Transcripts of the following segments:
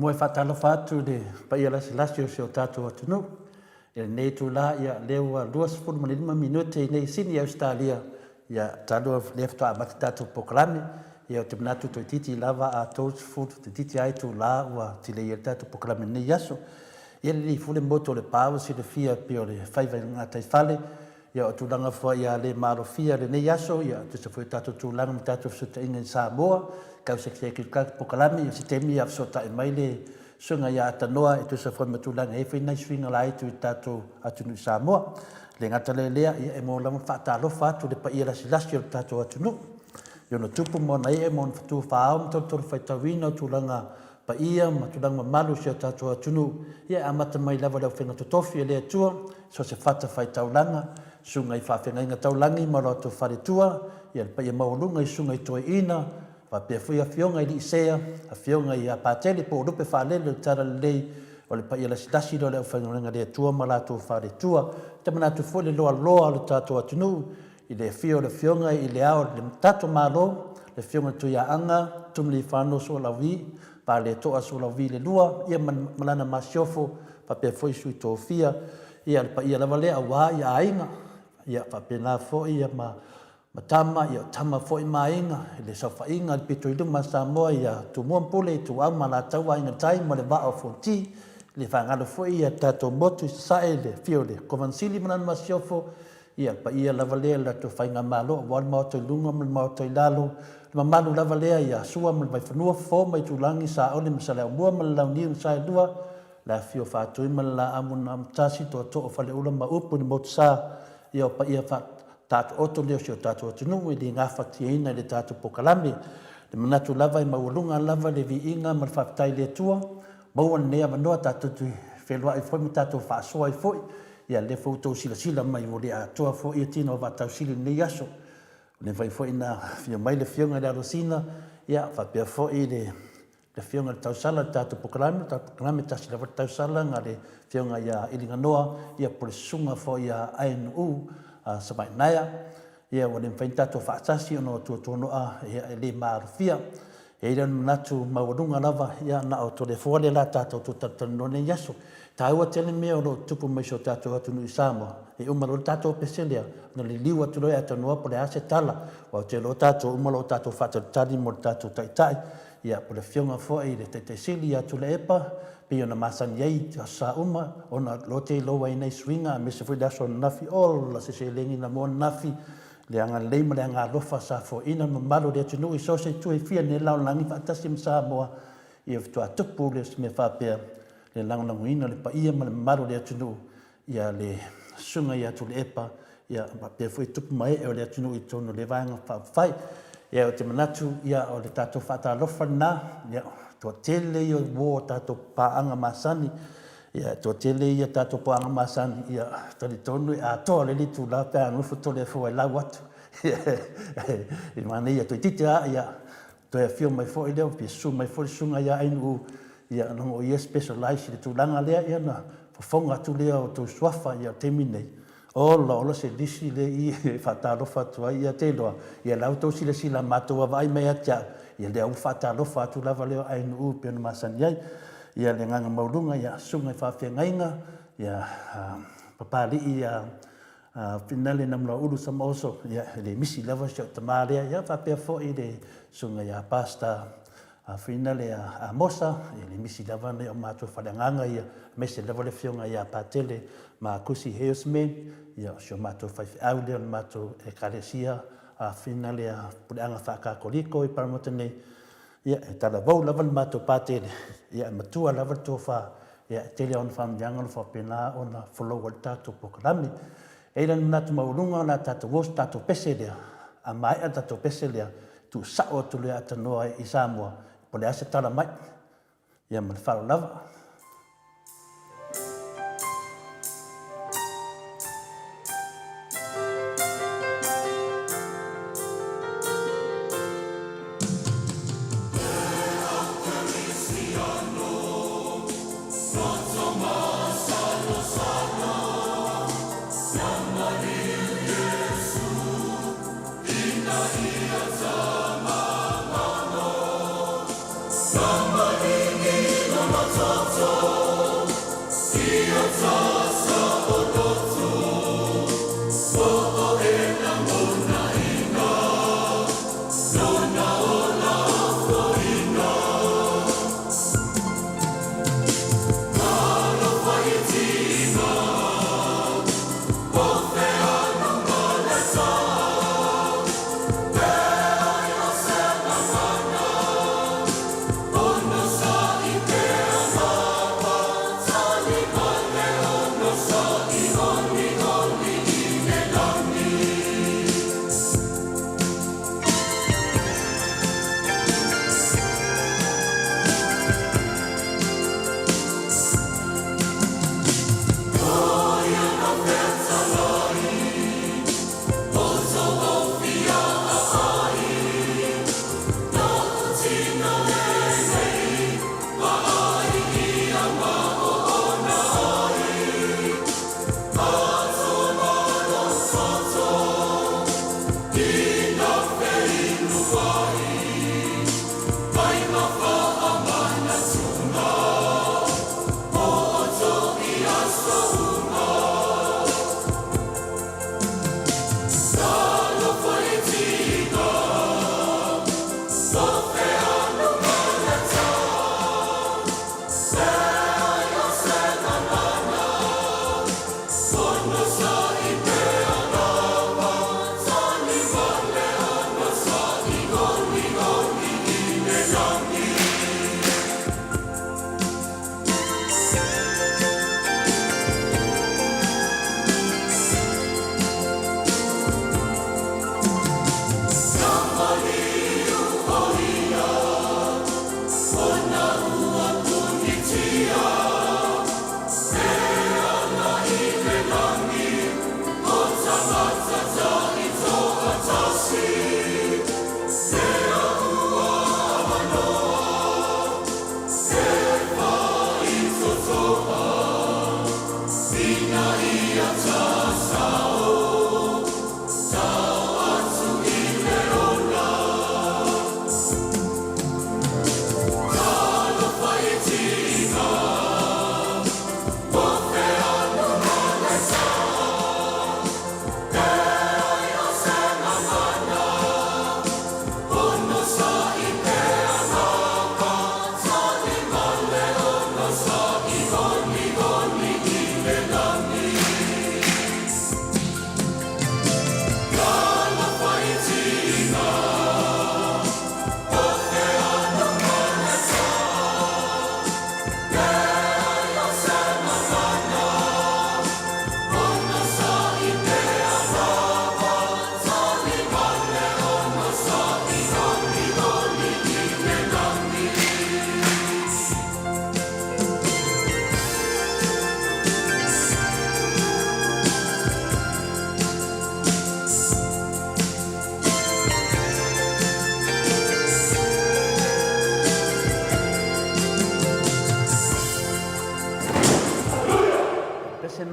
Mo e whatalofa atu le pa ia lasi o se o tātou atunu. Ia nei tu la ia lewa 2.5 minute nei sini Australia. Ia talua lefta abati tātou pokalame. Ia o te manatu to titi lava a toast food te titi ai tu la ua tile ia tātou pokalame nei yaso. Ia li fule moto le pāwa si le fia pio le whaiwai ngā taifale. Ia o tūlanga fua ia le maro fia le nei yaso. Ia te sa fui tātou tūlanga mi tātou suta inga i Samoa. Kau se kia kika pokalame. Ia si temi a fsota e mai le sunga ia atanoa e tu sa fui matūlanga e whinai swinga la tu i tātou atunu i Samoa. Le ngata le lea ia e mo lama whaatalofa atu le pa ia lasi o tātou atunu. Ia no tupu mo na e mo nfatu whaao mtotoro whaitawina o tūlanga pa ia ma tūlanga malu si o tātou atunu. Ia amata mai lava leo whenga totofi e lea tua. So se whata whaitaulanga. Sunga i whawhenga inga taulangi ma roto whare tua. Ia pa ia maulunga i sunga i toe ina. Wa pia fui a fionga i li isea. A fionga i a pātele po urupe whaalele o tara lei. O le pa ia lasi do leo whenga lea tua ma lato whare tua. Te manatu fwele loa loa le tātou atunu. I le fio le fionga i le ao le tato malo. Le fionga tu ia anga. Tumli whano so la vi. Pa le toa so la vi le lua. Ia malana masiofo. Pa pia fui sui tō fia. Ia pa ia lava lea wā ia ainga. Ia whapena fo ia tama, ia tama fo i mainga, le sofa inga, le pito i lunga Samoa, ia tu muampule, tu ama la taua inga tai, ma le vaa o fonti, le whangalo fo ia tato motu sae le fio le kovansili manan masiofo, ia pa ia lava lea la tu whainga malo, wal maoto i lunga, mal maoto i lalo, ma malu lava lea ia sua, mal vai whanua fo, mai tu langi sa ole, ma sa leo mua, mal lau niu sa lua, la fio whaatui, mal la amuna amtasi, to o whale ula ma upu ni motu sa, ia pa ia tātou oto leo si o tātou atunu i li ngā whatia ina i le tātou pokalame. Le manatu lava i maulunga lava le Viiga ma le whaptai le tua. Maua nea manoa tātou tui whelua i fwoi me tātou whaasoa i fwoi. Ia le fwoutou sila mai o le ATUA fwoi i tino o whatau sili nei aso. Le vai fwoi na fia mai le fionga le arosina. Ia whapea fwoi le fionga le tausala le tātou pokalame tasi lava le tausala ngā le fionga ia ilinganoa. Ia pole sunga fwoi ia ANU. Samai naya, ia wale mwhaintato whaatasi ono tuatonoa e le maarufia. E iran natu mawarunga lava, ia na o tole fuale la tātou tutatanone yaso. Tā ua tele mea ono tupu maiso tātou atunu i Samoa. E umalo tātou peselea, na li liwa tuloe atanoa pole ase tala. Wa te lo tātou umalo tātou whatatari mo tātou taitai. Ia pole fionga fua i le teitesili atule epa. Pio na masani ei sa uma ona lote loa i nei swinga me se fui daso nafi ola se lengi na mo nafi le anga leima le anga lofa sa fo ina mamalo le tunu i so se tu e fia ne lau langi fatasi msa moa i tu atupu le me fa pe le lang languina le pa ia ma le mamalo le tunu ia le sunga ia tu le epa ia pa pe fui tupu mai e le tunu i tonu le vanga fa fai ia o te manatu ia o le tato fata lofa na ia to tele ia wo tato paanga masani ia to tele ia tato paanga masani ia tali tonu a to le litu la pe anu foto le fo la wat i mane ia to tita ia to e fio mai fo ile pi su mai fo sunga ia inu ia no ia specialize le tu langa le ia na fonga tu le o to swafa ia terminate ola se disi le i fatalo fatua ia te loa ia lauto sila matua vai mai atia ia le au fatalo fatu lava leo ai no pe no masaniai ia le nganga maulunga ia sunga fa fengainga ia papali ia finale namla ulu samoso ia le misi lava sho tamale ia fa pe fo i le sunga ia pasta finale a mosa le misi lava le o mato fa nganga ia mese lava le fionga ia patele ma kusi heosmen ia sho mato fa audio mato e kalesia finale a puanga fa ka koliko i parmotene ia tala vau lava mato patele ia matua lava to fa ia tele on fam jangal fa pena ona follow wal tato pokalami e ran natu maulunga na tato wos tato peselea a mai a tato peselea tu sao tu le atanoa i Samoa pole ase tala mai ia mal fa lava Somebody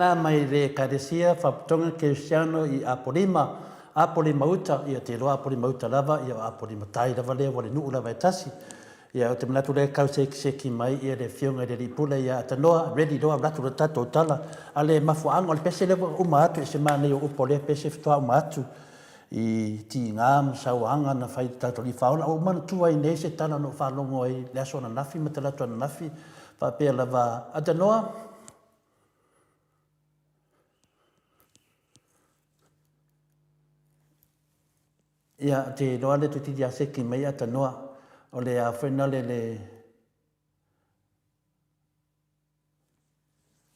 na mai le karesia whaputonga Cristiano i Apolima uta, ia te roa Apolima uta lava, ia Apolima tai lava lea, wale nuu lava e tasi. Ia o te manatu le kau seki mai, ia le whionga le ripula, ia atanoa, ready roa ratu le tato tala, a le mafuanga, o le pese lewa uma atu, e se mane o upo le pese fitoa uma atu, i ti ngam, sauanga na whai tato li whaona, o manu tua i nei se tala no whalongo ai, le aso na nafi, matalatu na nafi, whapea lava atanoa, ia te roa le tuti dia seki mai ata noa o le a whena le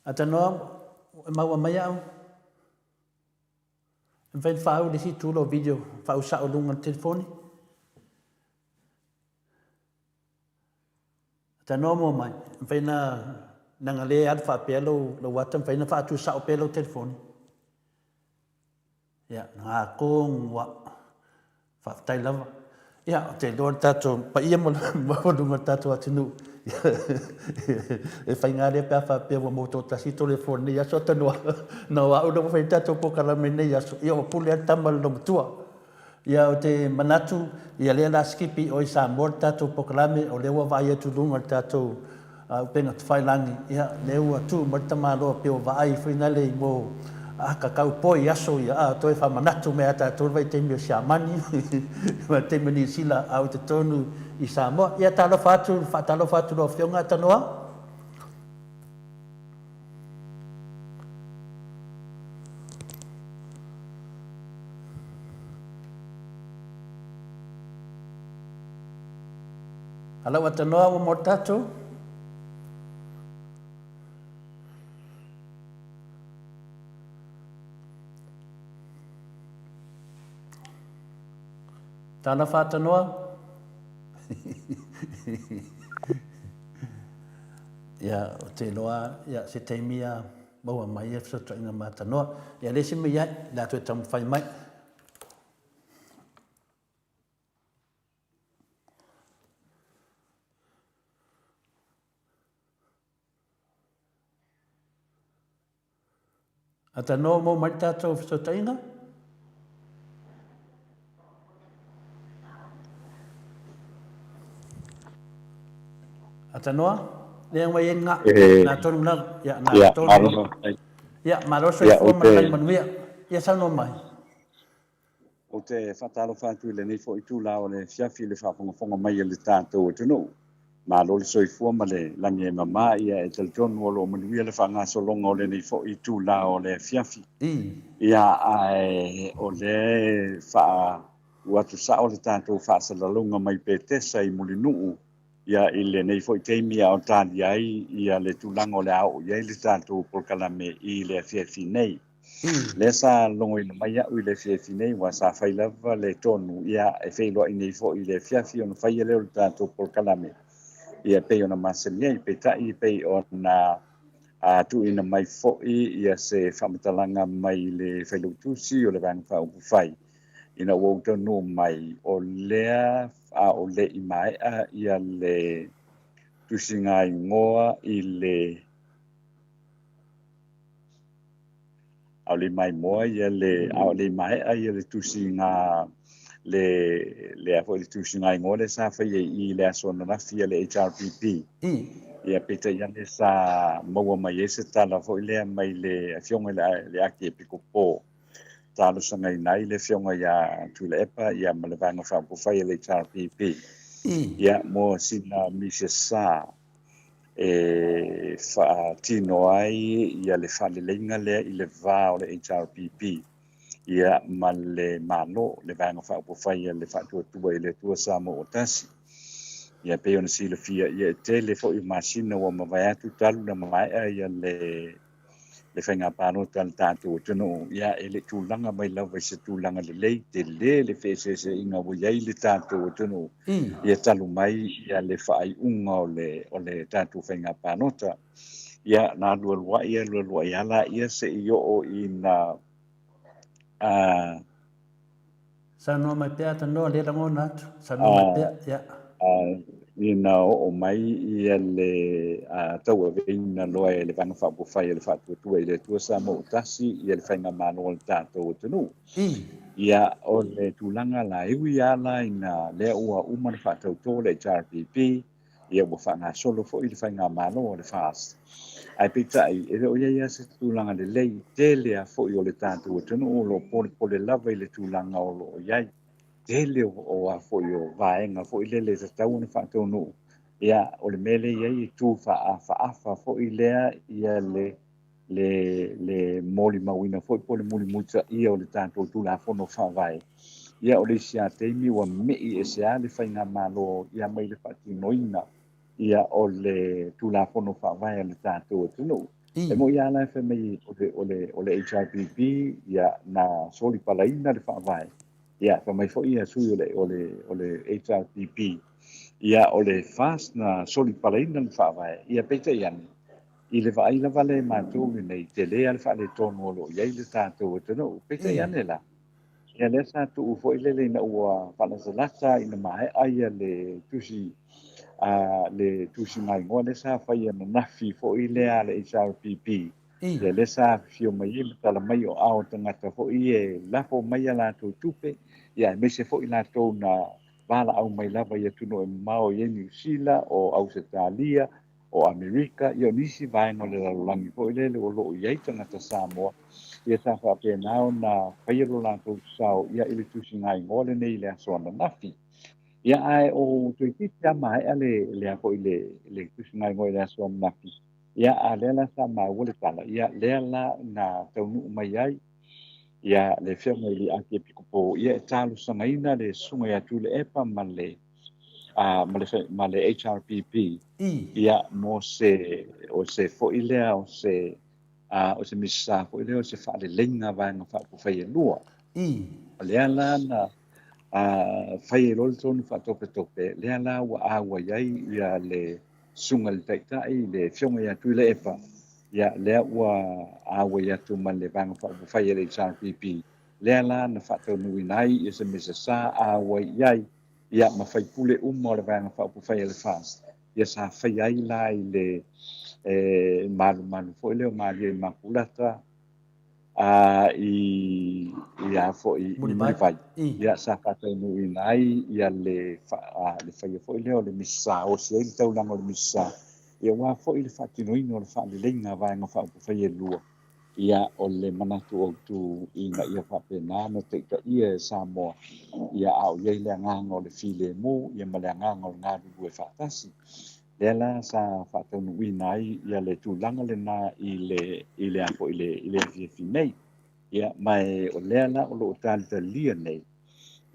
ata noa e maua mai au e whain whaau le si tūlo video whaau sa o lunga telefoni ata noa mo mai e whaina nanga le ad wha pelo lo wata e whaina wha atu sa o pelo telefoni ia ngā kōng wa whaftai lava. Ia, o te loa tātou, pa ia mo lunga tātou atinu. E whai ngā rea pēr whapea wa mōtō tasi tole fōne nei aso atanua. Nā wā ura whai tātou pōkarame nei aso. Ia o pule a tamal no matua. Ia o te manatu, ia lea la skipi o i Samoa tātou pōkarame, o lewa vai atu lunga tātou upenga te whailangi. Ia, lewa tu, marita māloa peo vai, whainale i mō ka kau poi aso ia toi fa manatu me ata toi vai te mio siamani ma te mini sila au te tonu i Samoa ia talo fatu lo fionga tanoa ala watanoa o mortatu Tana whātanoa? Ia, o te loa, ia, se teimia maua mai e whasotra inga mātanoa. Ia, lesi mi iai, la tue tamu whai mai. Atanoa mo mai tātou whasotra inga? Atanoa, le ngwa yenga na tonu na ya na tonu. Ya, maroso e fo mai manuia. Ya sano mai. O te whatalo whātu le nei fo i tū lao le fiafi le whaponga mai le tātou e tunu. Ma lo le soifua ma le langi e mama ia e tel tonu o lo manuia le whanga solonga o le nei fo i tū lao le fiafi. Ia ai o le wha uatu sa o le tātou whaasalalunga mai pe tesa i muli nuu. Ia ile nei foi teimi au tali ai ia le tulango le au ia le tātou polkalame i le fiafi nei. Le sa longo ina mai au i le fiafi nei wa sa whailava le tonu ia e whailoa i nei foi le fiafi ona whaia leo le tātou polkalame. Ia pei ona masalia i pei tai pei ona tu ina mai foi ia se whamatalanga mai le whailutusi o le vanga whaupu whai. Ina wau tonu mai o lea a o le i mai a ia le tusinga i ngoa i le au le mai moa ia le au le mai a ia le tusinga le a fo le tusinga i ngoa le sa fa i le asona na fia le HRPP ia peta ia le sa maua mai ese tala fo le mai le afionga le aki e piko po talo sanga i nai le fionga ia tula epa ia malevanga fa po fa le HRPP ia mo sina mise sa e fa tino ai ia le fa le lenga le i le va o le HRPP ia male malo le vanga fa po fa ia le fa tu i le tua Samoa o tasi ia pe ona sila fia ia tele fo i masina o mavai atu talu na mai ia le whainga pāno tal tātou tino ia e le tūlanga mai lawa se tūlanga le lei te le whesese inga wo iai le tātou tino ia talu mai ia le whaai unga o le tātou whainga pānota ia nā lua lua ia la ia se i o ina Sanoa mai pea tanoa le rango natu. Sanoa mai pea, ia. ina o mai ia le tau aveina loa e le vanga whaapofai le whaatuatua i le tua sa Maotasi ia le whainga mano le tātou tunu. Ia o le tūlanga la iwi ala ina lea ua umana whaatauto le HRPP ia ua whanga solo fo i le whainga mano le fast. Ai pita ai e o ia se tūlanga le lei te lea fo i o le tātou tunu o lo pole lava i le tūlanga o lo iai. Tele o a fo yo vaenga fo ile le tau na fa tau no ia o le mele ia i tu fa fo ile ia le moli mawina fo po le moli muta ia o le tanto tu la fo no fa vai ia o le sia te mi wa me i se ale fa ina malo ia mai le fa ti noina ia o le tu la fo no fa vai le tanto tu no e mo ia la fa mai o le HRPP ia na soli palaina le fa vai ia fa mai fo ia su o le HRPP ia o le fast na soli palaina le fa vai ia pete iani i le vai la vale ma tu nei te le al fa le tono lo ia le tato te no pete iani la ia le sa tu fo ile le na ua fa la salata ina mai ai le tusi le tusi mai ngo le sa fa ia na nafi fo ile ale HRPP ia le sa fio mai le tala mai o ao tangata fo ie la fo mai la tu tupe ia me se fo ila to na bala au mai lava ia tuno e mao ia New Zealand o Australia o Amerika ia nisi vai no le langi fo ile le o lo ia tangata Samoa ia sa fa pe nao na pairo la to sao ia ile tusi ngai ngole nei le so na nafi ia ai o tu ki ta mai ale le ko le tusi ngai ngole le so na nafi ia ale la sa mai wole tala ia le la na tau mai ai ia le fema ili ake pikupo ia talu sangaina le sunga ya tule epa male HRPP ia mo se o se fo ilea o se misa fo ilea o se fa le lenga vanga fa ku fai lua le ala na fai lo tonu fa tope le ala wa awa yai ia le sunga le taitai le fema ya tule epa ia lea ua aua ia tu man le vanga fa ku fai le HRPP lea la na whātau nui nai i se mesa sā awa iai ia ma whai pule o le vanga whāpu whai le fast ia sa whai ai la i le malu fo leo mali e makulata i fo i mulivai ia sa whātau nui nai ia le whai fo leo le misa o se i tau langa le misa ia wā fo i le whātinoino le whālilenga vanga whāpu whai lua ia o le manatu o tu ina ia whapena na te ka ia Samoa ia au ia le nganga o le file mo ia ma le nganga o le ngāru e whātasi le la sa whātanu winai ia le tūlanga le nā i le apo i le fifi nei ia mai o le la o lo tālita lia nei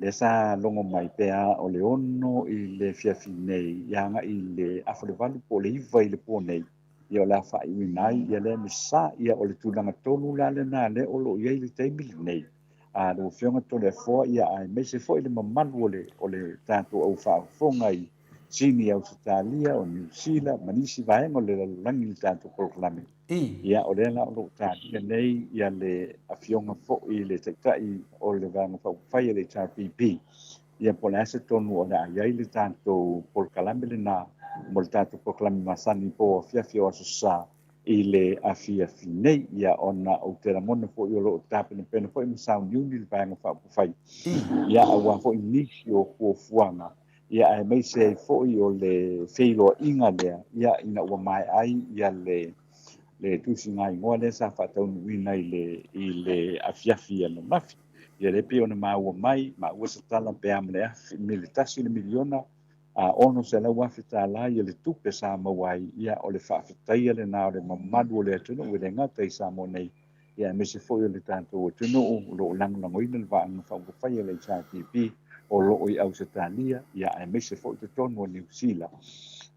le sa longo mai pea o le ono i le fifi nei ia nga i le afalevalu po le iwa i le po nei ia la fa i nai ia le misa ia o le tulanga tonu la le na le o lo ia le taimi nei a lo fionga to le fo ia ai me se fo le mamanu o le tanto au fa fonga i sini Australia o New Zealand manisi vai ngo le langi le tanto proklame ia o le la o lo tani nei ia le afionga fo i le tai o le vanga fa fai le HRPP ia po le se tonu o le ai le tanto proklame le na mo le tatou proklami masani po fiafia o sa i le afiafi nei ia ona o te ramona po i o loo tapena pena po i masauni uni le vaenga whaapufai ia aua po i nisi o fuafuanga ia ai mai se po i o le feilo inga lea ia ina ua mai ai ia le tusi ngai ngoa le sa whataunu wina i le afiafi ana mafi ia le pe ona maua mai ma ua sa tala pe amle afi militasi le miliona ono se la wafi tala ia le tupe sa mawai ia o le whaafetaia le nā o le mamadu o le atunu o le ngata i sa mo nei ia me se foi o le tātou o tunu o lo langoina le vaanga whaukawhai le HRPP o lo i Australia ia e me se foi te tonu o New Zealand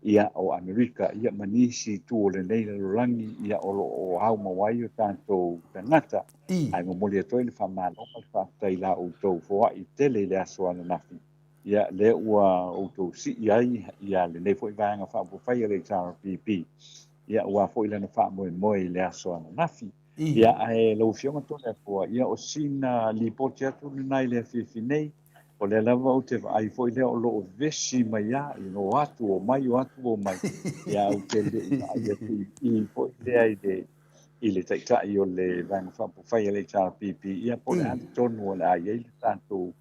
ia o Amerika ia manisi tu o le nei le rangi ia o lo o au mawai o tātou tangata ai mo moli atoi le whamalonga le whaafetai la o tau foa i tele le asoa na nafi ia le ua o to si ia le nei foi vanga fa po fai le HRPP ia ua foi le na fa mo le aso na nafi ia ai lo fionga to le po ia o sina li po tia tu nai le fifi nei o le lava o te ai foi le o lo vesi mai ia i no atu o mai ia o te le ia i foi le ai de i le tai o le vanga fa po fai le cha pipi ia po le atu tonu o le ai le tanto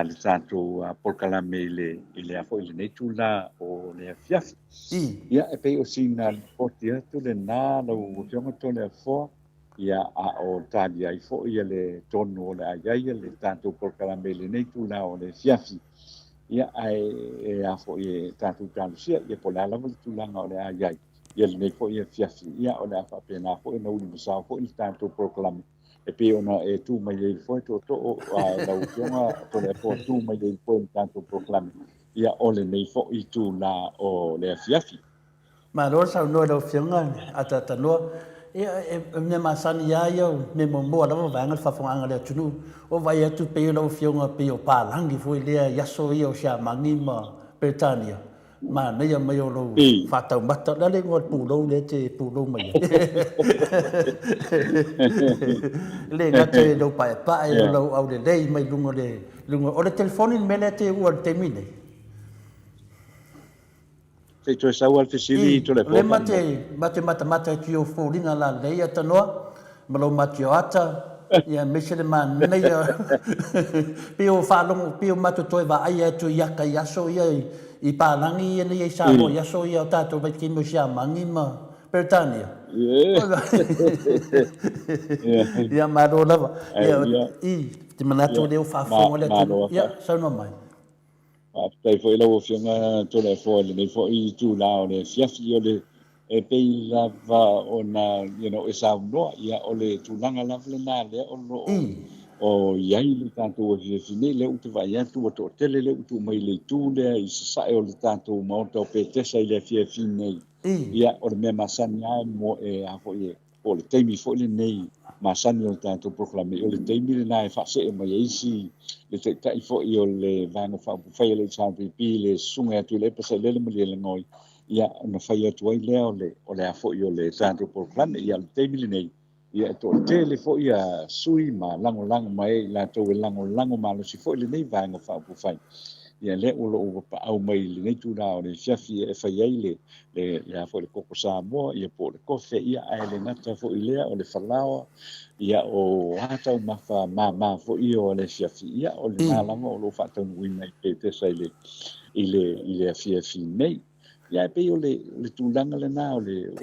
le tanto por kala mele i le foi le netu la o le fiafi ia e pe o sina o te atu le na lo o tionga tole fo ia o tali ai fo ia le tonu o le ai le tanto por kala mele netu la o le fiafi ia ai e fo ia tanto talusia ia po la la tu langa o le ai ia le nei fo ia fiafi ia o le afa pena fo ina uli masa fo il tanto por kala e pe ona e tu mai le fo to la o tionga tole fo tu mai le fo tanto por kala ia o le nei fo i tu la o le fiafi Ma lo sa no do fianga ata no me masani ya yo me mo mo la va ngal fa fonga le tunu o vai tu pe lo fianga pe o pa langi foi le ya so yo sha mangi ma Britania ma ne ya me yo lo fa ta mata la le ngot pu lo le te pu lo mai le ngate lo pa lo au de dei mai lungo o le telefoni me le te u te mine se to sa wal fisili to le le fofa mate ki o fōringa la leia tanoa, malo mate o ata, ia mesele ma nei pio whalongo, pio matu toi wa ai atu iaka i aso ia i pālangi ia nei Samoa, i aso ia o tātou vai ki mo sia mangi ma Britania. Ia maro lava, te manatu leo whafonga le tunu, ia sauna mai. Pai foi la ofianga to le fo le fo I tu la o le fiafi o le e pe lava ona esa no ia o le tulanga lava le na le o iai le tanto o fine le utu vai atu o to tele le utu mai le tu le I sa o le tanto Maota o pe tesa I le fiafi nei ia o le me masani ai mo e a fo ie o le teimi fo le nei masani o tanto proclame o le teimi le na e fa se mai isi le te tai fo I o le vanga fa pu fai le champi pi le sunga atu le pesa le mali le ngoi ia na fai atu ai le o le a fo I o le tanto proclame ia le teimi le nei ia to tele fo ia sui ma lango mai la to lango ma lo si fo le nei vanga fa pu fai ia le o lo pa au mai le nei tu na o le fiafi e fai ai le a fo le koko Samoa ia po le kofe ia ai le ngata fo I lea o le falao ia o hata mafa ma fo I o le fiafi ia o le malanga o lo fa tau ngui mai pe te sai I le fiafi nei ia pe o le tulanga le na o le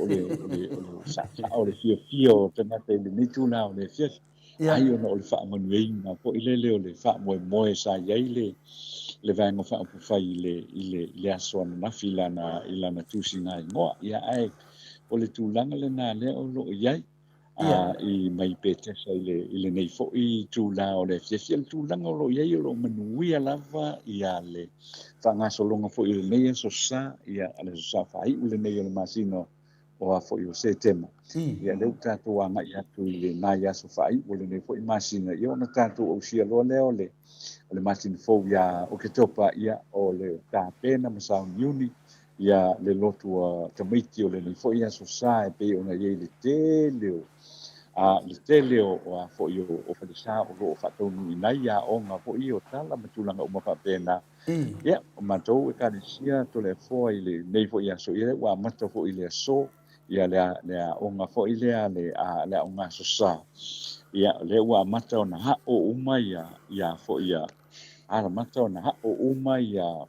sa o le fiafi o te ngata le nei tu na o le fiafi ai o no le fa manuei na po I le o le fa moe sa ia le vanga fa pu fai le aso na filana ilana tusinga mo ia ai o le tulanga le na le o lo iai I mai pete sa ile nei fo I tula o le fiafi tulanga o lo iai o lo manuia lava ia le fanga solonga fo ile nei so sa ia ale so sa fai ile nei o le masino o a fo I se tema ia le tato anga ia tu ile na ia so fai ile nei fo I masina ia ona tato o sia lo le o le masina fo ia o ke topa ia o le ta pena ma sa uni ia le lotu a tamaiti o le nei fo ia so sa e pe ona ia le tele o a fo I o fa sa o lo fa tonu ina ia o nga fo I o tala matulanga o ma pena ia o matou e kanisia to le fo I le nei fo ia so ia wa mata fo I le so ia le o nga fo I le o nga so sa ia le wa mata ona ha o uma ia fo ia ala mata ona ha o uma ia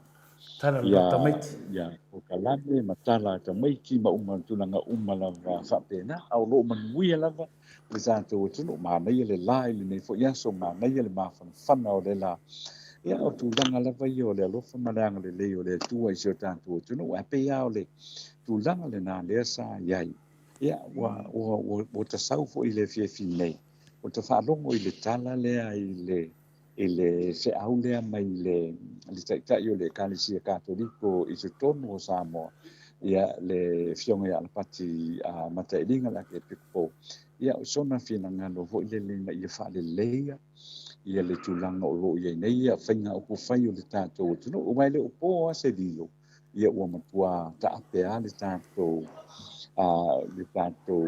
o kalame matala tamaiti ma uma tulanga uma lava fa pena au lo manuia lava le santo tunu ma nei le lai le nei fo ia so ma nei le ma fana o le la ia o tulanga lava io le alofa malanga le o le tua I se tanto tunu a pe ia o le tulanga le na le sa iai ia o tasau fo I le fiefi nei o te whaalongo I le tala lea I le se au lea mai le taitai o le Ekalisia Katoliko I se tonu o Samoa ia le fionga ia pati matailinga la ke pipo ia o sona fina ngalo vo le linga ia whaale leia ia le tulanga o lo ia nei ia whainga o kufai o le tātou tunu o mai le upo a se dilo ia ua matua ta apea le tātou le tātou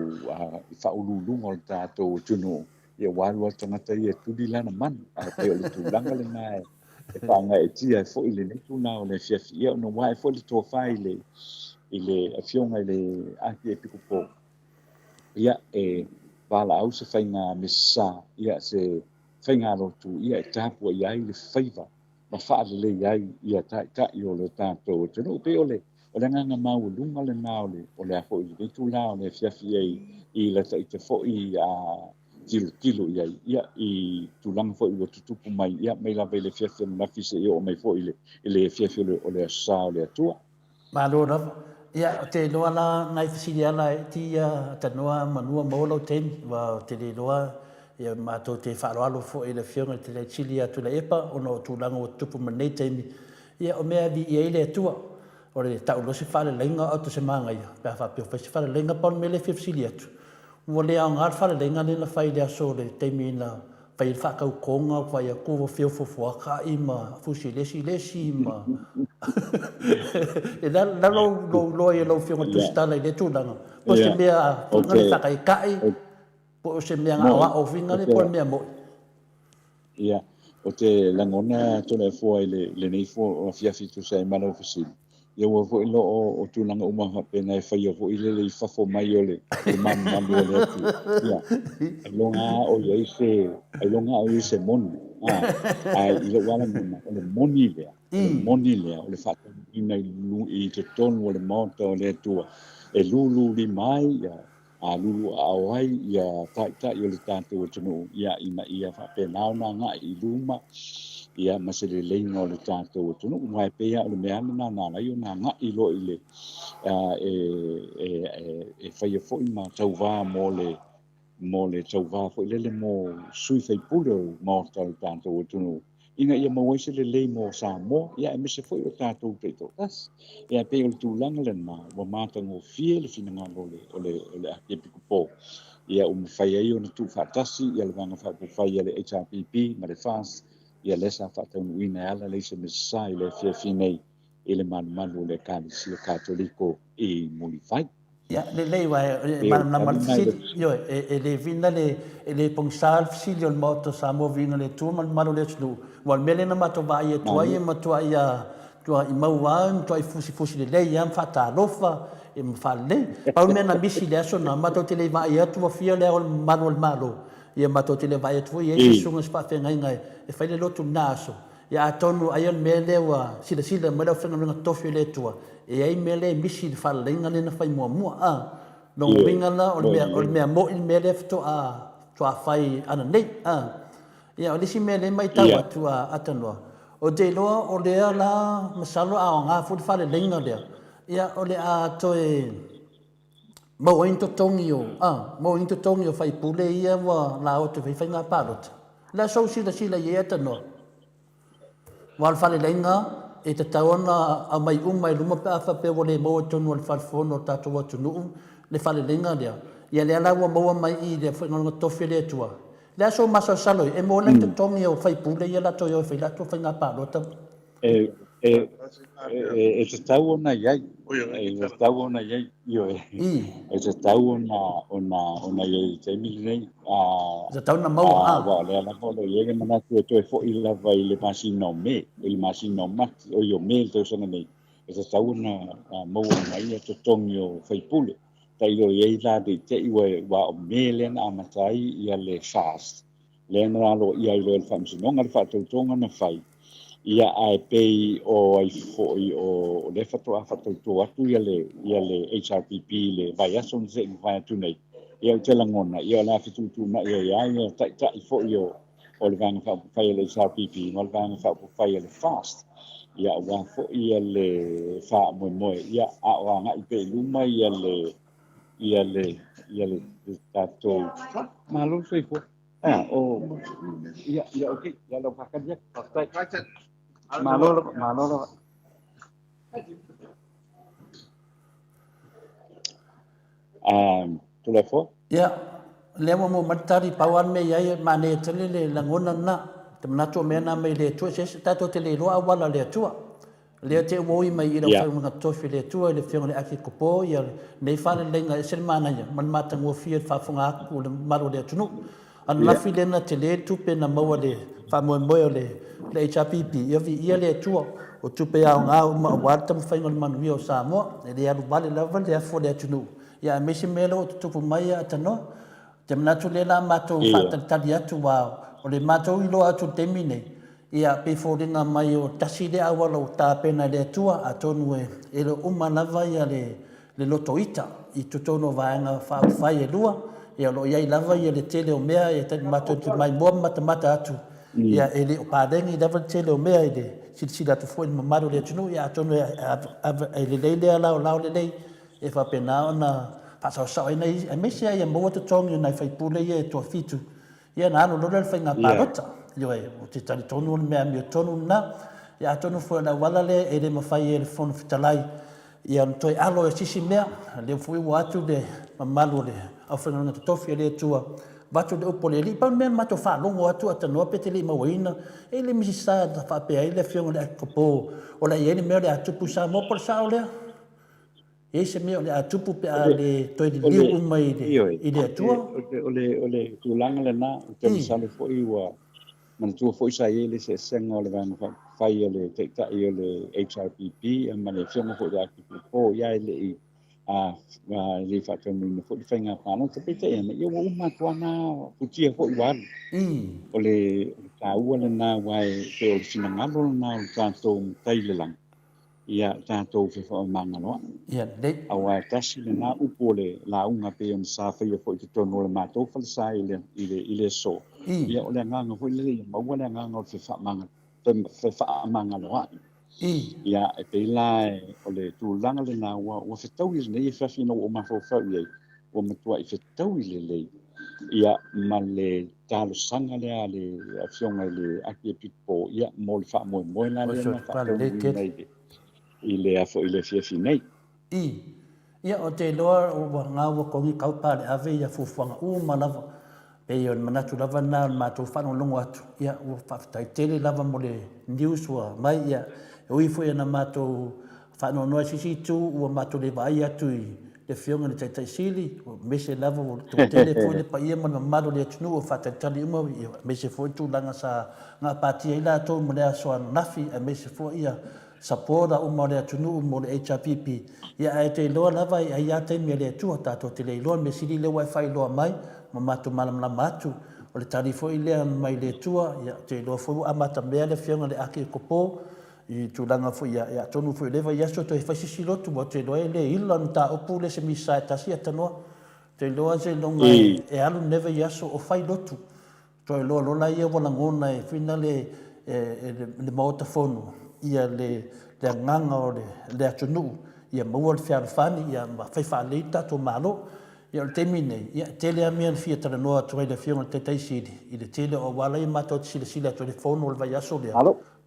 I whaululunga o le tātou tunu ia walu al tangata ia tudi lana man a pe o le tulanga le mai e whanga e tia e fo i le netu na o le fiafi ia no wai fo le tō whai i le awhionga i le aki e piku pō. Ia e wala au se whainga mesa, ia se whainga rotu, ia e tāpua ia i le whaiva, ma whaare le iai ia tai o le tātou. Tino pe o le nganga mau lunga le nao o le afo i le netu la o le fiafi i le ta i te fo i a kilo iai, ia i tūlanga fo i o tutupu mai, ia mai la le fiafi na fise i o mai fo i le fiafi o le asa o le atua. Ma lo rava. Ia, te loa la ngai fisiri ala e ti tanoa manua maulau teni, wa te le loa ia mātou te wharoalo fo i le whionga te le chili atu le epa, ono tūlanga o tupu manei temi. Ia o mea vi i eile atua, o le tau losi whare lenga auto se maanga ia, pēr whapio whaisi whare lenga pon me le fisiri atu. Ua le au ngar whare lenga le na whai le aso le temi na whai il whakau konga, whai a kuwa whio fufuaka i ma fusi lesi ma... E la lo e lo whionga tustala i le tūlanga. Po se mea ngani whakai kai, po se mea ngā o whinga le po mea moi. Ia, o te langona tōna e fua i le nei fua o fiafi tu sa i mana o fisiri. Ia ua fo i lo o tūlanga umaha pena e whai o fo i le fafo mai o le manu o le atu. Ia, ai longa o iai se moni. Ai i le wala muna, o le moni lea. O le whaka ina i te tonu o le Maota o le atua. E lulu li mai, a lulu a awai, ia tai o le tātou o tunu. Ia ima ia whapenao na ngā i luma. Ia masere leinga o le tātou o tunu. Mai pea o le meana nā lai o nā ngā i lo i le e whaia fo i ma tauwā mo le tauwā fo i lele mo sui whai pule o Maota o le tātou o tunu. Inga ia mawaise le lei mo Samoa, ia e mese foi o tātou teito. Tas, ia pe o le tūlanga le nā, wa mātango fie le whina ngā o le ake piku pō. Ia whai ai o na tū whātasi, ia le vanga whai le HRPP, ma le FAST, ia lesa whātaunu ina ala leise mesa i le fia finei, i le manu le kālisi le kātoliko i muli whai. Ia, le lei wa na malfisiri, yo e le vina le pongsal fisiri o le Maota Samoa vina le tua malu le tunu. Wal mele na mato va ia tua ia matua ia tua i maua, tua i fusi le lei, ia mfata alofa, e mfale lei. Pau mena misi le aso na mato te le va ia tua fia le o malo. Ia mato te le va ia tua ia se sunga spa whenga inga e whaile lotu naso. Ia atonu aia mele wa sila mele o whenga ringa tofi le tua. E ai mele misi le whale inga le na whai mua. Long winga la o le mea mo il mele fto a tua whai ana nei. Ia o lisi mele mai tau atu a atanua. O te loa o lea la masalo a o ngā futi whale lenga lea. Ia o le a toe mau into tongi o whai pule ia wa la o te whai ngā pārota. La sau sila i atanua. Wal whale lenga e te taona a mai mai luma pe awha pe o le maua tonu al whalfono o tātou atu nuu le whale lenga lea. Ia lea laua maua mai i le whainga tofi le tua. Lea so masa saloi, e mo le te tongi o whai pule ia lato i o whai lato whai ngā pārota. E te tau ona iai. E te tau ona iai. E te tau ona iai te mili nei. E te tau na maua. Wa lea la kolo iege manatu e toi fo i lava i le masina o me. I le masina o mati o i o me tau sana nei. E te tau ona maua mai e te tongi o whai pule. Tai lo iei la de te iwe wa o me lena amatai ia le fast. Lena alo ia i lo el whamsinonga le whatautonga na whai. Ia ai pei o ai foi o le fato atu ia le HRPP le vai ason se vai atu nei ia te langona ia la fitu na ia tai foi o le vanga fa fai le HRPP mal vanga fa fai le fast ia wa foi ia le fa mo ia a wa nga i pe luma ia le tato malo sei fo o ia okay ia lo pakadia pastai Malolo. Telefon? Ya, lewa mo matari pawan me ia mane tele le langona na. Temnato mena me le tu se tato tele lo awala le tua. Le te woi mai ira fa mga tofi le tua le fiona le aki kopo ia nei fale lenga se mana ia man mata ngo fia fa funga ku le malo le tunu. An lafi lena te le tupe na maua le whamoe le HRPP. Ia vi ia le tua o tupe au ngā uma o wata mwhainga le manuia o Samoa. E le alu wale lava le afo le atunu. Ia mesi mele o tupu mai atanoa. Te manatu le la mātou whātalitali atu wāo. O le mātou ilo atu temi nei. Ia pe fōringa mai o tasi le awala o tāpena le atua a tonu e le uma lava ia le loto ita. I tutono vaenga whai e lua. Ia lo iai lava ia le tele o mea ia tani mātou te mai mua mata atu. Ia e le o pārengi lava le tele o mea i le silisila atu fōi mamaru le atunu. Ia atonu e le leilea lao le lei. E whapena ona pasau ina e mesi ai mo to tongi na fai pule ia to fitu ia na no lo fai nga parota yo e o te tali tonu me mi tonu na ia tonu fo na wala le e le mafai e fon fitalai ia to alo e sisi mea le fui watu de mamalu le au fa na tofi le tua batu de opole li pa me mato fa longo atu atano peteli ma wina e le misi sa da fa pe ai le fiong le kopo o la ye me le atu pusa mo por sa ole e se me o le atupu pe a le toi de liu mai i le atua ole tulanga le na te misale fo i wa man tu fo isa ye le se senga le van fai le te ta i le HRPP e man le fiong fo da ki po ya le i a le fa te mi fo di fenga pa no te pete e me yo uma tuana putia fo i wan ole ta u le na wai te o sinanga lo na tanto tai le lang ia tātou whewha manga noa. Ia, nei. Awa tasi le nā upole la unga pe on sa whaia fo i te tono le mātou whalasa i le so. Ia o le nganga hoi le maua le nganga o whewha manga, whewha manga noa. Ia e pe lai o le tūlanga le nā ua whetau i nei e whawhina o mawhau whau iei. O matua i whetau i le lei. Ia ma le talo sanga lea le whionga le aki e pipo. Ia mo le wha moe la le na wha tau i nei i le afo i le fiafi nei. Ia o te loa o ngā ua kongi kaupa le ave ia fufuanga malava. Pe o manatu lava nā mātou whanau longo atu. Ia ua whaftai tele lava mo le news ua mai ia. E ui fo ia na mātou whanau noa sisi tu ua mātou le vai atu i le whionga le taitai sili. Mese lava o tele fo le pa ia mana maro le atunu o whatai tali uma. Mese fo i tu langa sa ngā pātia ila atou mo le asoa nafi. Mese fo ia sapora uma le atunu mo le HRPP ia e te loa lava ai ate me le atua tato te le loa me sili le wifi loa mai ma matu malamlama atu o le tarifo i lea mai le atua ia te loa fo amata mea le whionga le ake kopo i tūlanga fo ia tonu fo i lewa ia so to e whaisisi lotu mo te loa le ila nta opu le se misa e tasi atanoa te loa se longa e alu neve ia so o whai lotu to e loa lola ia wala ngona e whina le maota fonu ia le nganga o le atunu ia maua le whiarwhani ia whaiwha leita to malo ia le temi nei ia tele amia le fia tala noa tuai le whionga te taisiri i le tele o wala i mato te sila to le fono o le vai aso lea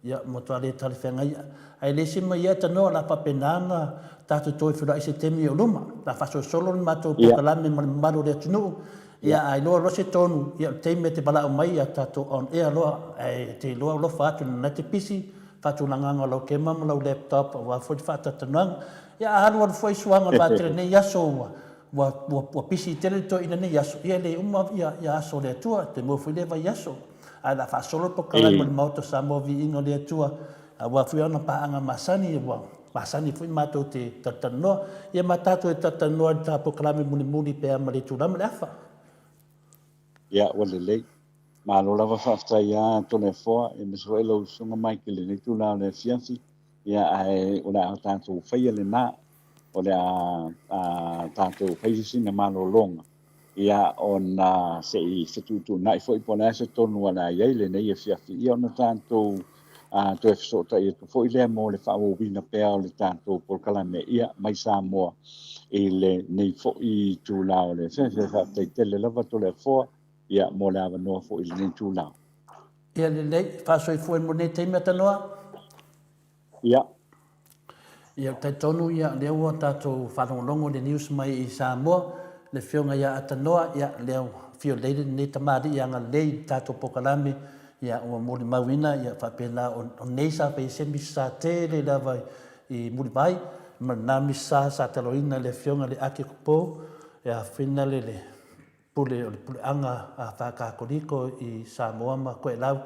ia motoa le tale whenga ia ai le sima ia tanoa la papenana tato toi whira i se temi o luma la whaso solo le mato pokalame malo le atunu ia ai loa rose tonu ia teime te bala o mai ia tato on ea loa te loa lofa atu na te pisi fatulanga lo ke mam lo laptop wa fo fata tanang ya halu fo suanga ba tre ne yaso wa pisi tele to ina ne yaso ia le ya so le tua te mo fo le va yaso ala fa solo po kala mo Maota Samoa Viiga le tua wa fo ana pa anga masani fo mato te tatano ia matato e tatano ta po kala muni pe amale tu lam lafa ya wale le ma lo lava fa ia to le fo e me so elo sunga mai ke le tu la le fianci ia ai o la tanto faia le na o le a tanto faisi na malo longa ia ona se i se tu nai foi po na se tonu ana ia le nei fiafi ia ona tanto to e so ta ia fo ile mo le fa o bina pe o le tanto por kala me ia mai Samoa e le nei fo i tu la o le se fa te le lava to le fo ia mo le ava no fo i le tu la ia le lei fa so i fo mo ne te meta noa ia te tonu ia le o tato whanongongo le news mai i Samoa le whionga ia atanoa ia leo fio leile ne tamari ia ngā lei tato pokalame ia o mori mawina ia whapena o neisa pe se misa te le lava i muri mai ma nā misa sa taloina le whionga le ake kupo ia whina le pule o le pule anga a whakakoriko I Samoa ma koe lau.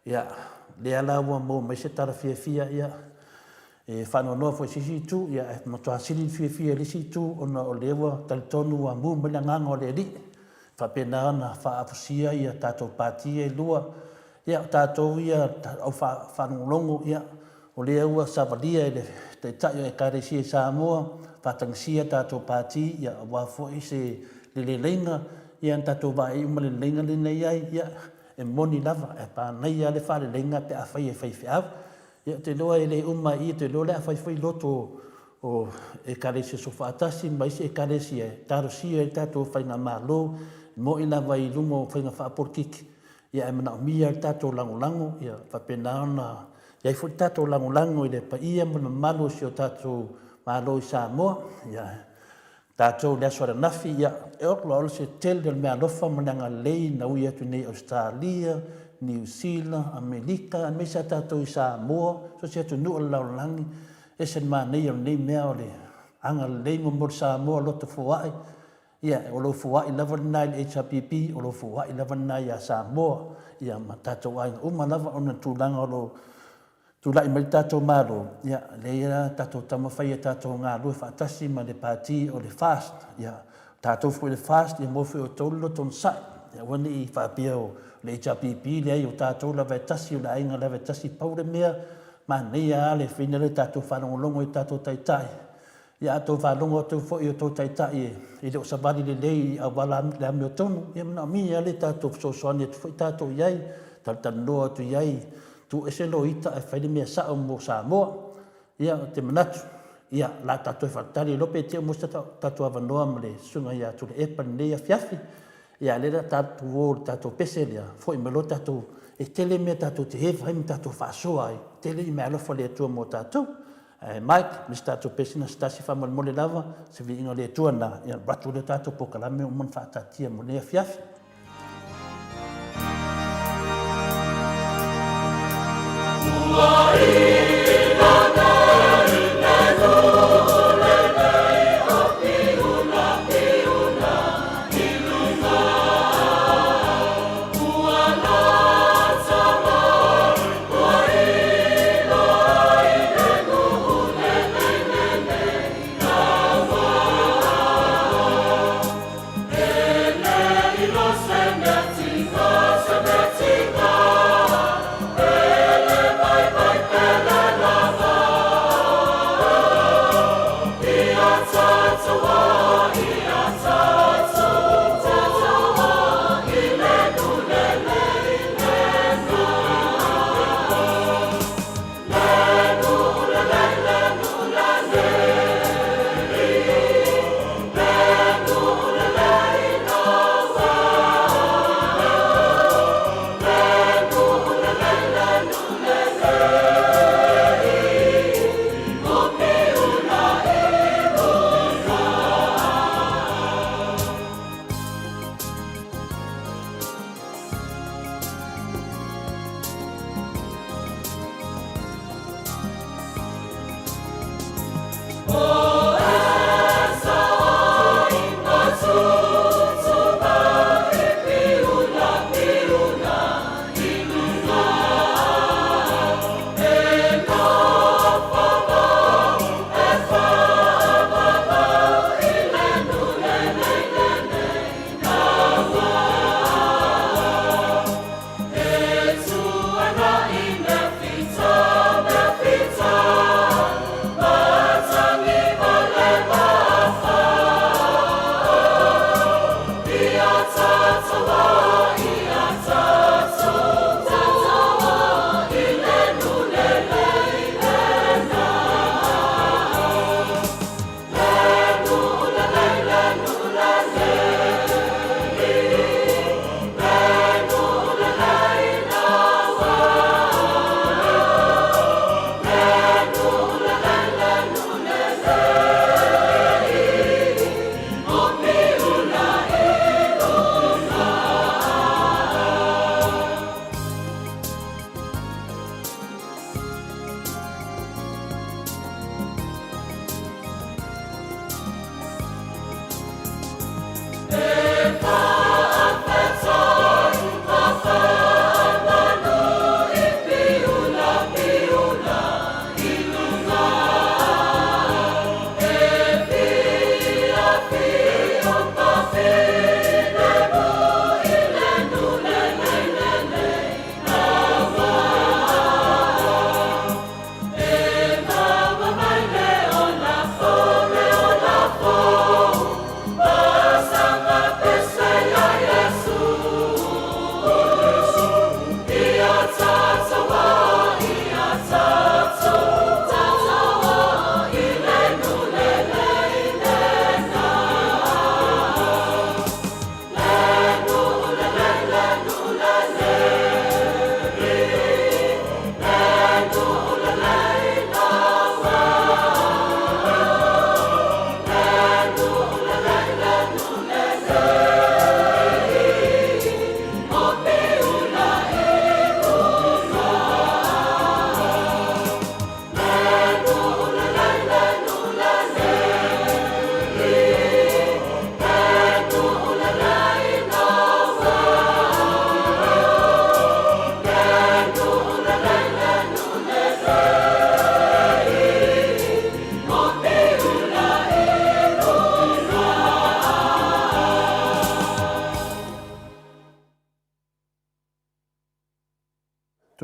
Ia lea lau mo mai se tara fia ia. E whanonoa fo sisi tu, ia e matua siri fia lisi tu, ona o lewa talitonu wa mu mele nganga o le li. Whapena na whaafusia ia tātou pātia I lua. Ia tātou ia au whanongolongo ia. O lea ua savalia I le te taio e karesi e Samoa. Whatangsia tātou pāti, ia wafo I se le leinga. Ia tātou wa e uma le leinga le nei ai, ia e moni lava. E pānei a le wha le leinga pe a whai e whai au. Ia te loa e le uma I te loa le a whai loto o e karesi so whaatasi, mai se e karesi e tarosia I tātou whainga mālo. Mo ina vai lungo whainga whaaporkiki. Ia e mana o mia I tātou langolango. Ia whapena ona. Ia I fwoi tātou langolango I le pa ia mana malo si o tātou malo I Samoa. Ia tātou lea soara nafi. Ia e oklo alo se tele mea lofa mananga lei na ui atu nei Australia, New Zealand, Amerika. Me sa tātou I Samoa. So se atu nua laulangi. E sen maa nei o nei mea o le anga lei mo mor Samoa loto fuai. Ia, o lo fuai lava nai HRPP, o lo fuai lava nai a Samoa. Ia, ma tātou ai. Uma lava ona tūlanga o lo tūlai mai tātou maro. Ia, leia tātou tamawhai a tātou ngā rua whaatasi ma le pāti o le fast. Ia, tātou fui le fast, ia mowhi o tōlo ton sai. Ia, wani I whapia o le HRPP, lea I o tātou lava e tasi o la ainga lava e tasi paure mea. Ma nei a le whina le tātou whanongolongo I tātou taitai. Ia tō whanongo tō fo I o tō taitai I le o sabari le lei a wala le ame o tonu. Ia mana mi a le tātou sosoani atu fo I tātou iai. Taltanoa atu iai. Tu e selo ita e whaile mea sao mo Samoa. Ia te manatu. Ia la tātou e whatari lope te mo tātou awanoa ma le sunga ia tu le epa nei a fiafi. Ia le tātou o tātou pese lea. Fo I melo tātou e tele mea tātou te hewa haimi tātou whaasoa ai. Tele I mea alofa le atua mo tātou. Mike, Mr. Tato Pesina, Stasi Famal Mole Lava, se Viiga le ATUA na ia ratu le tato pokalame o mon whaatatia mo nea fiafi. Bye.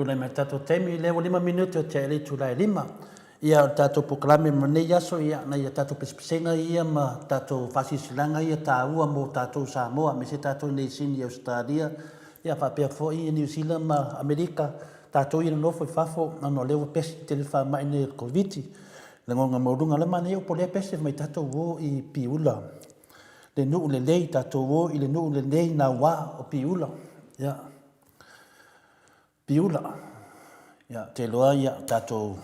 tula me tato temi le 5 minuto te le tula 5 ia tato proklame mane yaso ia na ia tato pespesenga ia ma tato fasisilanga ia taua mo tato Samoa me se tato nei sini Australia ia fa pe fo i New Zealand ma Amerika tato ia no foi fafo na no lewo pesi te le fa mai ne covid le ngonga modunga le mane o pole pesi mai tato wo i piula le nu le lei tato wo i le nu le lei na wa o piula ia piula ia te loa ia tato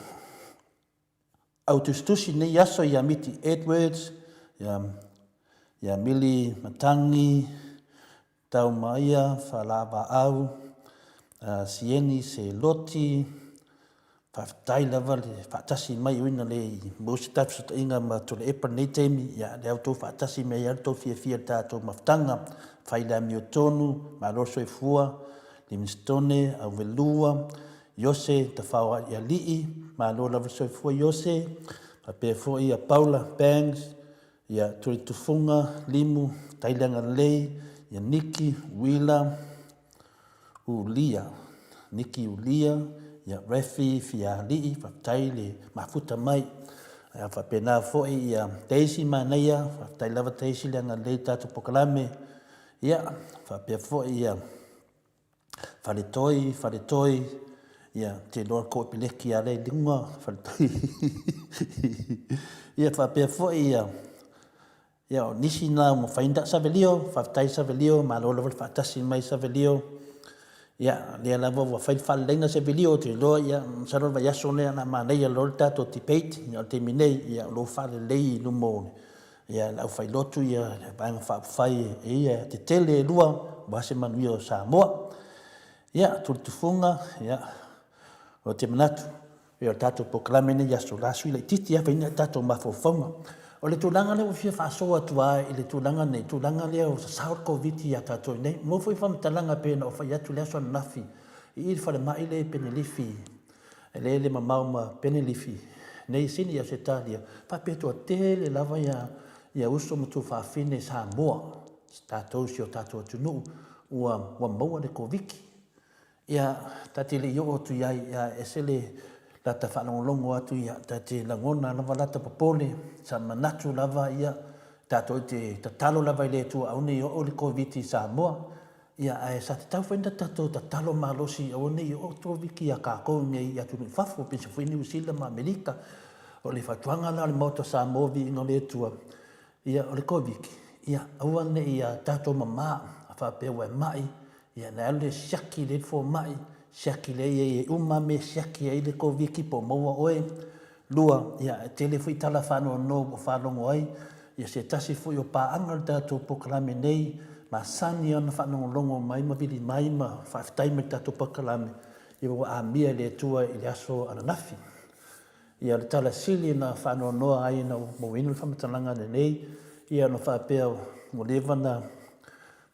autostusi nei yaso ia miti Edwards ia mili matangi tau maia falava au sieni se loti faafetai lava le faatasi mai uina le mosi tafesataʻiga ma tole epa nei taimi ia le autou faatasi mai ia le tou fiafia le tatou mafutaga fai le amiotonu malo soifua livingstone auvelua Iose tafao ia lii malo lava soifua Iose papea foʻi ia Paula Banks ia tulitufuga limu tailega lelei ia Niki Wheeler Ulia Niki Ulia ia Refi Fialii faafetai le mafuta mai ia faapena foʻi ia Daisy manaia faafetai lava Daisy le agalelei tatou pokalame ia faapea foʻi ia faletoi ia te loa ko pileki a le linga faletoi ia faapea foʻi ia o nisi na mo fainda savelio faafetai savelio malo lava le faatasi mai savelio ia lea lava ua fai le faaleleiga savelio te loa ia salo le vaiaso lea na manaia lo le tatou debate ia o le taimi nei ia o lou faalelei luma o ia le ʻaufailotu ia le vaega faapufai e ia tetele lua ua ase manuia o Samoa ia tulitufuga ia o te manatu ia o tatou pokalame nei aso lasu i laʻitiiti afaina e tatou mafaufauga o le tulaga lea ua fia faasoa atu ai i le tulaga nei tulaga lea o sasao le covid ia tatou nei mo foi faamatalaga pena o fai atu le aso ananafi i le falemaʻi le penelifi e lē le mamao ma penelifi nei sini ia setalia faapea toatele lava ia uso ma tufaafine Samoa tatou si o tatou atunuu ua maua le koviki ia tate le io atu iai ia ese le lata whanongolongo atu ia tate langona lava lata popole sa manatu lava ia tato te tatalo lava i le tua aune i o le COVID i Samoa ia ai sa te tau whainda tato tatalo malosi aune i o to viki a kākou nei i atu ni whafo pensa whaini usila ma Amerika o le whatuanga la le Maota Samoa vi ingo le tua ia o le COVID ia auane ia tato mama a whapea wai mai ia na ale siaki le fo mai siaki le e uma me siaki ai le koviki po maua oe lua ia tele foi tala fano no falongo ai ia se tasi foi o pa angal tatou pokalame nei ma sani ana fano longo mai ma vili mai ma faafetai me tatou pokalame ia ua amia le tua i le aso ananafi ia le tala sili na fano noa ai na mo inu famatalaga nei ia no faapea mo leva na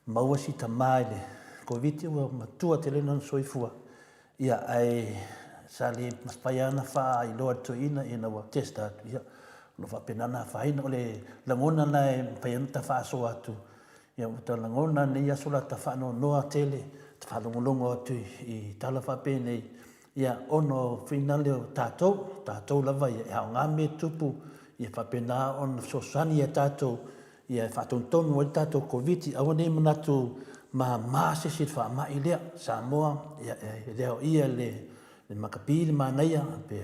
maua si tamai le COVID ua matua te lena soifua ia ai sa le maspaiana fa i loa toina ina ua testa atu ia lo fapenana faina o le lagona na e paiana tafaaso atu ia ua talagona nei aso la tafaanoanoa tele tafalogologo atu i tala faapea nei ia ono finale o tatou lava ia e aʻoga me tupu ia faapena ona sosani ia tatou ia faatonutonu o le tatou COVID aua nei manatu ma se faamaʻi lea Samoa ia lea o ia le makapi le manaia pe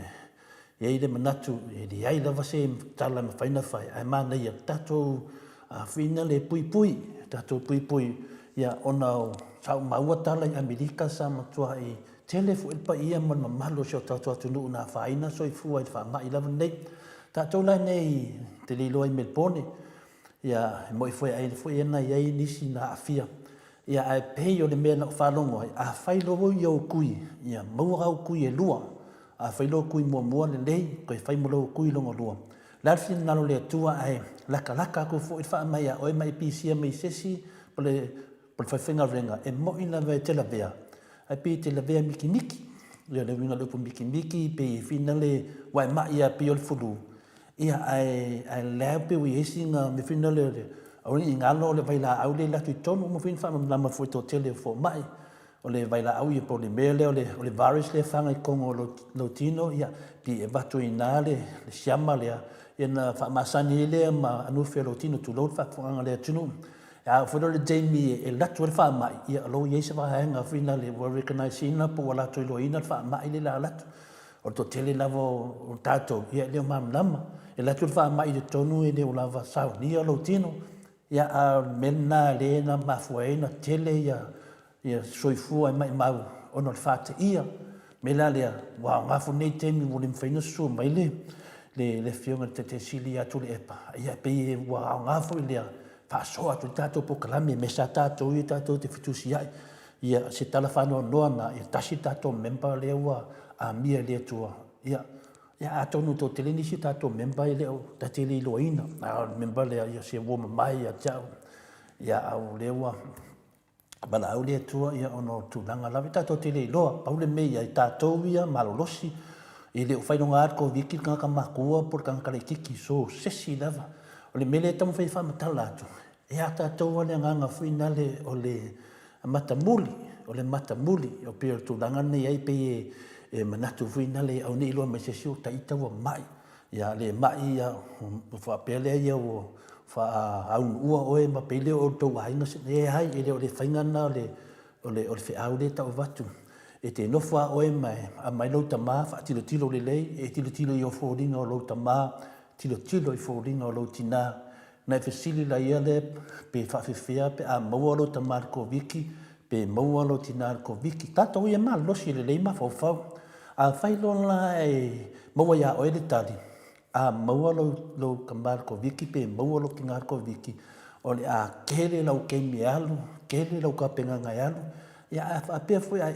iai le manatu e leai lava se tala ma faina fai ae manaia tatou afina le puipui tatou puipui ia ona o saumaua tala i Amerika sa matua i tele foʻi le paia ma le mamalo se o tatou atunuu na faina soifua i le faamaʻi lava nei tatou lai nei te leiloa i Melbourne ia e moʻi foi ai foʻi ana iai nisi na aafia ia ai pei o le mea na whalongo ai a whai lowo i au kui ia maua au kui e lua a whai lowo kui mua le lei koe whai mo lowo kui longo lua larfi nalo le atua ai laka ko fo i wha mai a oi mai pisia mai sesi pole whaiwhenga renga e mo ina vei te la vea ai pi te la vea miki ia le winga lupu miki pe i fina le wai mai a pi o le fulu ia ai leo pe ui esinga me fina le au ni ngalo le vai la au le latu tonu mo fin fa ma foi to tele fo mai o le vaila au ia po le mea leo o le virus le whanga I kongo lo tino ia pi e watu I nā le siama lea ia na whaamasani lea ma anuwhia lo tino tu lau whakawhanga lea tunu ia whero le Jamie e latu le whaamai ia alo i eisa whahenga whina le World Recognized ina po wa latu ilo ina le whaamai le la latu o to tele lava o tātou ia leo mamlama e latu le whaamai le tonu e leo lava saunia lo tino ia a mena le na mafuaina tele ia soifua e mai mau ono le whate ia me la lea wa ngafu nei temi mo le mwhaina su mai le fionga te sili atu le epa ia pe e wa ngafu lea whaasoa tu tātou po kalame me sa tātou I tātou te fitusi ai ia se tala whanau noa na ia tasi tātou memba lea wa a mia lea tua ia atonu to tele nisi tātou memba I leo tatele ilo ina a memba lea ia se woma mai ia jau ia au lea wa bala au lea tua ia ono tūlanga lawe tātou tele iloa paule mei ai tātou ia malolosi I leo whainonga arko wiki kanga makua por kanga kare kiki so sesi lava o le mele tamu whai whamatala atu ia tātou wale nganga whina le o le matamuli o pia tūlanga nei ai pe e manatu whina le au nei loa mai se sio taita wa mai ia le mai ia whapele ia o aun ua oe ma pele o tau hainga se e hai e le o le whaingana o le whiau le tau watu e te nofua oe mai a mai lau tamā wha tilo le lei e tilo I o fōringa o lau tamā tilo I fōringa o lau tina na fesili la ia le pe whawhiwhia pe a maua lau tamā ko wiki pe maua lau tina ko wiki tātou ia mā losi le lei ma whawhau a whailona e maua ia oe le tali a maua lau kamar ko wiki pe maua lau kingar ko wiki o le a kele lau keimi alu kele lau kapenga ngai alu ia a pia foi ai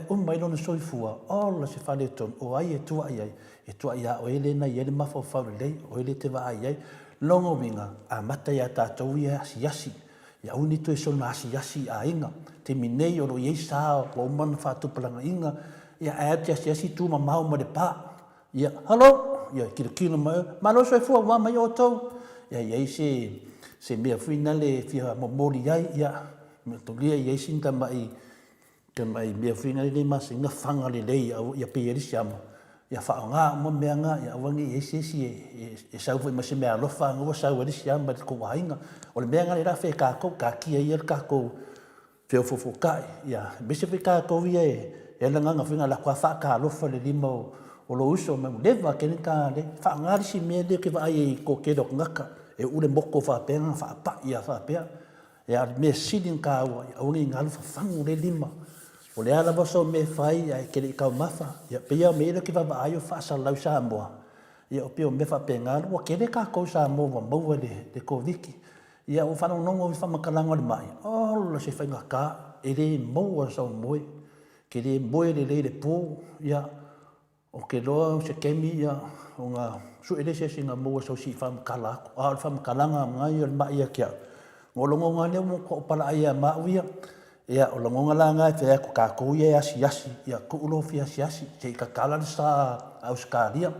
umai lona soifua ola se fale ton o ai e tua ia o ele na ia le mafau lei o ele te va ai longo winga a mata ia tātou ia siasi ia uni tu e sona siasi a inga te minei o lo iei sa o man whatupalanga inga ia a te siasi tu mamau ma le pa ia halo ia kilo ma lo soifua wa mai o tau ia iei se mea whina le fia momori ai ia me tolia iei sinta mai mea whina le masi nga whanga le lei ia pe siama ia whaonga mo mea nga ia wangi iei e saufu I masi mea lofa ngua sau siama ko wainga o le mea nga le rafe kako ka kia ia kako feo fofokai ia bese fe kako ia e langa whina la kwa whaka lofa le lima o lo uso me leva kene ka le whaangari si mea le ke vai ko kedo ngaka e ule moko whapenga whapa ia whapea ia me silin ka ua ia uni ngalu whafangu le lima o le ala waso me whai ia kere I kau mawha ia pia me ilo ki wawa ayo whaasa lau Samoa ia o pia me whapenga ua kere ka kou Samoa wa maua le ko wiki ia o whanau nongo I whamakalanga le mai ola se whainga ka e le maua sau moe ke le moe le pō ia o ke loa se kemi ia o ngā su ele se singa maua sau si whamakalako a whamakalanga ngai o le mai ia kia ngolongo ngā leo mo ko pala ia mau ia o longonga la ngai te ko ka ko ia asiasi ia ko ulo fi asiasi te ka kala sa Australia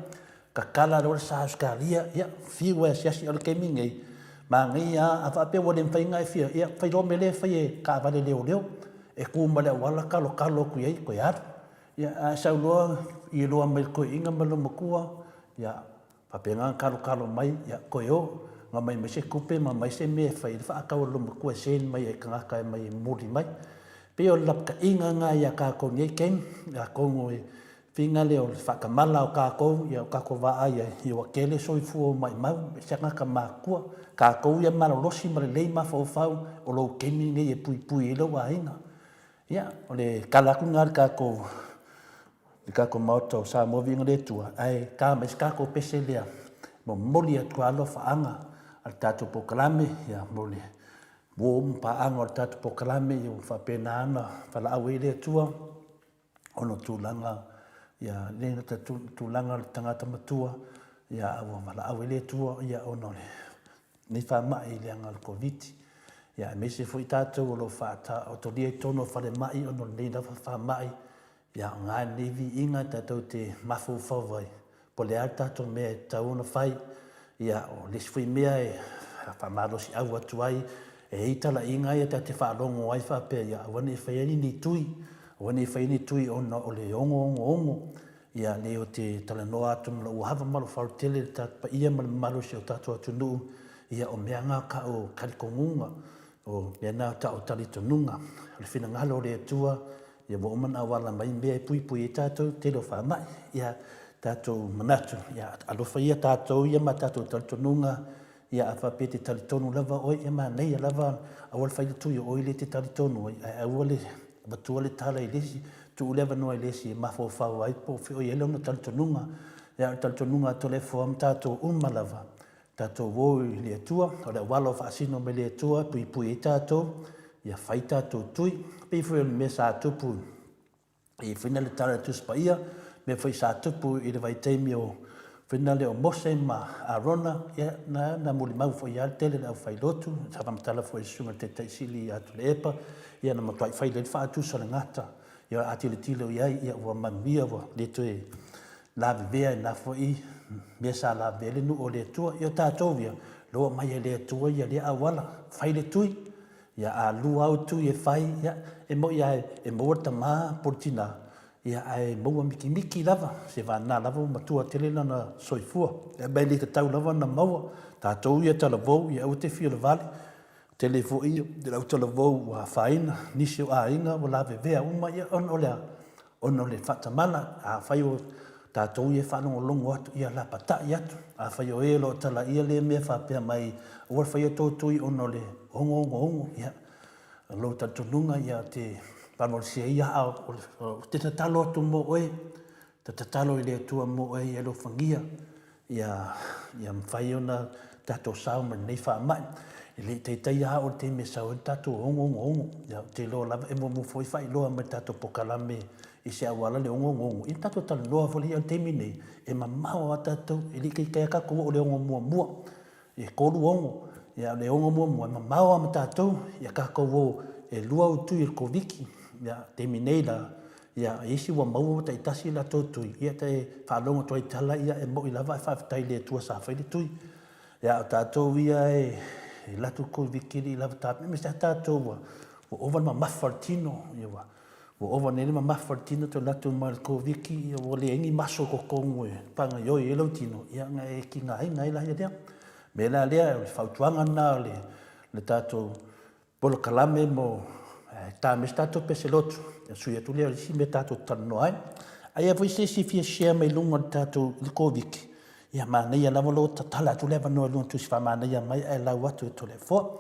ka kala ro sa Australia ia fi wa asiasi o ke mingi ma ngai a fa pe wo le fainga fi ia fa ro mele fa ye ka va le leo e ku ma le wala kalo ku ia ko ia ia sa lo I lo mai ko inga malo makua ia pa penga kalo mai ia ko yo nga mai me se kupe ma mai se me fai fa ka lo makua sen mai e kanga ka mai muri mai pe o lap ka inga nga ia ka ko nei ken ia ko ngoi finga le o fa ka mala o ka ko ia ka ko va ai ia o kele soifu mai mau se nga ka makua ka ko ia malo losi ma le ma fo o lo kemi nei e pui lo wa ina ia o le kala ku ngar ka ko Maota o Samoa vinga le tua ai ka mes ka ko pese lea mo moli atu alo faanga al tatu pokalame ia moli wo pa anga al tatu pokalame ia fa pena ana fala awe le tua ono tulanga ia le tulanga tangata matua ia o mala awe le tua ia ono le ni fa mai le anga covid ia me se foi tatu o lo fa ta o to dia tono fa le mai ono le da fa mai ia ngā nevi inga tātou te mafu whawai. Po le ar tātou mea tauna whai, ia o lesfui mea e whamarosi au atu ai, e itala inga ia te whaalongo ai whape ia wane whaiani ni tui wane whaiani tui ona o le ongo ia le o te tala noa atu la uhawa malo whautele ta pa ia malo si o tatua tunu ia o mea ngā ka o karikongunga o mea nā ta o tali tununga le whina ngalo le atua ia mo omana awala mai mea pui e tātou te lo whamai ia tātou manatu ia alofa ia tātou ia ma tātou tali tununga ia a whape te tali tonu lava oi ia ma nei lava awal whaile tui o le te tali tonu oi awale batua le tala i lesi tu uleva noa i lesi mafo whau ai po whio i ele ona tali tonunga ia tali tonunga to le fo tātou lava tātou woi le atua o le walo whaasino me le atua pui e tātou ia whai tātou tui pei whio me sa tupu i whina le tala tuspa ia me whai sa tupu i le vai teimi o whina le o mose ma arona ia na muli mau fo ia tele le au whai lotu sa whamatala fo i sunga te teisili atu le epa ia na matuai whai le whaatu sa le ngata ia ati le tilo iai ia ua mamia ua le toe la vivea na fo i mea sa la vele nu o le atua ia tātou via loa mai le atua ia le awala whai le tui ia a lua au tui e whai ia e mo ia e moa tamā portina ia ai moa miki lava se vana lava matua tele na soifua ia bai le tau lava na maua tātou ia tala vou ia au te fio le vale tele fo i de la tala vou wa faina nisi o ainga o la vevea uma ia on le fatamana a fai o tātou ia whanongo longo atu ia la patai atu a whai o elo tala ia le mea whapea mai o whai o tōtui ono le ongo ia lo tatununga ia te panorisia ia o te tatalo atu mo oe te tatalo i le atua mo oe elo whangia ia mwhai ona tātou sao ma nei whamai le teitai a o te me sao tātou ongo ia te lo lava e mo foi whai loa me tātou pokalame i se awala le ongo i tātou tala loa foli au temi nei e mamao a tātou e li kai kako o le ongo mua e koru ongo ia le ongo mua e mamao a ma tātou ia kako o e lua o tui il koviki ia temi nei la ia isi wa mau ta itasi la tōtui ia te whalongo toi tala ia e mo i lava e whawhitai le tua sa whaile tui ia tātou ia e latu koviki lava tātou me se tātou o ovan ma mafartino ia wa o ova nele ma mafartino to latu mal koviki o le engi maso ko kongo e panga yo e lo tino ia nga e ki ngai la ia me la le fautuanga na le tato polo kalame mo ta me stato peselotu ya suia tu le si me tato tano ai ai voi se si fia share me lungo tato le koviki ia ma nei la volo tala tu le va no lu tu si fa ma nei mai e la watu to le fo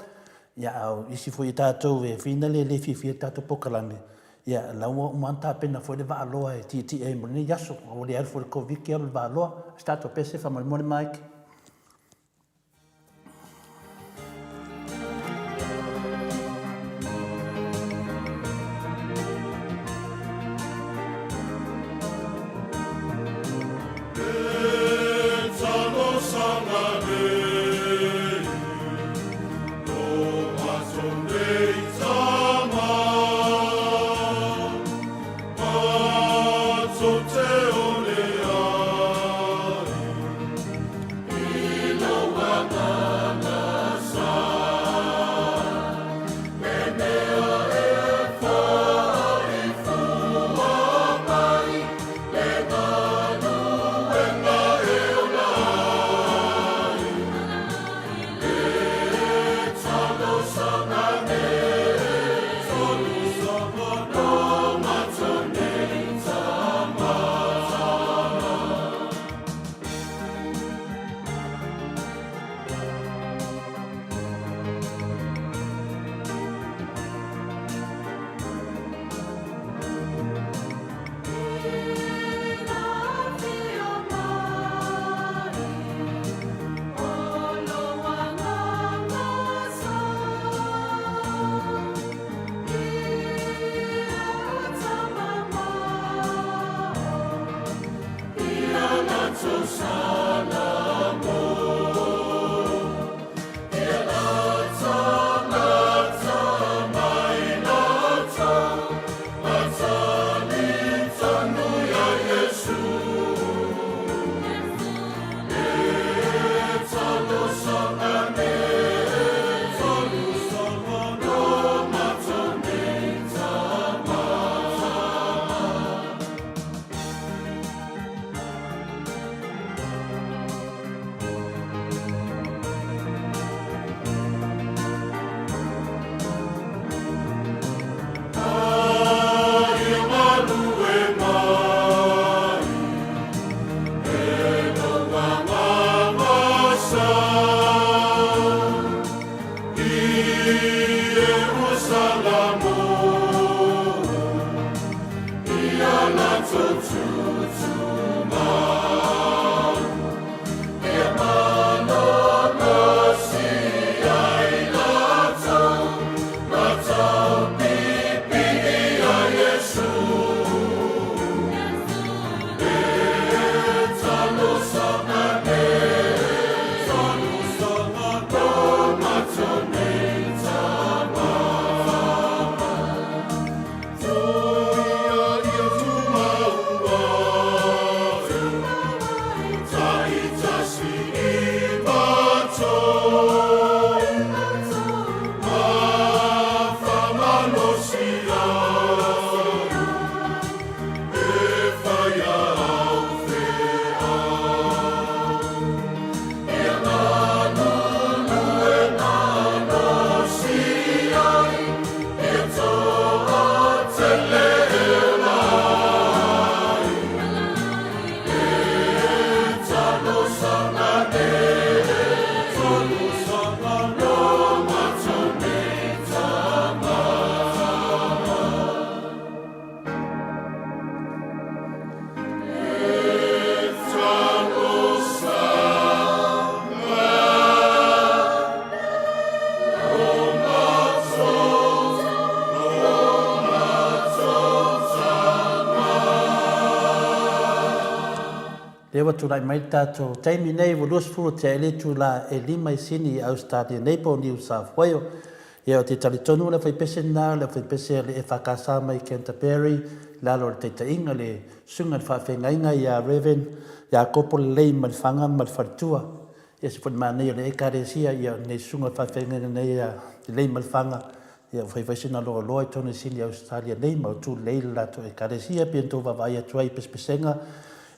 ia isi foi tato e finale le fia tato pokalame ia laua umanta pena foi le vaaloa e titi e moni yaso o le alfo ko viki al vaaloa stato pese fa mal moni mike Le wa tulai mai tātou taimi nei wa luas furu te ele tu la e lima I sini I Australia nei po New South Wales. Ia o te talitonu le whai pese nā, le whai pese le e whakasa mai Canterbury, lalo le te inga le sunga le whawhengainga I a Reven, ia kopo le lei ma le whanga ma le wharitua. Ia se whai mānei le e karesia, ia ne sunga le whawhengainga nei a lei ma le whanga. Ia whai whaisina loa loa I tonu sini Australia nei, ma o tu lei lato e karesia, pia tō wawai atua I pespesenga,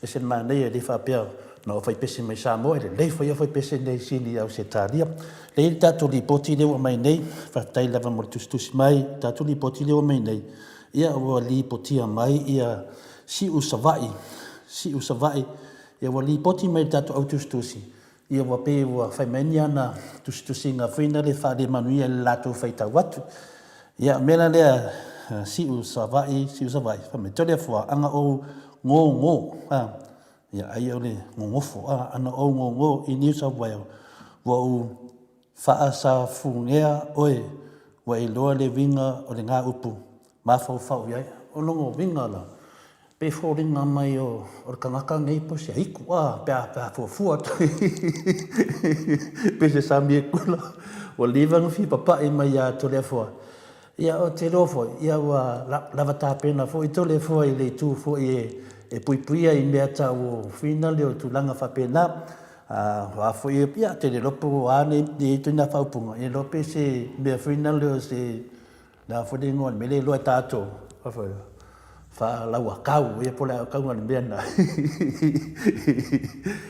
e sen mānei e le whapea no whai pese mai Samoa, e le whai pese nei sini Australia. Le tātou li poti lewa mai nei, whatai lava mo tustusi mai, tātou li poti lewa mai nei. Ia ua li potia mai, ia si usawai, ia ua li poti mai tātou au tustusi. Ia ua pe ua whaimeni ana tustusi ngā whina le whare manuia le lātou whaita watu. Ia mela lea si usawai, whametolea fua, anga o ngō, ia ai au le ngōngofo, ana o ngō I New South Wales, wa u whaasa fungea oe, wa I loa le winga o le ngā upu, mawhau iai, o longo winga la, pe whoringa mai o le kangaka ngei po se aiku, pea fuafua tui, pe se sami e kula, o livang fi papa I mai a tole fua. Ia o te rofo, ia wa lava tāpena fo, I tole fua I le tū fo e puipuia I mea ta o whina leo tūlanga whapena, wa fo I pia te le lopo ane I tuina whaupunga, e lope se mea whina leo se na fo de ngon mele loa tātou, wha laua kau, ia pola au kau ngani mea na.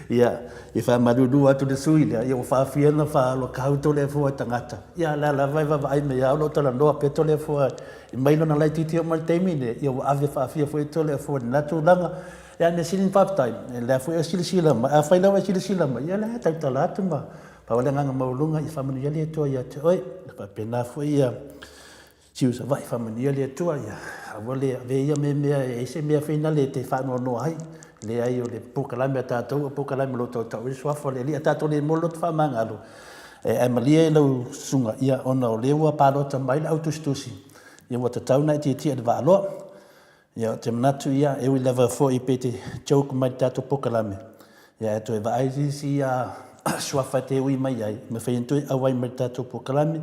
Ia, I wha maruru atu le sui lea, ia o wha whiana wha lo kau tole fua tangata. Ia la vai ai mea au lo tala noa pe tole fua, I mailo na lai titi o mal teimine, ia o ave wha whia fua tole fua natu langa. Ia ne silin whaptai, lea fua silisila ma, a whailawa silisila ma, ia lea tau tala atu ma. Pawale nganga maulunga, I whamanu ia lea tua ia te oi, pa pena fua ia, siusa vai whamanu ia lea tua ia. Awale veia mea e se mea whina le te whanua noa hai. Le ai o le pokalame a tātou, o pokalame lo tau e swafo le li a tātou le molo te whamangalo. E malia e lau sunga ia ona o lewa pālota mai le autostusi. Ia wata tauna I tia le wāloa. Ia te manatu ia e ui lava fo I pete choke mai tātou pokalame. Ia e toi waaisi ia swafa te ui mai ai. Me whaintoi awai mai tātou pokalame.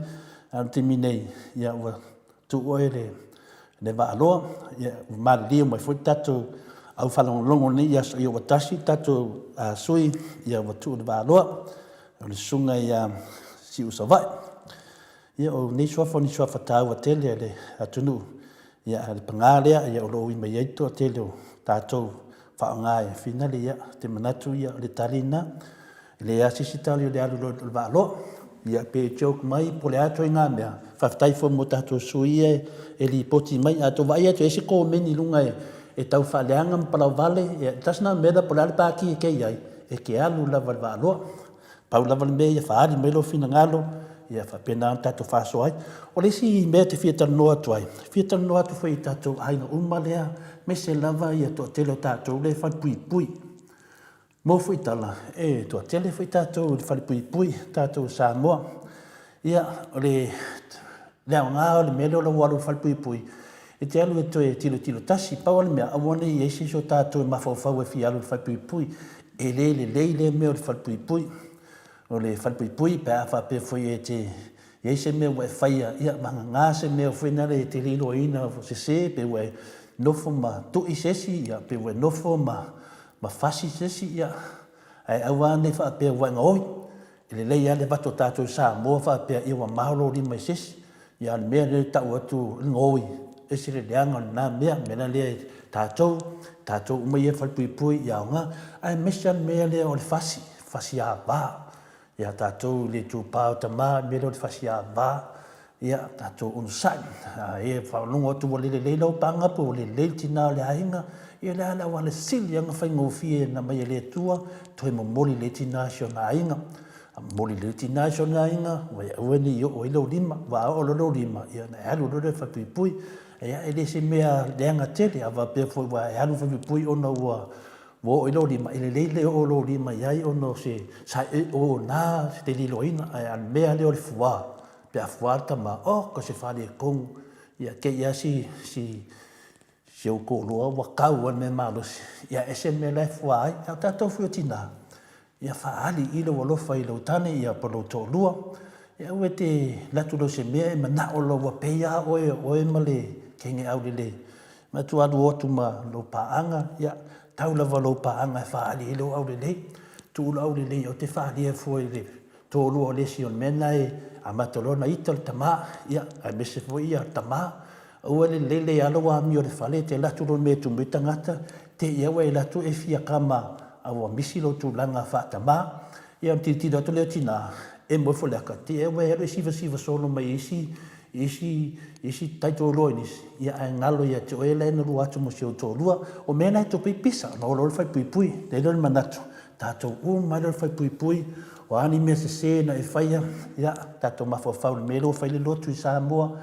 Ano te minei ia ua tu oe le wāloa. Ia mālia mai fo tātou au whalongongo ni ia so ia watasi tātou sui ia watu le wāloa. O le sunga ia si usawai. Ia o ni swafa tāua tele le atunu. Ia le pangalea ia o lo ui mai eito a tele o tātou whaonga e whina le ia te manatu ia le talina. Le asisi tali o le alu le wāloa. Ia pe joke mai po le ato I ngā mea. Whaftai fo mo tātou sui e li poti mai ato vai ato e se ko meni lunga e tau whaleanga mpalau vale. E tasna meda po le ale pāki e kei ai. E ke alu lava le wāloa. Pau lava le mea ia whaari melo fina ngalo. Ia whapena tātou whāso ai. O le si mea te whiatara noa atu ai. Whiatara noa atu whai tātou aina umalea. Me se lava ia toa tele o tātou le whai pui. Mo fui tala, toa tele fui tātou le whai pui, tātou Samoa. Ia o le leo ngā o le mele o la walu whai pui. E te alu e toe tilo tasi. Pau ale mea awane I eisi so tātou e mawhau e fi alu le whai pui. E le mea o le whai pui. O le whalpui pe a whape foi e te i se mea ue whaia ia manga ngā se mea whenare e te rilo ina se pe ue nofo ma tui sesi ia pe ue nofo ma whasi sesi ia ai awane whape ue ngoi e le lei ale bato tātou Samoa whape ia wa mahalo ri mai sesi ia le mea le tau atu ngoi e se le leanga nā mea mena le tātou umai e whalpui ia o ngā ai mesa mea le o le whasi a wā. Ia tātou le tūpāo ta mā, mero le whasi a wā. ia tatou unu sa'i e whaolongo atu wale le lau pangapu o le tina o le ainga ia le ala wale sili anga whaingofie na mai le atua toi momoli le tina sio na ainga moli le tina sio na ainga wa ueni i o ilo lima wa o lo lima ia na alu lo le whapipui ia ele se mea leanga tele ava pe foi wa alu whapipui ona ua wo ilo lima ele le o lo lima iai ono se sa o na se te liloina ai an mea le o le fua pe a fuata ma o ko se fale kong ia ke ia si o ko lo wa kau an me malos ia ese me le fua ai ta to futina ia fa ali ilo lo fa ilo tane ia polo to lua ia wete la tu lo se me na o lo wa pe ia o e male kenge au le ma tu adu o tu ma lo paanga ia tau la lo paanga fa ali ilo au le tu lo au le o te fa ali e foi le to lo o le sion menai a matolona ital tama ia a mese foi ia tama o le alo wa mi o le fale te la tu lo me tu mitangata te ia we la tu e fia kama a wa misilo tu langa fa tama ia ti do to le tina e mo fo la ka te e we le siva solo mai isi tai to loinis ia a ngalo ia te ele no lu atu mo se to lua o mena to pipisa no lo fa pui le lo manatu tato mai lo fa pui o ani me se na e faia ia tato mafo le melo fa le lotu i Samoa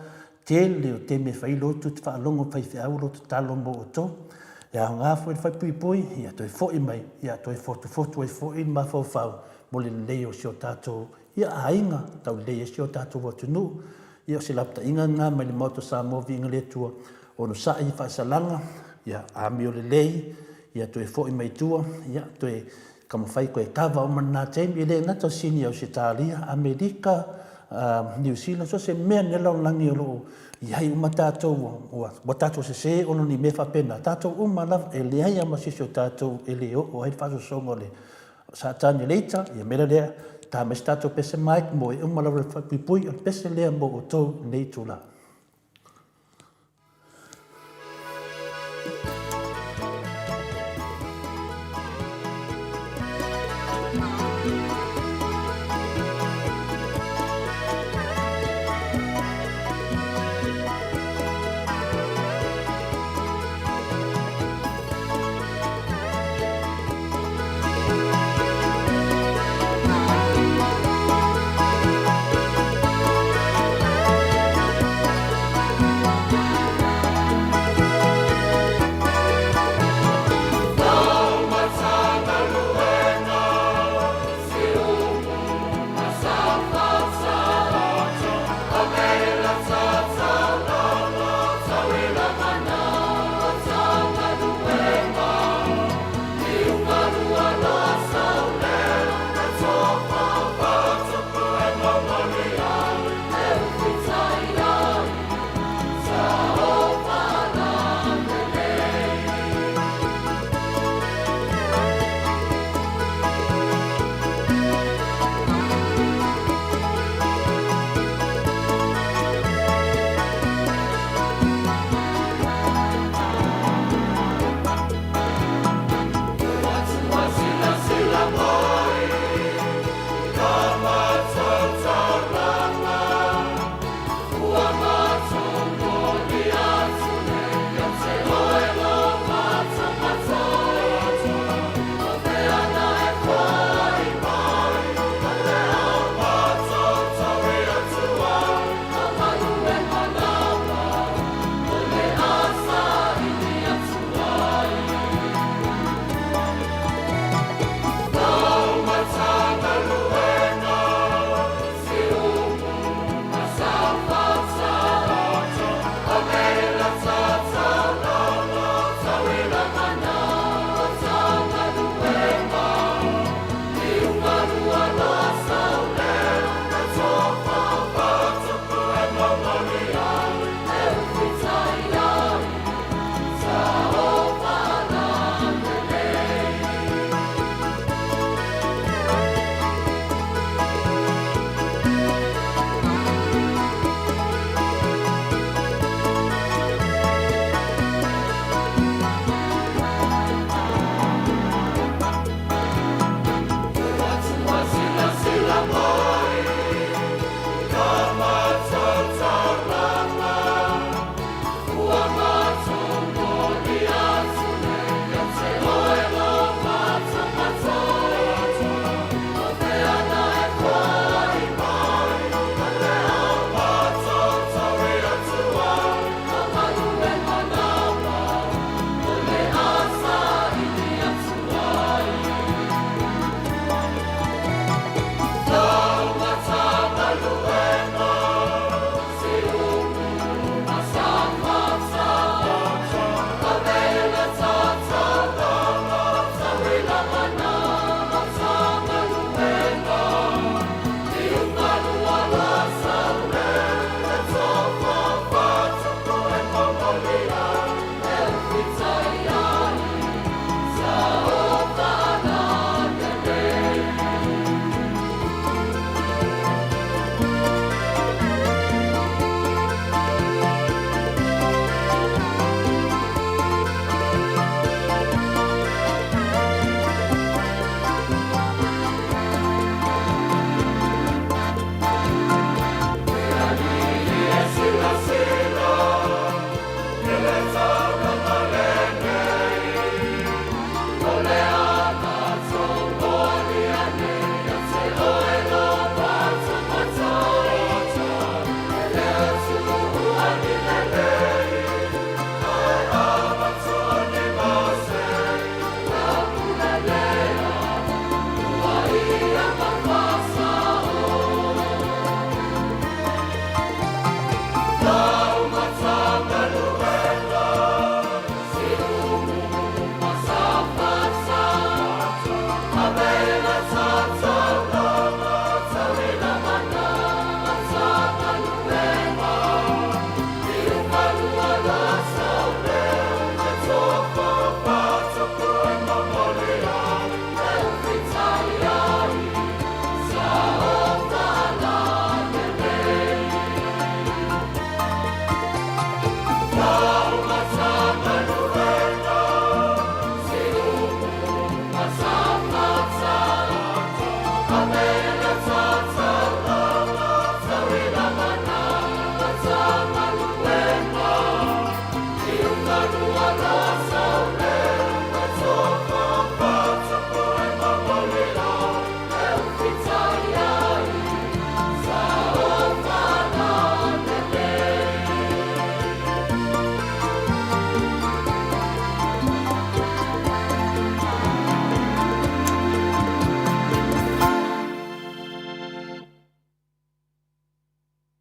tele o te me fa lotu te fa longo fa fe au lotu talo mo to ia nga fo fa pui ia to fo i mai ia to foto e fo i mafo fa mo le leo sio tato ia ainga tau le sio tato wo tunu ia se lapta inga nga mai le moto Samoa vinga le tua o no sa i fa salanga ia ami o le lei ia to fo i mai tua ia to kama fai koe kawa o mana teimi ele na to sini au Italia, Amerika, New Zealand, so se mea nela o langi o loo iai uma tātou wa tātou se ono ni me whapena. Tātou uma lava e leai ama sisi o tātou ele o hai whaso songo le sa tāni leita, ia mera lea tā mes tātou pese maik mo e uma lava whapipui o pese lea mo o tau nei tula.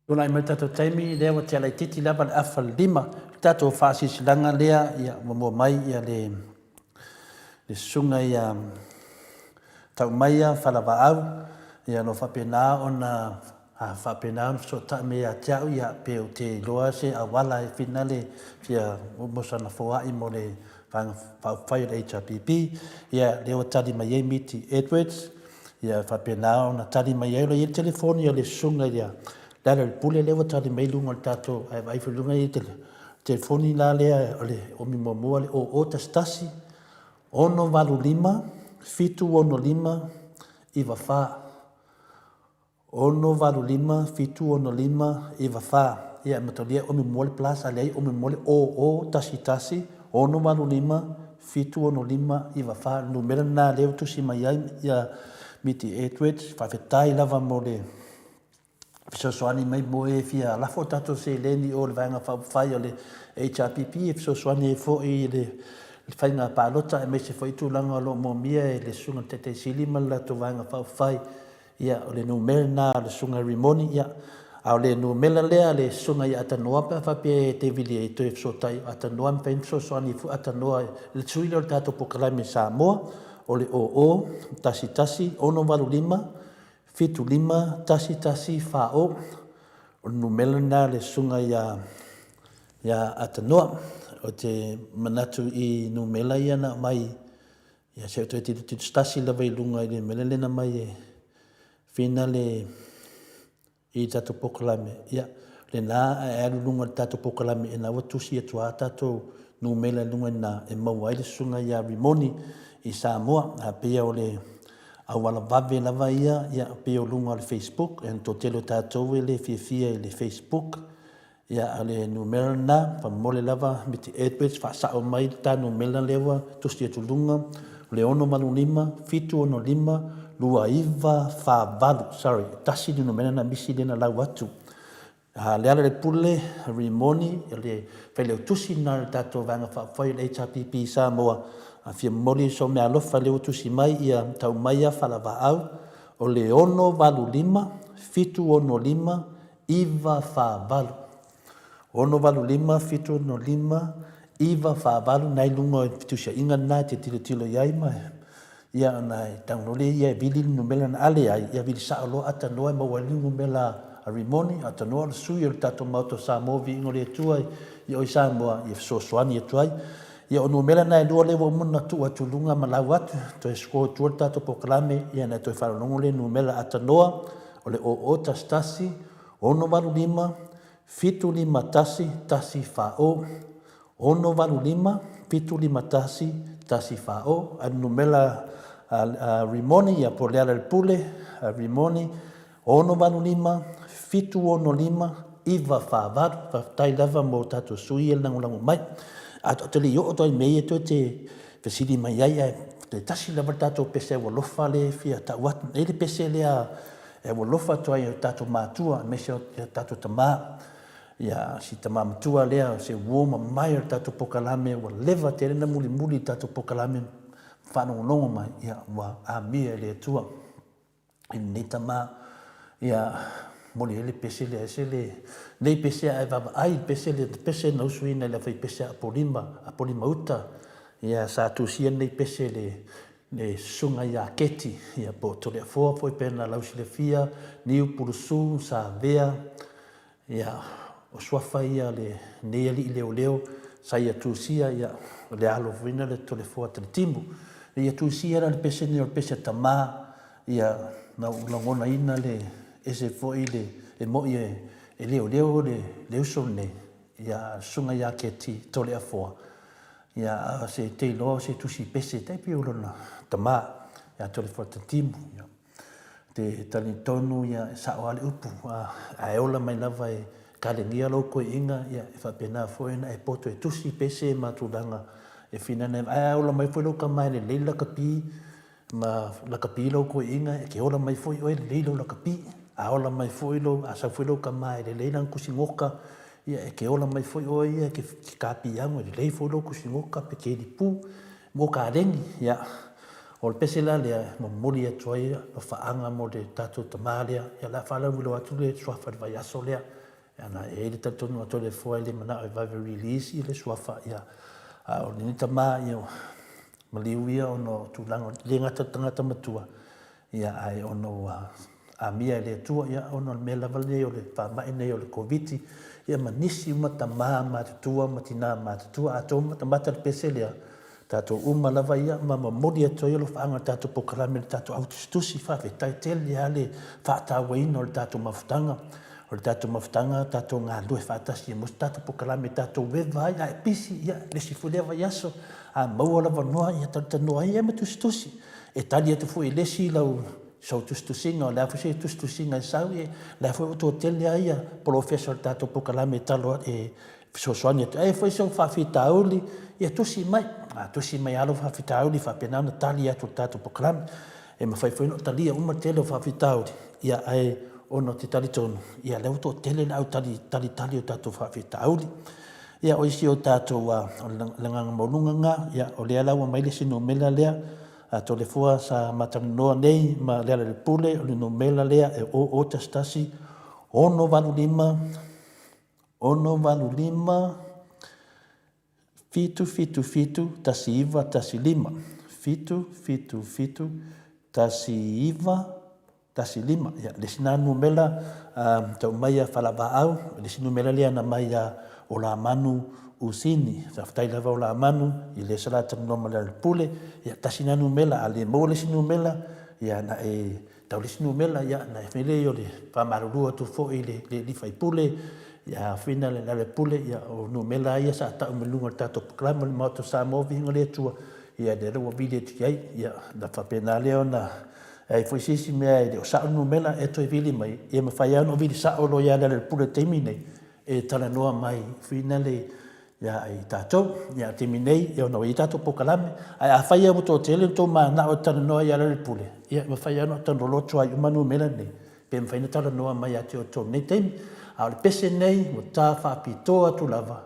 Tuna i mai tato taimi lea wa te alai titi lava le afa lima. Tato whaasisilanga lea ia mamua mai ia le sunga ia tau mai ia whalawa au. Ia no whapena o na whapena o so ta me a tiau ia pe o te loa se a wala e finale fia umosana foa i mo le whai o le HRPP. Ia leo tali mai e miti Edwards. Ia whapena o na tali mai e lo i telefoni ia le sunga ia Leala'ilepule lewa tali mai lunga o tato ai vai lunga i telefoni la lea ole o mi mamua le o tastasi ono valu lima fitu ono lima iwa fa ono valu lima fitu ono lima iwa fa ia matolia o mi mole plus ale o mi mole o tasi ono valu lima fitu ono lima iwa fa numera na leo tu si mai ia miti Edwards whawhetai lava mole Fisosoani mai moe fia lafo tato se leni o le vanga whai o le HRPP fisosoani e fo i le whainga pālota e me se fo i tūlanga lo mo mia e le sunga tete silima la to vanga whai ia o le numera na le sunga Rimoni ia au le numera lea le sunga i atanoa pa whape te vili e toi fisotai atanoa me whain fisosoani fu atanoa le tuile o le tato pokalai Samoa o le o tasi ono walu lima fitu lima tasi fa'o o numela na le sunga ia atanoa o te manatu i numela ia na mai ia se o te stasi lava i lunga i le melele na mai e fina le i tato pokalame ia le na e alu lunga tato pokalame e na watusi e tua tato numela lunga na e maua i le sunga ia Rimoni i Samoa a pia o le au wala vave lava ia pe o lunga le Facebook en to telo tātou e le fia i le Facebook ia ale numera na pa mole lava miti Edwards fa sa o mai ta numera lewa to stia tu lunga le ono malu lima fitu ono lima lua iva fa valu tasi di numera na misi dena la watu Leala'ilepule Rimoni le fele tusi na tātou vanga fa foi le HRPP Samoa a fia moli so me alofa leo tusi mai ia tau mai a whalawa au o le ono valu lima, fitu ono lima, iwa wha valu. Ono valu lima, fitu ono lima, iwa wha valu, nai lunga o fitu sia inga nai te tilo iai mai. Ia nai taunole ia vili numela na ale ai, ia vili sa alo ata noa mawali numela a Rimoni, ata noa sui o tato Maota Samoa vi ingo le tuai, ia oi Samoa, ia sosoani e tuai, ia o numela na e lua lewa umuna tu atu lunga malau atu, to e sko tuol tato pokalame, ia na to e wharonongo le numela ata noa, o le o tastasi, ono valu lima, fitu lima tasi whao, ono valu lima, fitu lima tasi whao, a numela Rimoni, ia po Leala'ilepule, Rimoni, ono valu lima, fitu ono lima, iwa whavaru, tai lava mo tato sui e langulangu mai, a te li o toi mei e toi te fesili mai ai te tasi lava tato pese e walofa le fia ta wat e le pese le a e walofa toi o tato mātua me se o tato tama ia si tama matua lea se woma mai o tato pokalame wa leva te rena muli tato pokalame whanongonongo mai ia wa a mia le tua in ni tama ia moli ele pese le ese le nei pese ai va ai pese le pese no suina le fai pese a polima uta ia sa tu sia nei pese le sunga ia keti ia po to le fo foi pena la usile fia ni purusu sa vea ia o swafa ia le nei ali leo sa ia tu sia ia le alo vina le to le fo te timbu ia tu sia le pese ni o pese tama ia na ulangona ina le ese foi le mo e leo le usone ia sunga ia keti tole a foa ia se te lo se tu si pese te piolona tama ia tole for te timu ia te tani tonu ia e sa wale upu a e ola mai lava e kalengia lo ko inga ia e whapena foena e poto e tusi pese ma tulanga e finane a ola mai foi lo ka mai le leila kapi ma la kapi lo ko inga e ke ola mai foi o le leila la kapi a ola mai foi lo a sa foi lo ka mai le leila kusingoka ia e ke ola mai foi o ia ke kapi ango le leila foi lo kusingoka pe ke di pu mo ka rengi ia o le pese la le mo moli atu ai o whaanga mo le tatu tamalia ia la whala wilo atu le suafa le vai aso lea ana e le tatonu atu le fua le mana e vai release i le suafa ia o le nita maa ia maliu ia ono tūlanga le ngata tangata matua ia ai ono a mia le atua ia ono le mea lava le o le whamai nei o le COVID ia manisi umata maa matatua matina matatua ato matamata le pese lea tato uma lava ia ma modi atu ia lo whaanga tato pokalame le tato autostusi whawhetai tele ia le whaatawaina o le tato mafutanga o le tato mafutanga tato ngā lue whaatasi ia mos tato pokalame tato wewa ia e pisi ia le sifulea vai aso a maua lava noa ia tatanoa ia ma tustusi e tali atu fu i lesi lau sau tustusinga o le afu se tustusinga e sau e le afu o tele ia professor tato pokalame talo e sosoani atu e foi so whawhitauli ia tusi mai alo whawhitauli whapena na tali atu tato pokalame e mawhai no talia uma tele o whawhitauli ia ai ono te tali tonu ia leo to tele na au tali o tato whawhitauli ia o isi o tato wa langanga maununga nga ia o lea laua mai le sino mela lea a to le fua sa matanoa nei ma Leala'ilepule o le no mela lea e o tastasi ono valu fitu tasi iva tasi lima fitu tasi iva tasi lima ia le sinanu mela tau mai a falavaau le sinu mela lea na mai a o la manu usini sa ftai lava o la manu i le sala tanu ma Leala'ilepule ia tasinanu mela a le mo le sinu mela ia na e tau le sinu mela ia na e fele o le whamarurua tu fo i le Faipule ia fina le Leala'ilepule ia o no mela ia sa tau melunga tato proklama le Maota Samoa vinga le ATUA ia le rewa vile tu iai ia na whapena leo na ai foi sisi mea i le o sa no mela e toi vili mai ia mawhai anu vili sa o lo ia Leala'ilepule teimi nei e tala noa mai fina le ia ai tātou ia teimi nei ia ona i tātou pokalame ai a whai au tō tele tō maa na o tala noa ia Leala'ilepule ia mawhai anu tano loto ai umanu mela nei pe mawhai na tala noa mai ate o tō nei teimi a le pese nei mo tā whapitoa tu lava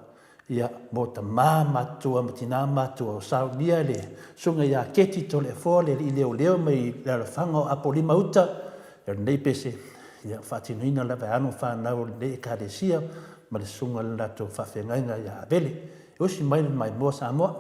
ia mo ta mā matua matina matua o saunia le sunga ia keti to le fo le i leo mai le whanga o apolima uta ia nei pese ia whatinuina lava anu whanau le ekaresia ma le sunga le lato whawhengainga ia avele e osi mai mua Samoa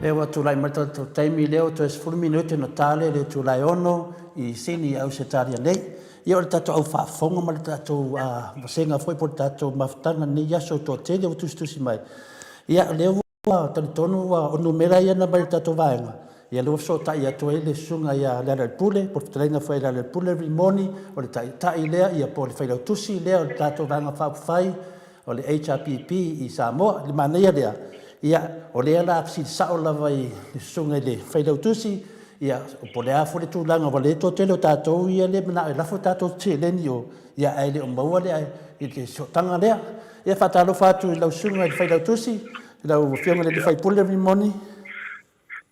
Lewa tulai mata to taimi leo to es 10 minute no tale le tulai ono I sini au setaria nei. Ia o tato au whaafonga ma le tato masenga foi po tato maftanga ni yaso to tele o tustusi mai. Ia leo tani tonu o numera ia na mai tato vaenga. Ia leo so ta ia to ele sunga ia Leala'ilepule po tlenga foi Leala'ilepule Rimoni o le tai lea ia po le whaila tusi lea o tato vanga whai o le HRPP I Samoa le manea lea. Ia o lea la apsi sao lava I sunga le whaila tusi ia po le afo le tūlanga wa le to tele o tātou ia le mana e lafo tātou te leni o ia ai le o maua le I te sotanga lea. Ia whatalo whātu I lau sunga I whailau tusi, I lau whionga le whaipule Rimoni.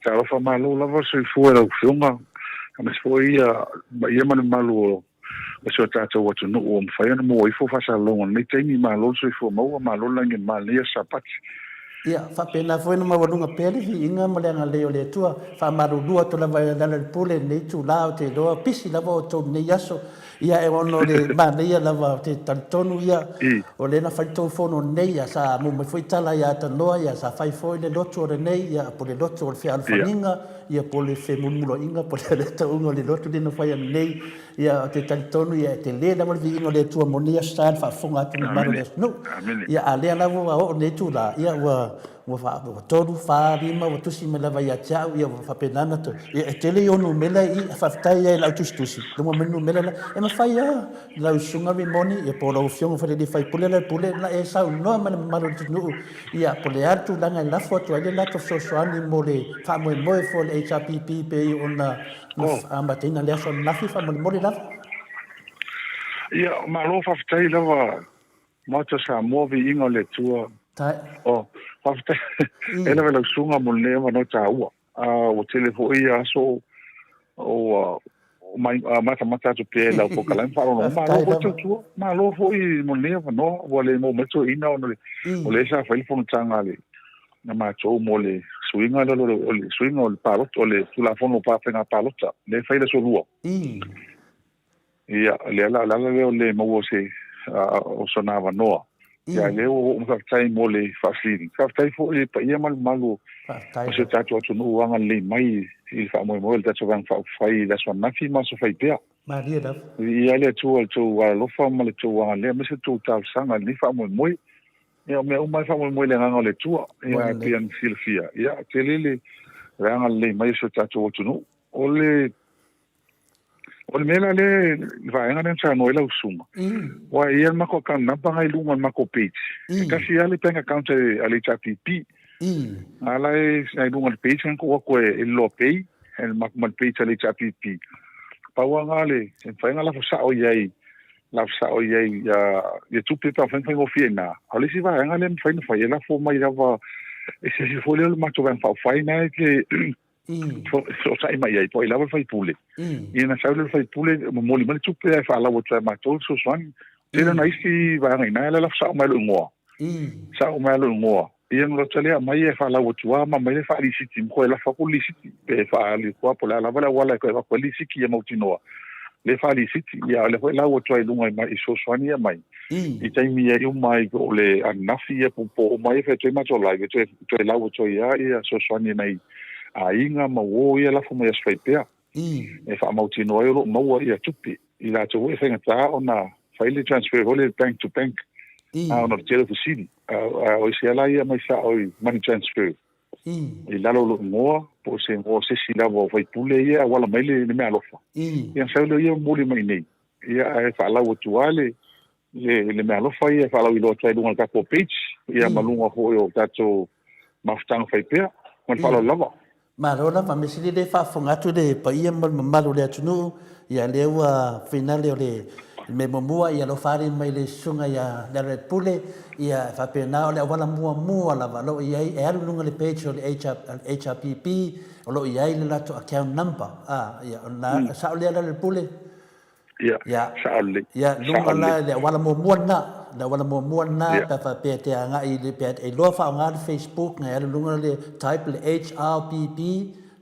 Tālo wha malo lava sui fua lau whionga. Kamas fua ia mani malu o so tātou watu no o mwhaiana mo ifo whasa longa. Nei teimi malo sui fua maua malo langi malia sapati. Ia, whapena whaena mawarunga pere hi inga maleanga leo le tua, whamarurua to lava Leala'ilepule nei tū lao te roa, pisi lava o tō nei aso, ia e ono le maneia lava te talitonu ia, o le na whaitou whono nei, ia sa mo me whaitala ia atanoa, ia sa whaifoi le lotu o le nei, ia po le lotu o le whea alwhaninga, ia po le whemunulo inga, po le reta unga le lotu le na whaia nei, ia te talitonu, ia te le lama le inga le tua monia style, whaafonga atu ni maro le no, ia a lea lavo a o nei tū la, ia wa toru whārima, wa tusi me lava ia tiau, ia wa whapenana to. Ia e tele o numela I whaftai ia lau tusi. Lunga me numela la, e ma whai a, lau sunga Rimoni, ia po lau whionga whare li whai pule Leala'ilepule, la e sau noa mana maro te nuu. Ia po le atu langa I lafo atu, aile lato sosoani mo le whamoe moe fo le HRPP pe I ona ambateina lea so nafi whamoe mo le lafo. Ia, malo whaftai lava, Maota Samoa Viiga le tua. Tai. O, whaftai, e lawe lau sunga mo lea no ATUA. O telefo ia so, o mai mata tu pe la po kala fa no ma lo tu ma lo fo I mo ne fa no vole mo me to ina o le sa fa fo tanga le na ma to mo le swinga lo le swinga o palo o le tu la fo no pa fenga palo le fa le so luo ia le la le mo se o sonava no ia le o mo tai mo le facility ka tai fo le pa ia mal malu o se tatu atu no wanga le mai I fa mo le tatu wang fa fai la so na fi ma so fai pea Maria da ia le tu lo fa ma le tu wanga le me se tu tal sanga ni fa mo ia me o mai fa mo le nganga le tu ia pian silfia ia te le ranga le mai so tatu atu no o le mela le va nga nem sa no ela usuma wa ia ma ko kan na pa ngai lunga ma ko page ka si ale penga account ale chapipi ala ai lunga page ko e lo pay el ma page ale chapipi pa wa ngale en fa nga la sa o yai ya tu pe pa fa ngo fiena ale si va nga le fa ela fo mai va ese si fo le ma to va fa na ke so sai mai ai poi lava fai pule ina sa le fai pule mo li mali tupe fa la wotsa ma tol so swan era na isi va na la sa mai lo ngo ina lo tele mai fa la wotwa ma mai fa li siti ko la fa ko li siti pe fa li ko po la wala ko li siti ya motino le fa li siti ya le la wotwa lu mai so swan ya mai I tai mi ya mai ko le anafi ya po mai fa te ma to la to la wotwa ya so swan nei ainga ma wo ia la fo mai sfai pea e fa mauti no yo ma wo ia tupi I la to e fenga ta ona file transfer hole bank to bank ona tele fu sini o se la ia mai sa o money transfer I la lo mo po se si la vo fai pule ia wala mai le me alofa ia sa lo ia mo le mai nei ia e fa la wo tuale le me alofa ia fa la lo trai dunga ka ko page ia malunga ho yo tato maftang fai pea kon fa lo lava Marona fa mesili de fa fongatu de pa ia malu le tunu ia lewa finale le me momua ia lo fari mai le sunga ia le pule ia fa pena le wala mua la valo ia e alu lunga le page le HRPP lo ia le lato account number ia na sa le pule ia sa le ia lunga la le wala mua na pa fa pe te anga I le pe e lo fa nga Facebook nga le lunga le type le HRPP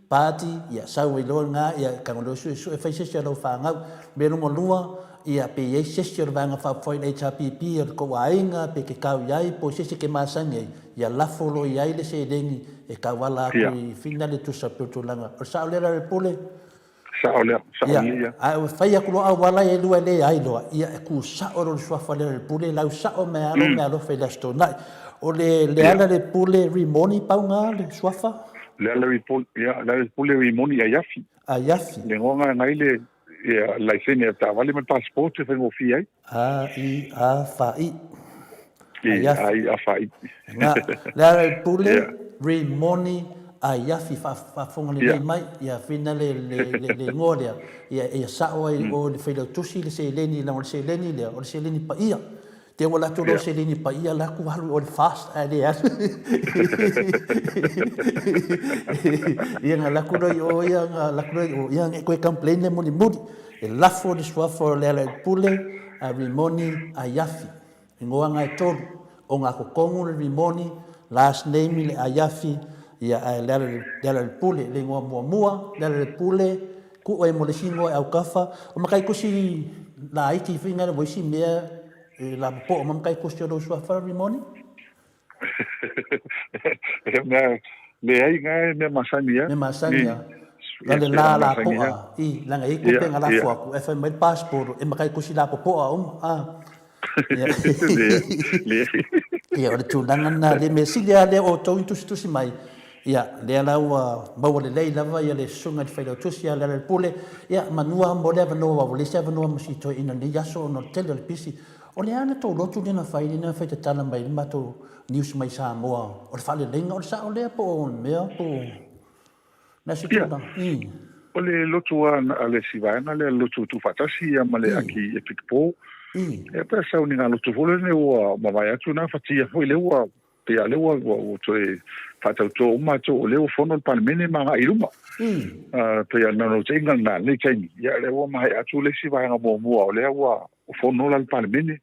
party ia sa we lo nga ia ka lo su e fa se lo fa nga me no lua ia pe ye se va nga fa foi HRPP ko ainga pe ke ka ia po se ke masanga ia la folo ia le se dengi e ka wala ko finale tu sa tu langa sa le pule ai fai aku lo wala e lua le ai lo ia ku sa o so fa le pule la sa o me alo fai la sto na o le ala le pule Rimoni pa nga le swafa le ala le pule Rimoni Aiafi le ngonga ngai le ia la sene ta vale me passport e vengo fi ai Aiafi na le pule Rimoni Aiafi fa fonga le mai ia fina le ngolia ia sa o le felo tusi le se leni la o se leni le o se leni pa ia te wala to lo se leni pa ia la ku halu o fast ale ia la ku o ia ko complain le mo e la fo de swa for le pule a Rimoni Aiafi ngoanga e tolu o nga ko kongu le Rimoni last name le Aiafi ia Leala'ilepule le ngoa mua Leala'ilepule ku o mo le singo au kafa o makai kusi la iti finga le voisi mea la po o makai kusi o so fa Rimoni le ai nga me masania le la po I la ngai ko penga la fo aku e fa mai passport e makai kusi la po ia o le tūlanga le mesilia le o tau tusi mai ia le laua maua le lei lava ia le sunga te whaidau tusi ia Leala'ilepule ia manua mo le avanoa wa le se avanoa masito ina ni yaso no tele le pisi o le ana tau lotu lena whai te tala mai lima tau news mai Samoa o le whale lenga o le sa o lea po o mea po nasi tūna o le lotu a le sivaena le lotu tu fatasi ia ma le aki e pikpo e pa sa uninga lotu vole ne o mawai atu na fatia foi le o pe ale o to whatauto mato o leo fono le palemene mga iluma. Pe ana no tenga na le tengi. Ia le wa mai atu le si vai nga mo mo o le wa fono le palemene.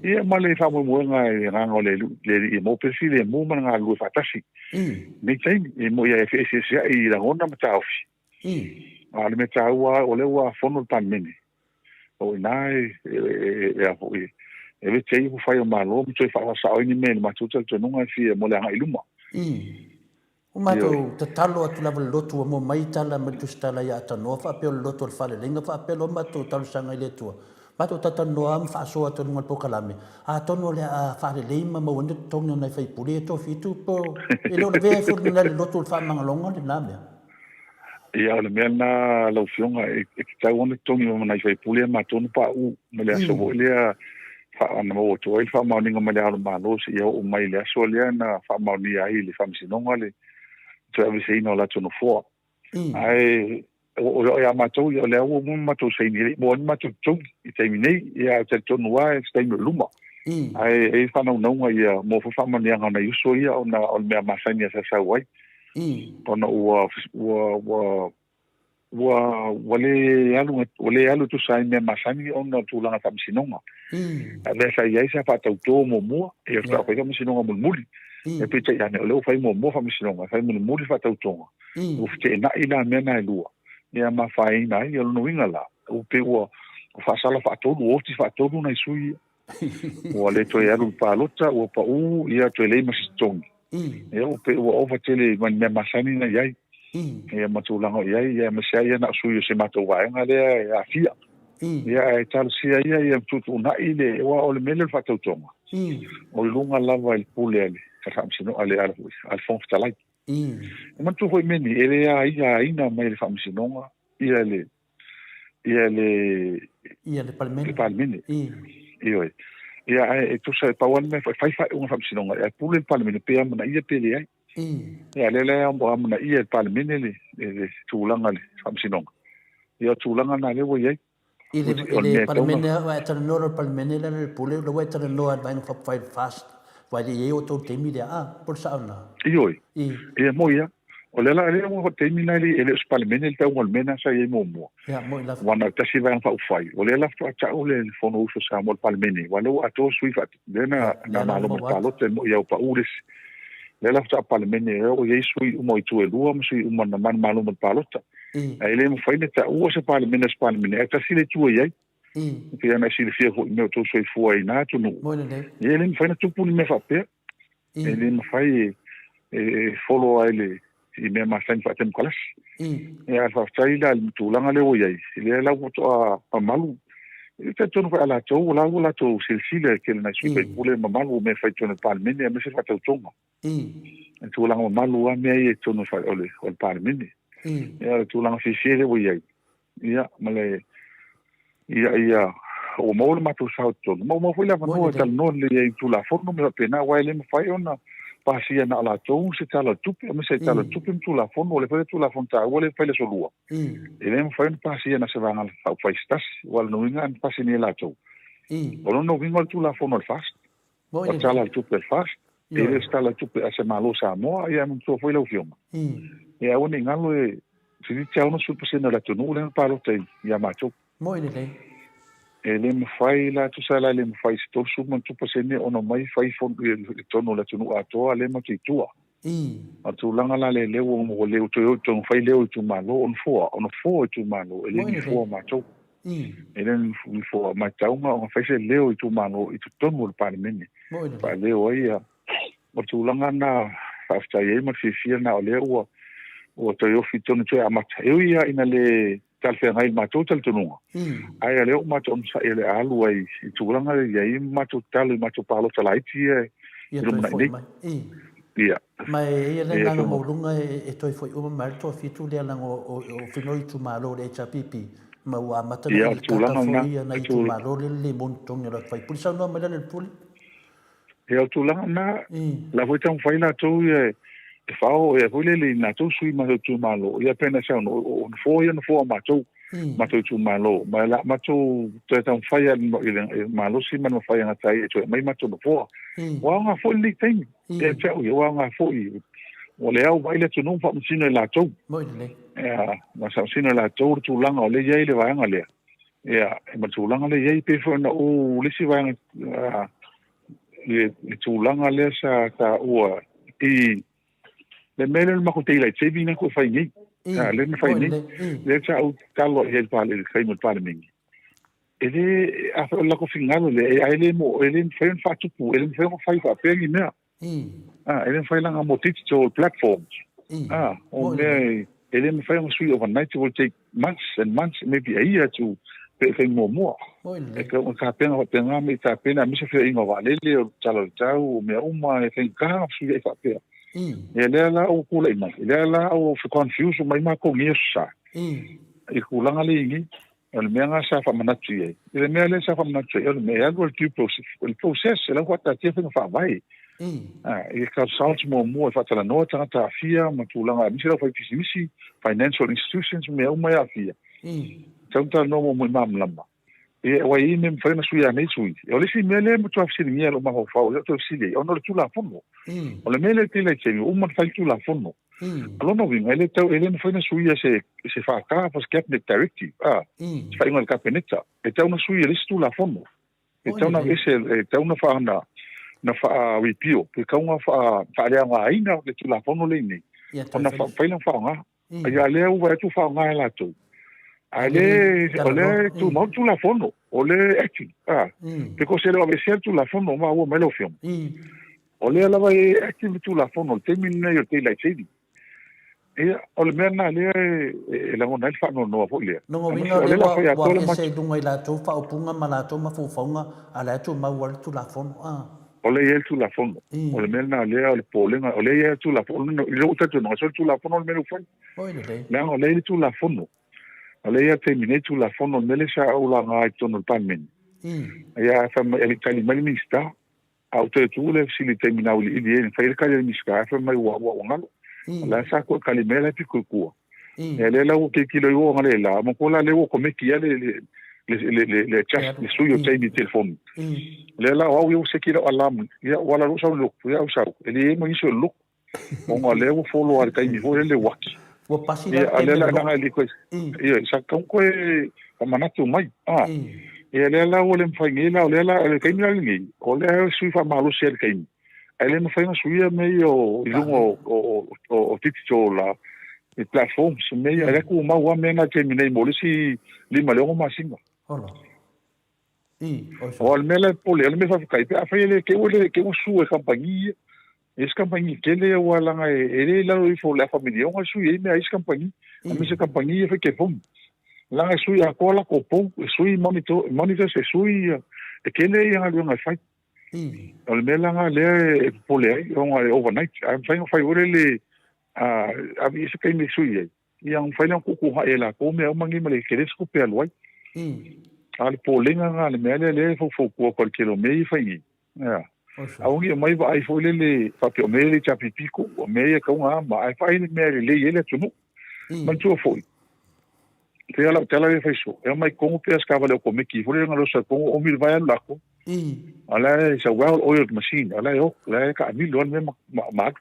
Ia male fa mo nga nga le mo pesi le mo nga lu fatasi. Ni tengi e mo ia FSS i la ona mata ofi. Ale meta wa o le wa fono le palemene. O nai e ve tei fu fai malo mi tei fa sa o ni men ma tu tu no nga fi mo le nga iluma. O mato te talo atu lava lotu mo mai tala ma tu stala ya tano fa pe lotu fa le lenga fa pe lo mato talu sanga ile tu mato tata no am fa so atu ngol pokalame a tono le a fa le leima mo wonde tonga na fai pule to fitu po e lo ve fu na le lotu fa mangalonga le name ia le mena lo fionga e ta wonde tonga mo na fai pule ma tono pa u me le so le fa ana mo to il fa ma ninga ma le ala ma lo si o mai le so le na fa ma ni ai le fa msinonga le travel sei no la tono fo ai o ya matou o le o matou sei ni mo matou tung i terminei ia te tono wa stai no luma ai fa no no ia mo fa ma ni nga i so ia o na o me masani sa wai ona wale alu tu sai me masani ona tu langa fa msinonga le sa ia sa fa tau to mo e fa fa msinonga muli e pe te ana o fai mo fa msinonga fai mo muli fa tau tonga o te na ina mena lua ia ma fai na ia no inga la o pe o fa sala fa to o ti fa to na sui o le to ia lu pa lota o pa u ia to le mas tongi e o pe o over tele man me masani na ia ia matulanga ia ma sai na sui se mato wa nga le a fia ia e tal sia ia tu na ile o le mele fa tau tonga o lunga lava il pule ale ka msino ale alfonso talai man tu hoi meni ele ia ina mai le famsinonga ia le palmene ia e tu sai pawan me fai un famsinonga e pule palmene pe amna ia pele ai ia le amna ia palmene le tulanga le famsinonga ia tulanga na le wo ia ile palmene wa tan no palmene le pule lo wa tan no advine fai fast vai le o to temi de por sauna e moia o le la le mo temi na le ele palmene le tau mena sa e mo ya mo la wana tasi vai fa fai o le la fa cha o le fono uso sa mo palmene walo ato sui fa na malo mo palo te mo ia pa ules le la fa palmene o ye sui mo itu e lua mo sui mo na man malo mo palo ta ele mo fai ta o se palmene tasi le tu ye que ana si le fia ho me to soi foi na tu no ele me fai na tu pu me fa pe ele me fai follow ele i me ma san fa tem kolas e a fa sai la tu langa le o ye ele la to a malu e te tonu fa la to silsile ke na si pe pule ma malu me fai tonu palmene me se fa tu tonga tu langa malu a me e tonu fa ole o palmene e tu langa si sele o ye ia male ia o mo ma tu sa to mo foi la no tal no le tu la forno me pena wa le me fai ona pasia na la to se tala tupe me se tala tupe tu la forno le fai tu la fonta o le fai le solua e le me fai pasia na se van al fai stas wal no inga pasia ni la to o no vingo tu la forno fast o tala tupe fast e le tala tupe a se malo Samoa ia me tu foi la fioma e a un ingalo e se di ciao no su pasia na la to no le palo te ia macho mo ele me fai la tu sala le me fai sto su man tu pasene ono mai fai fon le tono la tu no ato ale ma tu tua a tu langa la le o mo le tu fai le tu malo on fo tu malo ele ni fo ma tu ele ni fo ma tau ma on fai se le tu malo i tu tono le palmene pa le o ia o tu langa na fa sta ye ma fi na le o to yo fitonu tu amata eu ia ina le tal fe ngai matou tal tununga ai ale o matou sa ele alu ai tulanga ia matou tal matou palo talai tia ia mai ele nga mo lunga e toi foi o mal to fitu le nga o finoi tu malo le chapipi ma wa mata ia tulanga na tu malo le montong le fai pulsa no mala le pul ia tulanga na la foi tão fai na tu e fao e hole le na tu sui ma tu malo ia pena sa no fo ma tu malo ma la ma tu te tan fai malo si ma no fai na tai e mai ma tu no fo wa nga fo li tem e tau wa nga fo o le au vai le tunu fa msino la tau Moi le. ma sa msino la tau tu langa o le ye le vai ngale ya ma tu langa le ye pe fo na o le si vai le tu langa le sa ta o i le mele ma ko te ile te vina ko fai ni le me fai ni le sa o talo ye pa le kai mo pa le mingi ele a la ko fingalo le ele mo ele fai fa tu ele fai fa pe ni me ele fai langa mo digital platforms ele me fai sui overnight will take months and months, maybe a year to pay more. E ka pena me ta pena mi se fe inga vale le talo tau me uma e ka sui e fa pe. Ele la o kula ima, ele la o fe confuse mai ma ko ngi sa. E kulanga le ngi el me nga sa fa manatu ye. Ele me le sa fa manatu ye, me ya go tu process, la ko ta te fa vai. E ka salts mo fa tala no ta fia ma tulanga mi se fa fisisi financial institutions me uma ya fia. Tanta no mo mamlama. E wai me fa na suya me sui. O le si mele mo tu afsi ni lo ma fa o to si le. O no tu la fono. O le mele te le che uma fa tu la fono. Alo no vinga ele tau ele mo fa na suya se fa ka pas cabinet directive. Fa inga ka peneta. E tau na suya le tu la fono. E tau na ese tau na fa na fa review pe ka nga fa le nga ina le tu la fono le ni. Ona fa na fa nga. Ya le u va tu fa nga la tu. Ale tu no tu la fono ole acting because ele va ser tu la fono ma o melo film ole la va acting tu la fono termina yo te la chedi e ole merna le la ona fa no folia no vinga le wa se dunga la tu fa opunga mala tu ma fu fonga ala tu ma wa tu la fono ole ye tu la fono ole merna le ole polenga ole ye tu la fono le uta tu no so tu la fono le melo fono la ole tu la fono ale ia terminate tu la fono mele sa o la nga tono panmen ia fa ele kali mali mista auto tu le si le terminau li idea fa ele kali miska fa mai wa ngalo la sa ko kali mele pi ko ele la o ke kilo yo ngale la mo ko la le o come ki le chat le suyo tiny telephone le la o yo se kilo alarm ia wala lo sa lo ia o sa ele mo iso lo o ngale o follow al kai mi ho le waki o pasila ale la nga li ko sa kan ko manatu mai ele la o le mfangela o le la le kai ngi o le sui fa malu ser kai ele no fa na suia meio lungo o digital la e platforms meio ele ko ma wa mena terminei mo le si lima le o ma singa hola o al mele pole ele me fa kai fa ele ke o su e campagnia es campagnia que le wala nga ele la o fo la familia o su e me es campagnia a mi se campagnia fe que pom la su ya ko la ko pom su monitor se su e que le ya nga fa o le la nga le pole o overnight I'm fine fa ore le a mi se kai me su e yang fa na ku ha ela ko me o mangi male que les ko pe alwai al pole nga le mele le fo ko qualquer me fa ni aungi mai vai foi le papio mele chapipico o meia ka nga ma ai fai mele le ele tumu man tu foi te ala tela de feso e mai como pe as cavalo come ki foi nga lo sa como o mil vai la ko ala sa well oiled machine ala yo la ka mi lo me ma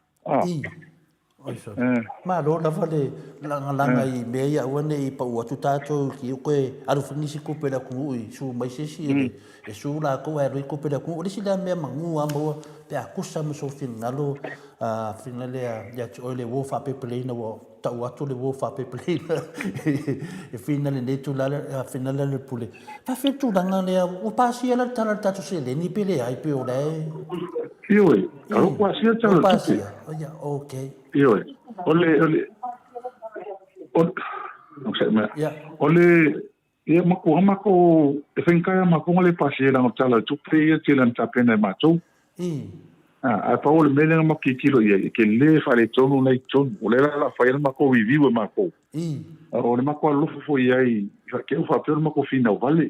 ma lo la vale langa I meia one I pa o tu tato ki ko aru finisi ko pela ku su mai se si e su la ko e ro ko pela ku o si da me mangu amo te akusa mo so finalo finale ya ole wo fa pe plena wo ta o tu le wo fa pe plena e finale ne tu la finale le pule fa fe tu langa le o pasi ala tala tato se le ni pele ai pe o le io alo quasi a tala pasi ya okay io ole non sei ma ole ia mako e finka mako le pasi la tala tu pre te lan tapena ma tu a Paul mele ma kilo ia ke le fale tonu nei tonu ole la fa ia mako viviu mako ole mako lo fo ia I ke o fa per mako fina vale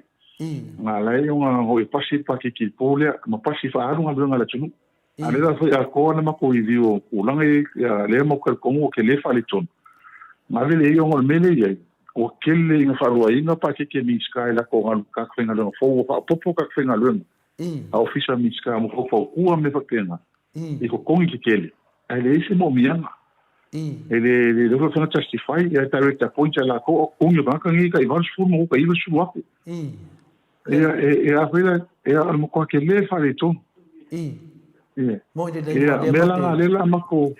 nga lai nga ho e pasi pa ki pole ma pasi fa aru nga la tonu ale la foi a ko na mako viviu o langa le mo ka como ke le fale tonu ma vele ia ngol mele ia o kele nga farua inga pa ke mi sky la ko nga ka fenga lo fo popo ka fenga lo a ofisa miska mo fo ku me fakenga I ko kongi ke kele ale ese mo mianga ele lo fa justify ya director point la ko o ngi ba ka ngi ka i vas fu mo ka i su wa a vela al mo ko ke le fa le to mo de le la ma ko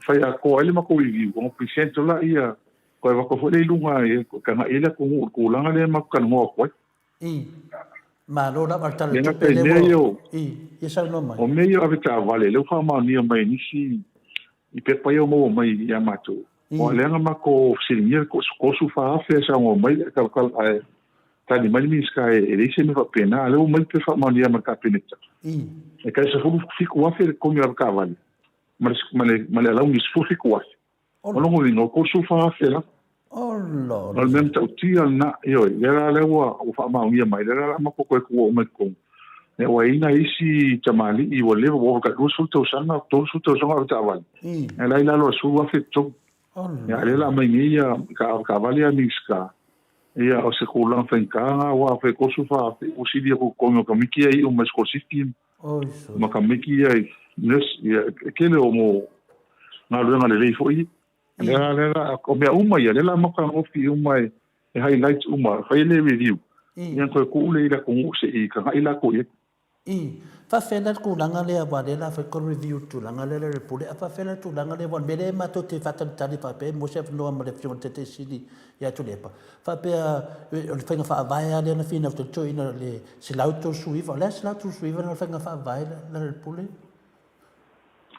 fa ya ko ele ma ko i o present la ia ko va ko le lunga ka nga ile ko langa le ma ka mo ko ma lo la barta le pe le yo sa no mai o me yo ave ta vale le fa ma ni mai ni si i pe pa yo mo mai ya mato o le nga ma ko silmir ko su fa fe sa mo mai ka ta ni mai mi ska e se me fa pena le o mai pe fa ma ni ma ka pena e ka se fu fiku wa fe ko mi ka vale ma le la un fu fiku wa o lo mo ko su fa fe la lo al mem tau tia na yo era le wa o fa ma ngia mai era ma ko ko o me ko e wa ina isi tamali I wo le wo ka do sul to sanga ta wal e la lo su wa fe to ya le la mai ngia ka vale a miska ia o se ko lan fen ka wa fe ko su fa o si dia ko no ka miki ai o mas ko system ma ka miki ai nes ya ke le o mo na lo nga le foi Lela ko me uma ia lela maka ofi uma e highlights uma fa ele review ia ko ku le ila ko se I ka ila ko e fa fela ku langa le ba lela fa ko review tu langa le report fa fela tu langa le bon bele ma to te fata tali pa pe mo chef no ma le fion te sidi ya tu le pa fa pe o fa fa vai ale na fina to ina le se l'auto suiva le se l'auto suiva no fa fa vai le report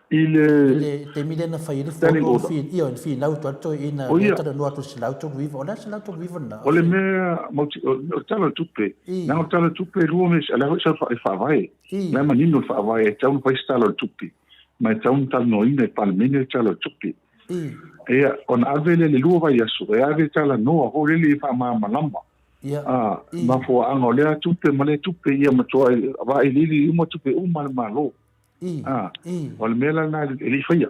il temile na fai le fono io in fine l'auto in lettera no to se l'auto vivo la se l'auto vivo na o le me mo talo tupe na talo tupe ruomes ala ho fa vai na manino fa vai tau pa stalo tupe ma tau tal no in palmine talo tupe e on avele le luva ia su e ave tala no ho le fa ma lamba ma fo ango le tupe ma le tupe ia ma to vai lili mo tupe ma malo o le mela na ele faia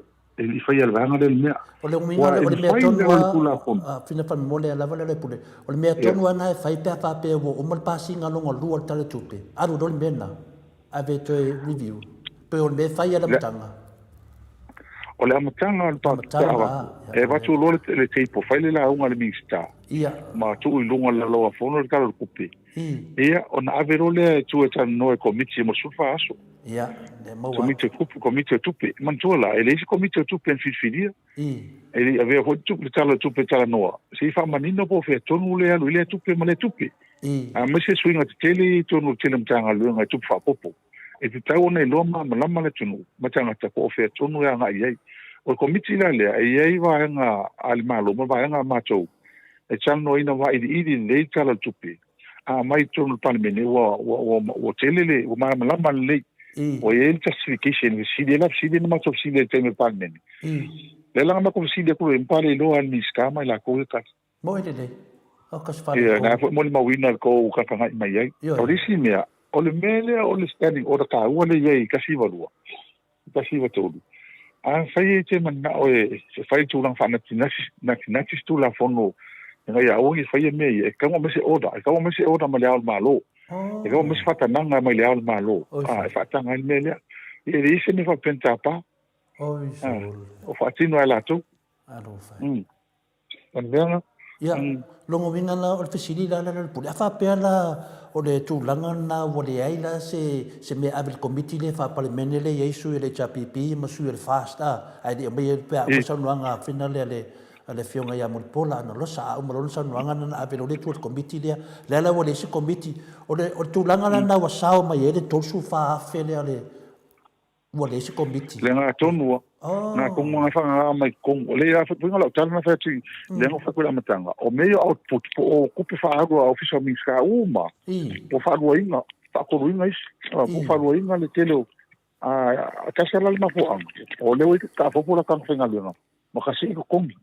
le vanga del mea o le minga o le mea tonu fina pa mole la vale le pule o le mea tonu ana fai pe fa pe o mal passing along o lu tale tupe aru do le mena ave to review pe o le fai la matanga o le matanga o pa e va tu lo le tipo fai le la unga le mista ma tu lunga la lo fono le kalo kupe on ave role tu eta no e committee mo sufa aso comite tupe mantola ele se comite tupe en filia ele aveva hottu tala tupe tala noa si fa manino po fe tonu le alu le tupe male tupe a mese swinga tele tonu tele mtanga lunga tupe fa popo e te tau nei loma malama le tonu matanga ta po fe tonu ya nga ai o comite la le ai va nga al malo va nga macho e chano ina va idi le tala tupe a mai tonu palmene wo tele o malama le o e justification si de na ma si de teme palmen le la ma ko si de ko impale lo al miskama la ko ka mo de o ka fa na mo ma wina ko ka fa mai ai o disi mea o le mele o le standing o ta o le ye ka si valua ka si va todo a fai te man na o e fai tu lang fa na tu la fono nga ya o fai me e ka mo se oda ma le al malo e ko mis fata nanga mai le al malo fata ngai mele e rise me fa penta pa o fatino ala tu on venga longo vinga na o fesili la pule fa pela o le tu langa na o le ai la se me abil committee le fa parliament le yesu le chapipi ma su le fasta ai de me pe o sa nuanga finale le fionga ya mo pola no lo sa o mo sa nuanga na abil le tu committee le la o le si committee o tu langa na wa sa o ma ye le to su fa fele ale o le si committee le nga tonu na ko mo fa nga mai ko le ya fa nga lo tala na fa ti le nga fa ko la matanga o meio output o kupe fa agua official minska uma o fa agua inga fa ko inga is o fa agua inga le telo a casa la ma ko o le ka fo la kan fa nga le mo kasi ko kongi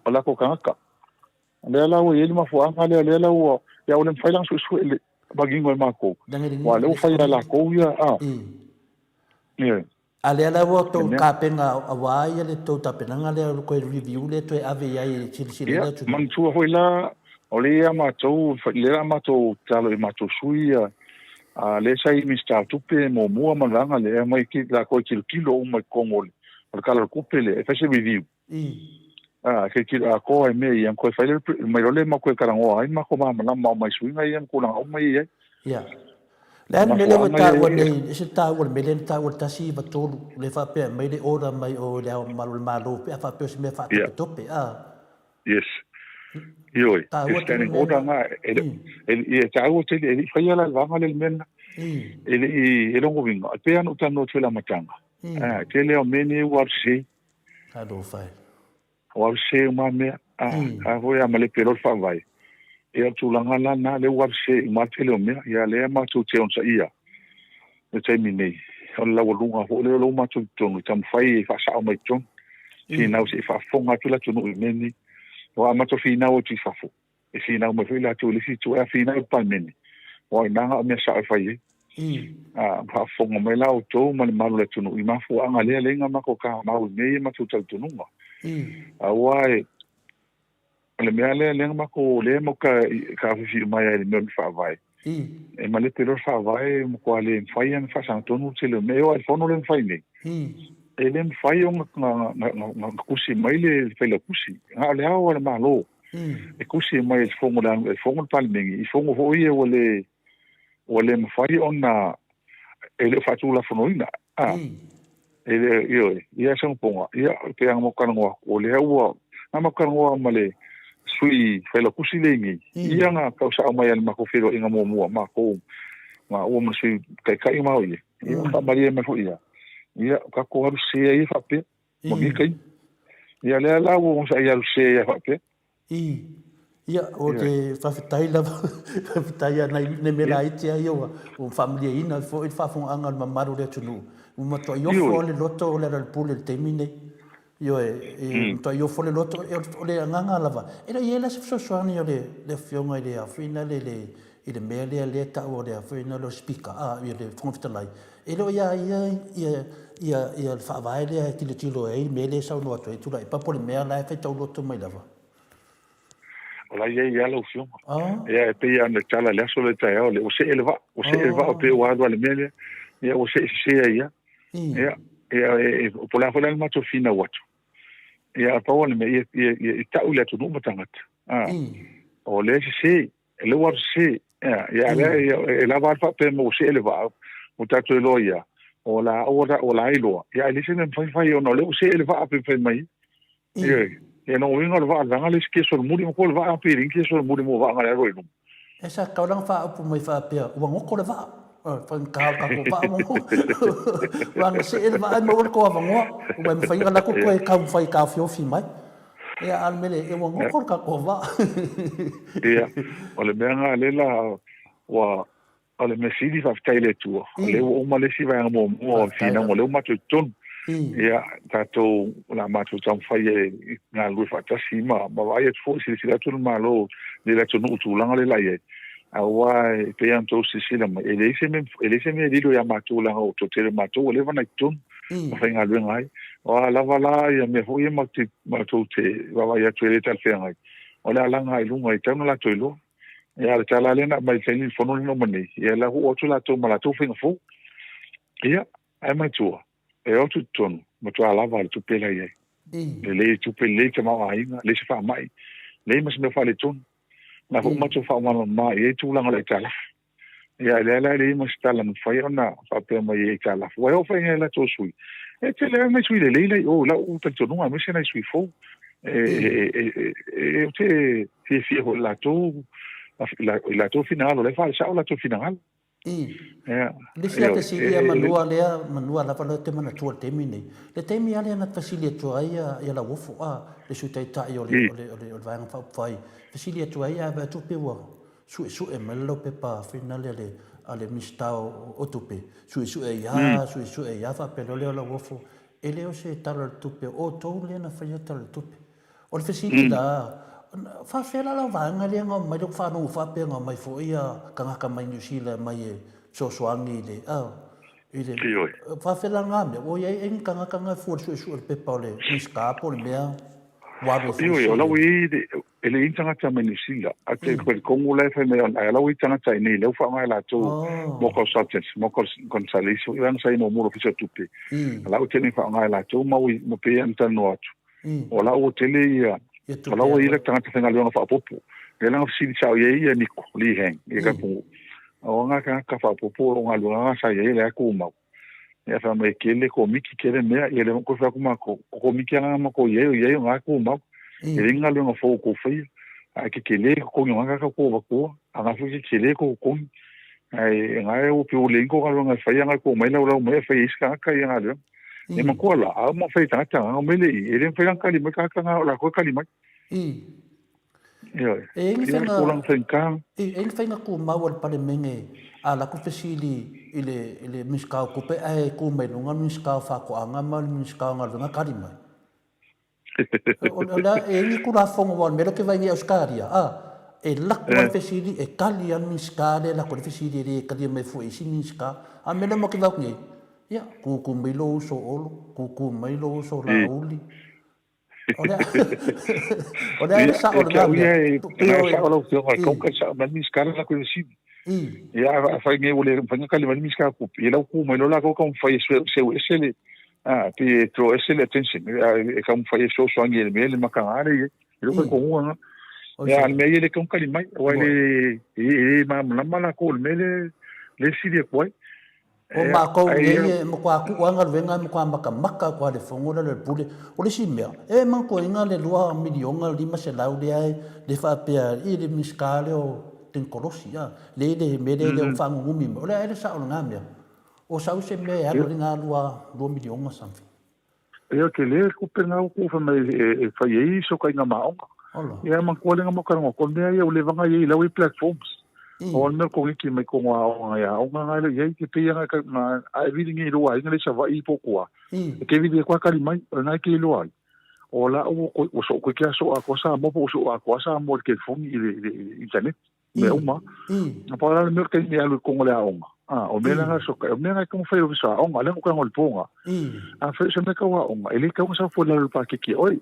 o la ko kanaka le la o ele ma fo anga le la o ya o le failang su le bagingo ma ko wa le o fa la ko ya ale ala wo to kapenga awai le to tapenanga le ko review le to ave ai chili le tu man tu ho la o le ama to talo ma to suia le sai mi sta tupe mo mua malanga le mai ki la ko kilo o mai kongol o kala kupe le fa se review ke ki a ko ai me yang ko fa le mai le ma ko karango ai ma ko ma mai suinga yang ko na o mai ai ya lan me le ta wa nei se ta wa me le ta wa ta si ba to le fa pe mai le ora mai o le malo pe fa pe se me fa te tope yes Yoi, standing order nga e tau te e fai ala vanga le men e longo vinga pe anu tano tela matanga te leo meni warse ado fai warse ma me a voia male pero fa vai e tu langa la na le warse ma te leo me ya le ma tu te on sa ia e te mini on la wolunga ho le lo ma tu tonu tam fai fa sa mai ton si na se fa fonga tu la tu no meni wa ma to fina o ti fafo e fina mo fila tu le si tu a fina pa meni wa nanga me sa fa ye fa fo mo me la o to ma le tu no i ma fo anga le nga ma ko ka ma o me ma tu tal tu no a wa le me le ma ko le mo ka fi ma ya le me fa vai e ma le pero fa vai mo ko le fa yan fa san to no se le me o al fono le fa ni ele me fai nga kusi mai le fela kusi nga le au le malo e kusi mai le fongo palmengi i fongo hoi e ole me fai ona ele fatu la fonoina ele yo ia sang ponga ia pe ang mo kanwa ole au na mo kanwa male sui fela kusi le ngi ia nga kausa mai al makofero inga mo ma ko ma o mo sui kai mau ia fa maria me foi ia ka ko haru se ai fa pe mo ni kai ia le la wo sa ia se ia fa pe ia o te fa fitai la fa fitai na ne me la ite ai o family ina fo it fa fon anga ma maru le tunu o ma to yo fo le loto le al pule termine yo to yo fo le loto le anga lava era ia la so so ani le fionga le afina le ile mele le ta o le afina lo speaker ile fon fitai elo ia fa vai le ki le tilo e mele sa no to tu la pa por me la fe to loto mai lava ola ia lo fio ia pe ia na chala le so le ta le o se elva o pe o ado le mele ia o se ia por la fola ma to fina wato ia pa o me ia ta ula tu no matangat o le se le war se ia la va fa pe mo se elva o tato e loia o la ilo ia le se me fai o no le se ele va a pe mai e no winga va nga le ske so muri mo ko va a pe rin ke so muri mo va nga ro no esa ka lang fa pu mai fa pe o ngo ko le va fa ka ko va mo wa nga se ele va mo ko va ngo o mai fa nga la ko ka fa ka fio fi mai e al mele e ngo ko ka ko va ia o le nga le la wa ale me sidi fa tele tu le o ma le si va mo fina mo le ma tu ton ia tato la ma tu tam fa ye na lu fa ta si ma va ye fo si la tu ma lo le la tu no tu la le la ye a wa pe an to si la ma ele se me di lo ya ma tu la o to te ma tu le va na ton fa nga lu ngai wa la va la ya me ho ye ma tu te va ya tu le tal fe ngai o la ngai lu ngai ta la tu lo ia le tala lena mai tele fono no mani ia la hu otu la to mala to finga fu ia ai mai tu e otu ton mo tu ala va tu pela ia le tu pele ke ma ai le se fa mai le mas me fa le ton na hu ma tu fa ma e tu la ngale tala ia le mas tala no fa ona fa pe mai e tala wa o fa la to sui e te le mai sui le o la u ta tu no mai se na sui fu te fi ho la to la to final le fa sa la to final le sia te silia manua la fa te mana tu te mini le te mi ale na fasilia tu ai ia la wofo le su te ta yo le va fa fai fasilia tu ai ba tu pe wa su e melo pe pa final ale mistao otupe su e ya fa pe le la wofo ele o se tala tu pe o to le na fa ya tala tu pe o le fasilia fa fela la vanga le nga mai do fa no fa pe nga mai fo ia ka mai New Zealand mai so soangi le ile fa fela nga me o ia en ka fo su pe pa le scapo le mea wa be io la wi ele intanga tama ni sila ate ko kongo la fa me ala la witanga tai nei le fa la to mo consultants mo consultation yang sai no mo ofisa tupe ala o tele fa la to mo pe anta no atu o la o tele ia o la o ile tanga tanga le no fa popo le la ofisi sa ye ni ko li hen e ka pu o nga ka fa popo o nga lu nga sa ye le ku ma ya fa me kele ko miki kele me ele ko fa ku ma ko miki nga ma ko ye nga ku ma e ringa le ngo fo ko fai a ke kele ko nga ka ko ba ko anga fu ke kele ko ai nga o pe o le ngo ka nga fai nga ko mai la me fai iska ka nga le e ma ko la a mo fai ta nga me le e ren fai ka li me ka nga la ko ka li mai e il fai nga ko ma wal pa le menge ala ko fesili ile miska ko pe ai ko me no nga miska fa ko anga mal miska nga nga ka li mai Ola e ni kura fongo wan mero ke vai ni Australia e la ko fesili e kali an miskale la ko fesili re kali me fu e siniska a melo mo ke va ni ya ku milo so olo ku milo so la uli ola sa ola sa ola ko ka sa man miskale la ko fesili ya fa nge ole fa kali man miska ku e la ku milo la ko fa se pe tro esele attention e kam fa so ngi le mele makangare ye lo ko ngwa ya me ye le kam kali mai wale e ma mala ko mele le sidi ko o ma ko ye mo kwa ku anga venga mo kwa maka kwa le fongo le pule o le simea e man ko inga le lua milionga lima se laude ai le fa pe e le miskale o ten kolosia le mele le fa ngumi o le sa o ngamia o sau se me alo nga lua 2 miliona samfi e ke le ku penga ku fa me fa ye so ka nga maonga ya man ko le nga mo ka ngo ko me ya o le vanga ye la we platforms o me ko ki me ko nga ya o nga le ye ki pe nga ka na ai vi ngi lo ai ngi sa va i po kwa ke vi de kwa ka li mai na ki lo ai o la o so ko ki so a ko sa mo po so a ko sa mo ke fon i internet me uma na pa la me ke ni alu ko le a onga o me la so ka me na ko fa yo sa onga le ko ngol ponga a fa se me ka wa onga ele ka sa fo la pa ke ki oi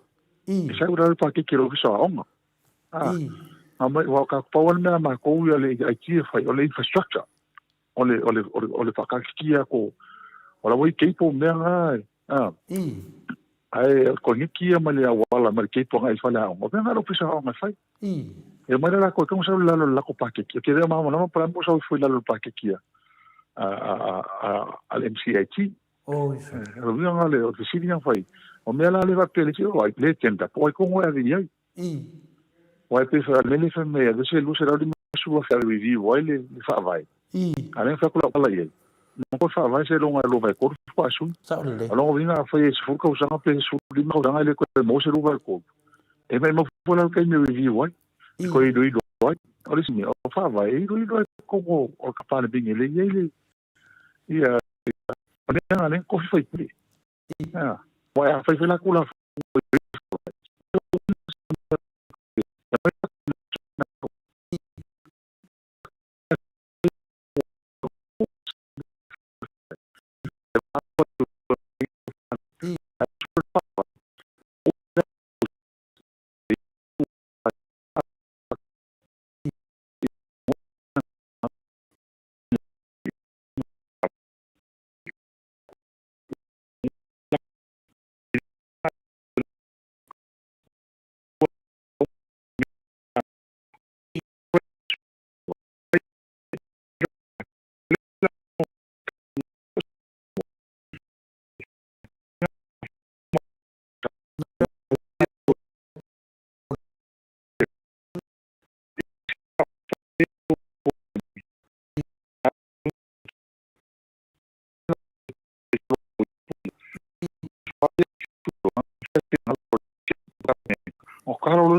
sa ura pa ke ki ro sa onga a me wa ka pa wal me ma ko yo le ai ki fa o le infrastructure o le pa ka ki ko o la wo ke po me nga ai ko ni ki ma le wala ma ke po nga i fa la onga me na ro sa onga fa e ma la ko sa la ko pa ke ki de ma no pa mo sa fo la pa ke ki al MCIT ro nga le o si ni fai o me la le va pele ki o ai le tenta po ko ngo ave ye o ai pe fa le le fa me de se lu se ra di su fa review o le fa vai ale fa ko la ye no ko fa vai se lo nga lo vai ko fa su alo vinga fa ye su ko sa pe su di ma nga le ko mo se lu vai ko e vai mo fo la ka me review o ko i do o le si o fa vai i do ko o ka pa le binge le ye le ia ona ne ko foi puli vai a foi la kula o karo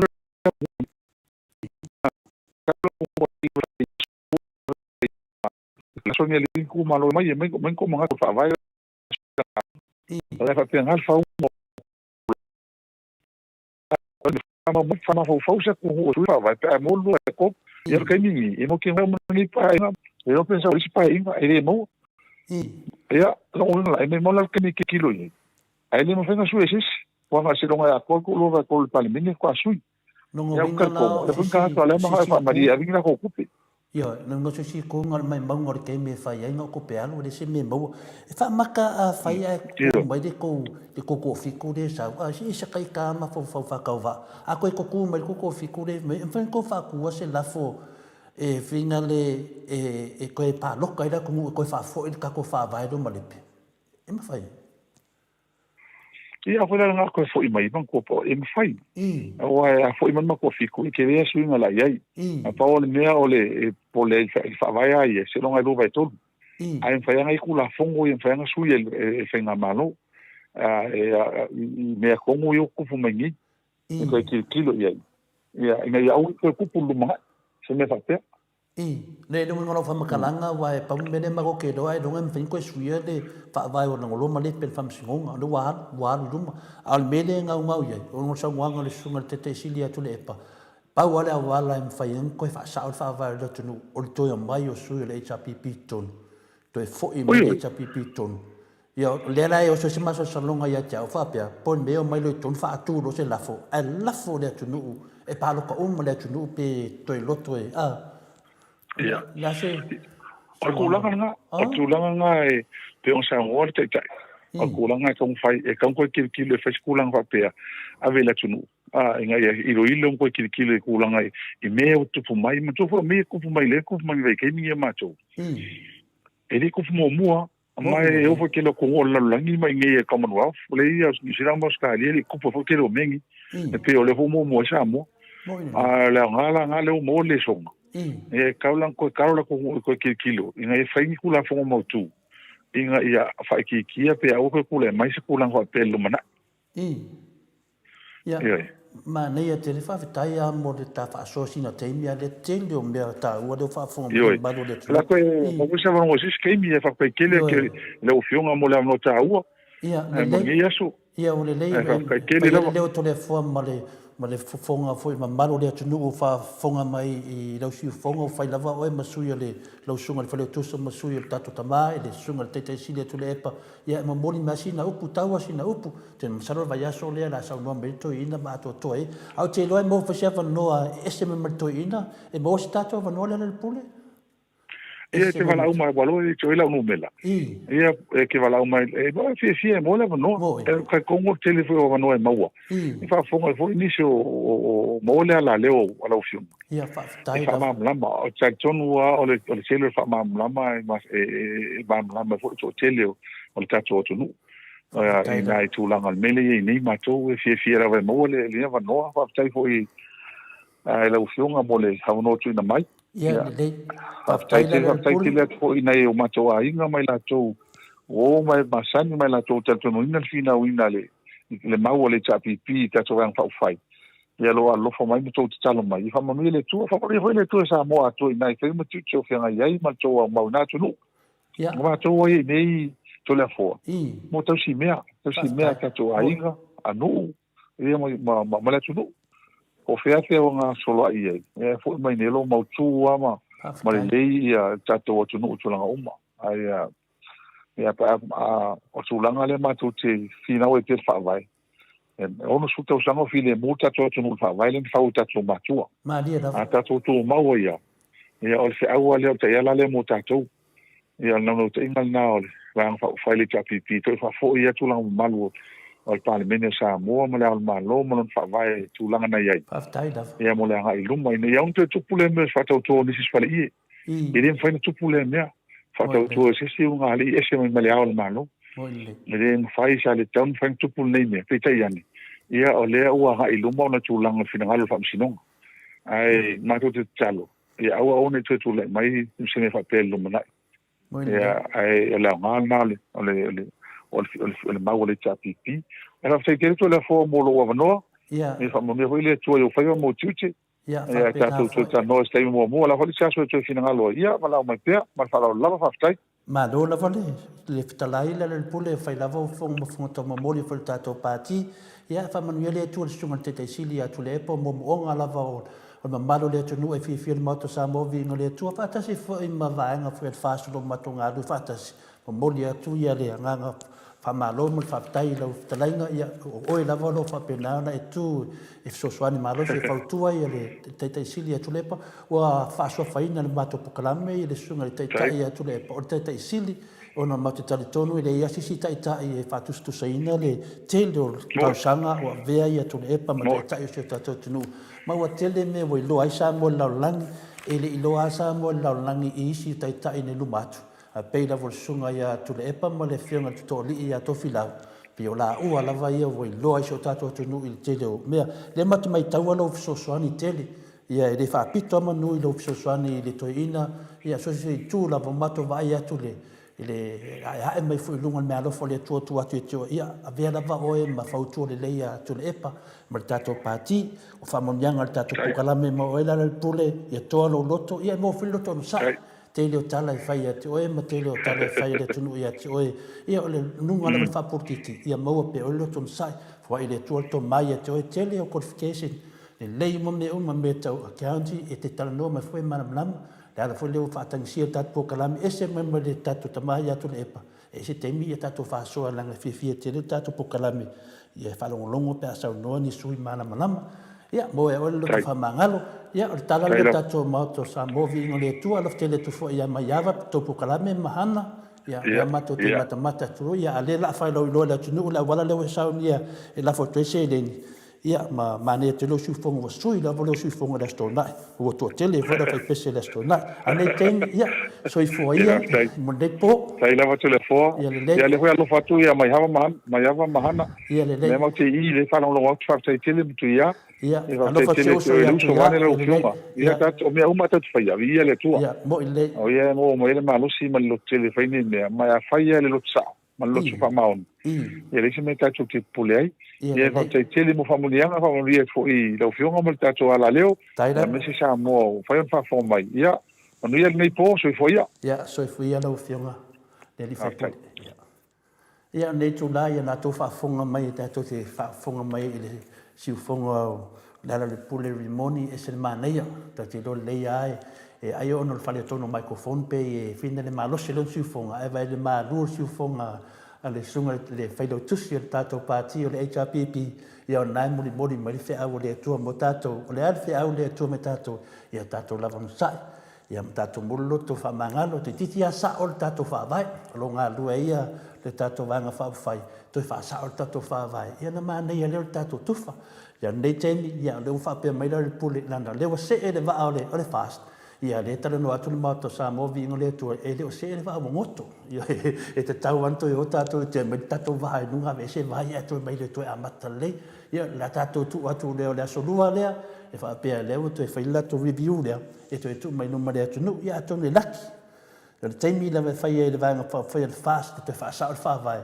so ni le ku malo mai men ko manga fa vai fa pe ngal fa ma mo fa ma fa usa ku fa vai pe mo lu ko yer ka ni e mo ke mo ni pa e eu pensa isso pa e mo ya lo la e mo la ke ni kilo ni ai le mo fa su eses wa ma se lo nga ko lo va ko pa le mini ko su Nongo Ya winga ka ko, na le punga to le ma fa Maria vinga ko kupi. Ia, nongo susi ko ngal mai mau ngor ke me fai ai ngoko pe alu de se me mau. E fa maka a fai ai ko mai de ko fiku de sa. A si se kai ka ma fa ka va. A ko ku mai ko fiku de me fa ko fa ku se la fo e finale e ko e pa lo kai da ko fa fo il ka ko fa vai do malipe. E ma fai. Ia foi nga ko foi mai ban ko po em fai. O foi man ma ko fiku ke ve su nga la yai. A pa o me o le po le fa vai ai se non ai do vai todo. Ai fa nga ku la fongo e fa nga su e fa nga malo. Me ko mo yo ku fu mangi. Ko kilo yai. Ia nga ya o ko ku lu ma se me fa pe. Le no ngoro fa makalanga wa e pam mene ma ko ke do ai donga mfin ko suia de fa vai o ngolo ma le pen fam singonga do wa dum al mele nga ngau ye o ngo sa ngwa le sunga te silia tu le pa wala wala em fa yen ko fa sa fa vai do tu o to ya mai o su le HPP ton to e fo i mai HPP ton yo le la yo so sima so salonga ya cha fa pia pon me o mai le ton fa tu lo se la fo le tu e pa lo ko le tu pe to e loto e Ia. Ya se. O kulanga nga e pe on Samoa te tai. O kulanga kong fai e kong ko kilo e fes kulanga fa pe a vela tunu. Nga ia ilo ko kilo e kulanga e me o tupu mai ma tupu me ku fu mai le ku fu mai ve ke mi ma to. E di ku fu mo mua mai o fo kilo ko la langi mai nge e Commonwealth le ia ni sira mo ska le ku fo kilo mengi. E pe o le fu mo Samoa. La ngala o mo le songa. E kaulang ko kilo inga e fai kula fonga mau tu inga ia fai kia pe au ko kula mai se kulang ko pe lu mana ya ma nei te fa tai a mo de ta fa so sina te mi ale te le o me ta o de fa fonga ba do de la ko mo sa mo sis ke mi fa pe kele ke le o fionga mo la no ta u ya mo ngi yasu ya o le le o to le fo ma le fonga foi ma malo le tunu fa fonga mai I lo si fonga fa lava o ma suia le lo sunga le fale tu ma suia tato tama e le sunga te sile tu le epa ya ma moni masina upu tawa sina upu te masalo va ya so le la sa no me to ina ma to e au te lo mo fa cheva no ese me to ina e mo stato va no le pule ia te wala uma walo e te ila no mela ia ke wala uma e ba fi mo la no e ka kongo telefone no e maua e fa fonga fo inisio mo le ala leo ala o fium ia fa tai fa ma lama o cha tonu o le selo fa ma lama e ba lama fo to teleo o le tato tonu e nai tu langa mele ni ma to e fi ra va mo le va no fa tai fo I la o fium mo le ha no tu na mai ia le tai le ko ina e o mato a inga mai la to o mai masani mai la to tanto no ina fina o ina le mau le chapipi ta to van fa fai ia lo fo mai to talo mai fa mami le tu fa le tu sa mo a to ina fe mo tu cho fanga ia ma to o mau na tu no ia ma to o nei to le fo mo to si mea ka to a inga anu ia ma le tu no o fea o nga solo ia e fo mai nelo mau tu ama ma le ia tato o tunu tulanga uma ai ia pa o tulanga le ma tu te fina o te fa vai e ono su te usanga file multa to tunu fa vai le fa uta tu matua ma dia da tato tu mau ia o se au le te ia le mo tato ia no te ingal na o va fa le chapipi to fa fo ia tulanga malu o le mene Samoa mo le al malo mo non fa vai tulanga na ia ia mo le nga I luma ina ia onte tupule me fa to ni sis fale I le fa ni tupule me fa to se si unga ali ese mo le al malo le fa isa le town fa tupule nei me pita yani ia o le ua nga I luma ona tulanga fina ngalo fa msinong ai ma to te talo ia au ona to le mai se me fa pelo mana ia ai la nga le o le mau le chapipi era fa ke to le fo mo lo wa no e fa mo me ho le to yo fa mo tuche ia ka to no stai mo la fa cha so to fina ngalo ia ma la mai pe ma fa la fa stai ma do la fa le fitalai le pule fa la fo mo to mo le fa tato pati ia fa mo le to le sunga te silia to le po mo nga la va o ma malo le tonu e fi mo to sa mo vi ngole to fa ta si fo I ma va nga fa so lo ma to nga do fa ta si mo le tu ia le nga whamalo mo whaptai lau talainga ia oe lava lo whapena na e tu e fisosoani malo se whautua ia le teitai sili atu lepa ua whaasua whaina le mato pukalame i le sunga le teitai atu lepa o le teitai sili ona mauti tali tonu i le iasisi taitai e whatustusaina le tele o tausanga ua vea i atu lepa ma teitai o se tatou tunu ma ua tele me wai loa ai sa mo laulangi e le iloa sa mo laulangi i isi taitai ne lumatu a peila vol sunga ia tu le epa ma le fianga tu toli ia to filau pio la ua lava ia voi loa iso tato tu nu il tele o mea le matu mai taua lo fiso soani tele ia le fa pito ama nu i lo fiso soani le toina ia so se tu la mato vai atu le ai mai fu lunga me alo fole tu atu ia avea lava oe ma fautu le leia tu le epa ma tato pati o fa monianga tato pukalame ma oela le pule ia to lo loto ia mo filo to sa tele o tala e whai ati oe, ma tele o tala e whai le tunu i ati oe. Ia o le nunga la whapurtiti, ia maua pe oe lo tonu sai, wha i le tual to mai ati oe, tele o qualification, le lei mo me uma me tau accounti, e te tala noa ma fwe manam, le ala fwe leo whaatangisia tatu po kalami, ese member le tatu tamai atu le epa, e se temi ia tatu whaasoa langa fia tele tatu po kalami, ia whalongolongo pe asau noa ni sui manam, ia mo e ole lo fa mangalo ia o tala le tato Maota Samoa Viiga le tua lo tele tu fo ia maiava to pukalame mahana ia mato te mata tu ia ale la fa lo le tunu la wala le sa ia e la foto se le ia ma ne te lo su fongo sui la volo su fongo da stona o to tele fo da fa pese la stona ane ten ia so i fo ia mo de po sai la voce le fo ia le foi allo fatu ia maiava mahana ia le mo te i le fa lo fa te tele tu ia ia allo faccio so ia tu vale lo fiuma ia tato o mea uma tatu fai ia le tua ia mo ile o ia mo ele malusi ma lo tele fai ni mea ma fai le lo sa ma lo su fa maun ia le se me tatu te pulei ia fa te tele mo famulianga fo i lo fiuma mo tatu ala leo me se sa mo fai fa fo mai ia o ia nei po so fo ia so fo ia lo fiuma le li fa ia nei tu la ia na to fa fonga mai tatu te fa fonga mai ile si fonga Leala'ilepule Rimoni e se manea ta te lo le ai e ai ono le fale tono microphone pe e fina le malo se lo si fonga e vai le malu si fonga ale sunga le failo tusi le tato parti o le HRPP ia nai moli mai fe au le tua mo tato o le alfe au le tua me tato ia tato lava no sai ia tato molo to fa mangalo te titi a sa o tato fa vai lo nga lu ia le tato vanga fa fai to fa sa o tato fa vai ia na mana ia le tato tufa ia nei teni ia le fa pe mai le pule landa le se e le va o le fast ia le tala no atu le Maota Samoa Viiga le tu e le se le va mo moto ia e te tau anto o tato te mai tato vai nunga ve se vai atu mai le tu amata le ia la tato tu atu le solua le e fa pe le o tu e fa la tu review le e tu mai no mare tu no ia tu le laki le temi la fa ia le vanga fa il fast te fa sa fa vai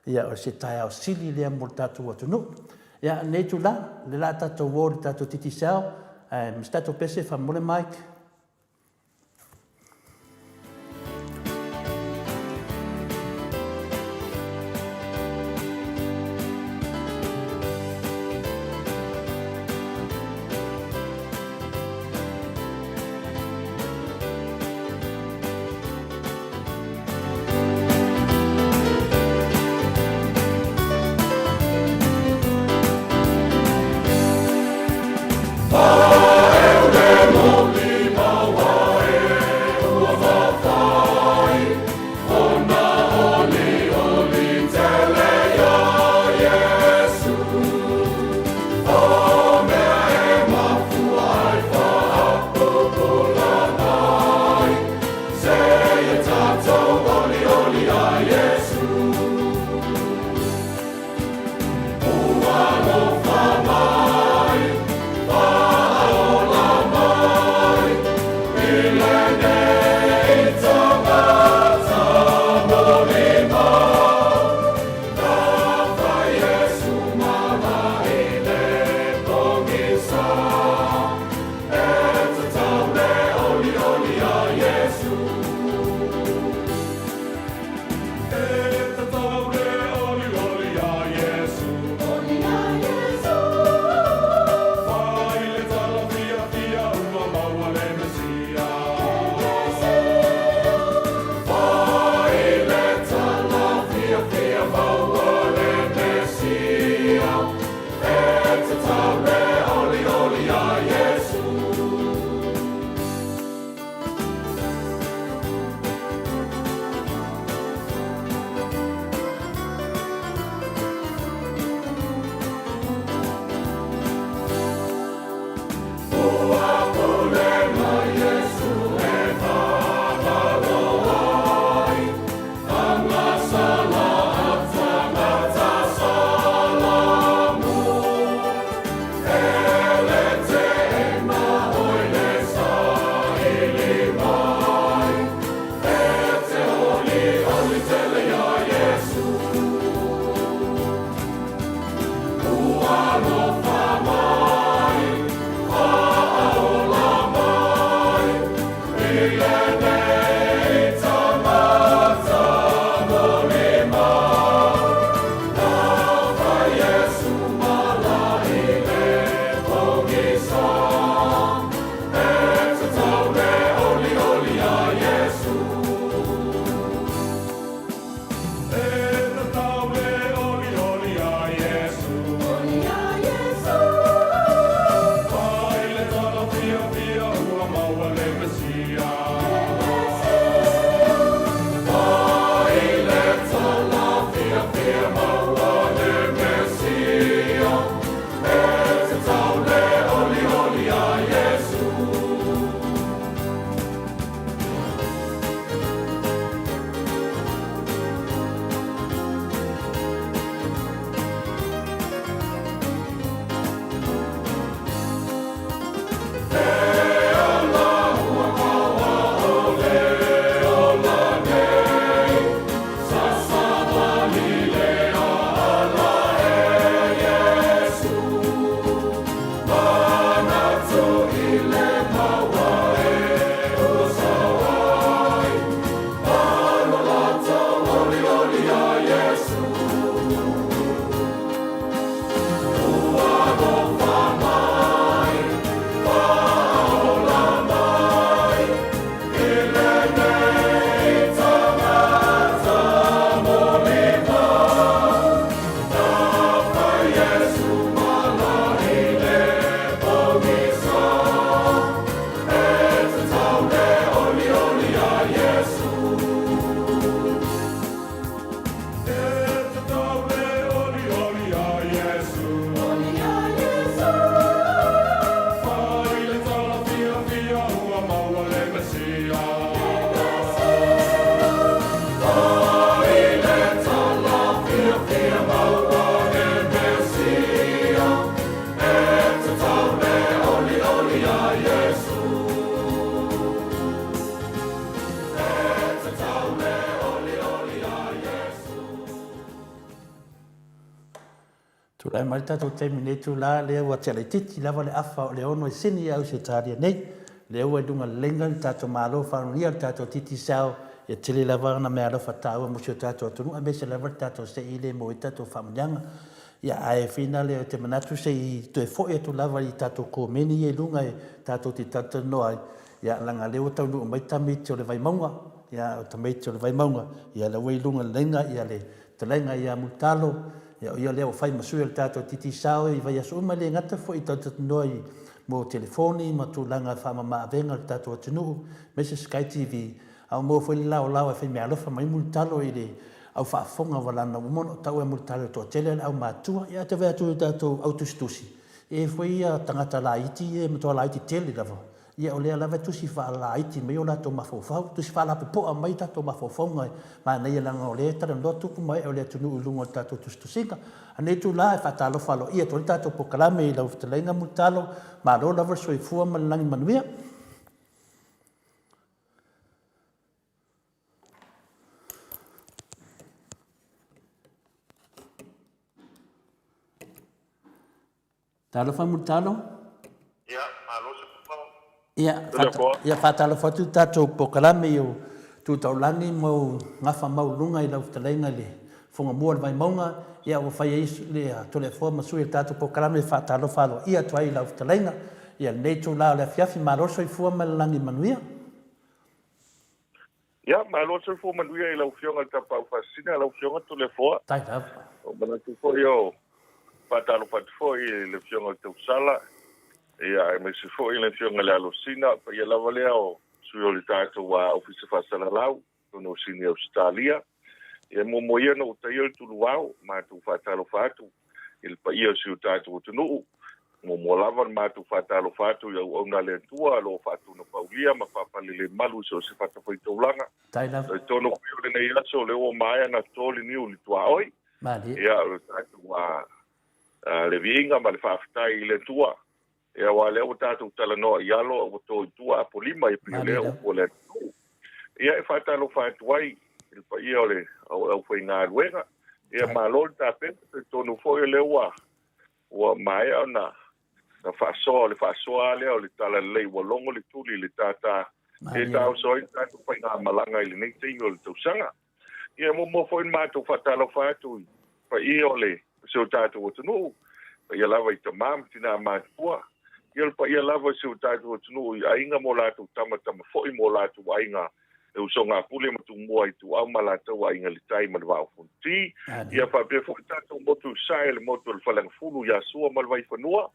ia o se tai au sili le mo tato atu no ia nei tu la le la tato wo tato titi sao mi stato pese fa mole Mike Oh, eu demoli Tulai mai tatou taimi nei tula lea ua te titi lava le afa o le ono i sini au se taria nei. Lea ua dunga lenga ni tatou malo whanuia le tatou titi sao e tele lava na mea lofa taua musio tatou atunu. A mese lava le tatou se ile mo i tatou whamanyanga. Ia Aiafi na lea te manatu se i toe fo'i atu lava i tatou kōmeni e lunga e tatou ti tatou noai. Ia langa leo tau nuu mai tamiti o le vai maunga. Ia o tamiti o le vai maunga. Ia le wei lunga lenga ia le talenga ia mutalo. Ia leo fai masui le tatou titi sao i vai asu ma le ngata fo i tatou noi mo telefoni ma tūlanga whamama avenga le tatou atunu me se Sky TV au mo foi lao e fai mea alofa mai multalo i le au whaafonga walana umono tau e multalo to tele au matua ia te vea tu tatou autostusi e foi ia tangata la iti e matoa la iti tele lava ia o lea lava tusi wha la iti me o lato mafofau tusi wha la popoa mai tatou mafofonga ma nei langa o lea tara ndoa tuku mai o lea tunu ulunga tatou tustusinga anei tu la e whatalo whalo ia tori tatou pokalame i lau whatalenga multalo ma lo lava soifua malangi manuia talo wha multalo ia whatalo whatu tatou pokalame i o tūtaulangi mau ngafa maulunga i lau whatalenga le whunga mua le vai maunga ia o whai eisu le tole fua masui tatou pokalame le whatalo whalo ia tuai i lau whatalenga ia nei tū lao le afiafi maroso i fua malangi manuia ia maroso i fua manuia i lau fionga tapau whasina lau fionga tole fua tai tau o mana tu fo yo whatalo whatu fo i le fionga tau sala ia e me se fo i le fionga le alosina pa ia lava lea o sui o le tatou wa ofisa whasala lau tono sini Australia ia mo ia no tai o tulu au ma tu whatalo whatu il pa ia sui o tatou tunu mo lava ma tu whatalo whatu ia o na le tua lo whatu na paulia ma whapale le malu so se whata whai taulanga tai lava tono kuio le nei aso le o maia na toli ni uli tua oi ia o tatou wa le Viiga ma le whawhitai i le tua ia wa le o tatou tala noa i alo o to tua a polima i pio le o po le tu ia e whatalo whatu ai il pa ia o le au whai ngā luenga ia ma lo le tape tonu fo i le ua mai au na whaasoa lea o le tala lei walongo le tuli le tata e tau soi tatou whai ngā malanga i le nei teino le tausanga ia mo fo i mātou whatalo whatu pa ia o le seo tatou o tunu pa ia lava i tamam tina mātua ia pa ia lava seo tatou o tunu i ainga mo latou tama fo i mo latou ainga e usonga pule matu mua i tu au malatou ainga le tai ma le wao funti ia pa pe fo tatou motu sai le motu le falang fulu ia sua ma le vai fanua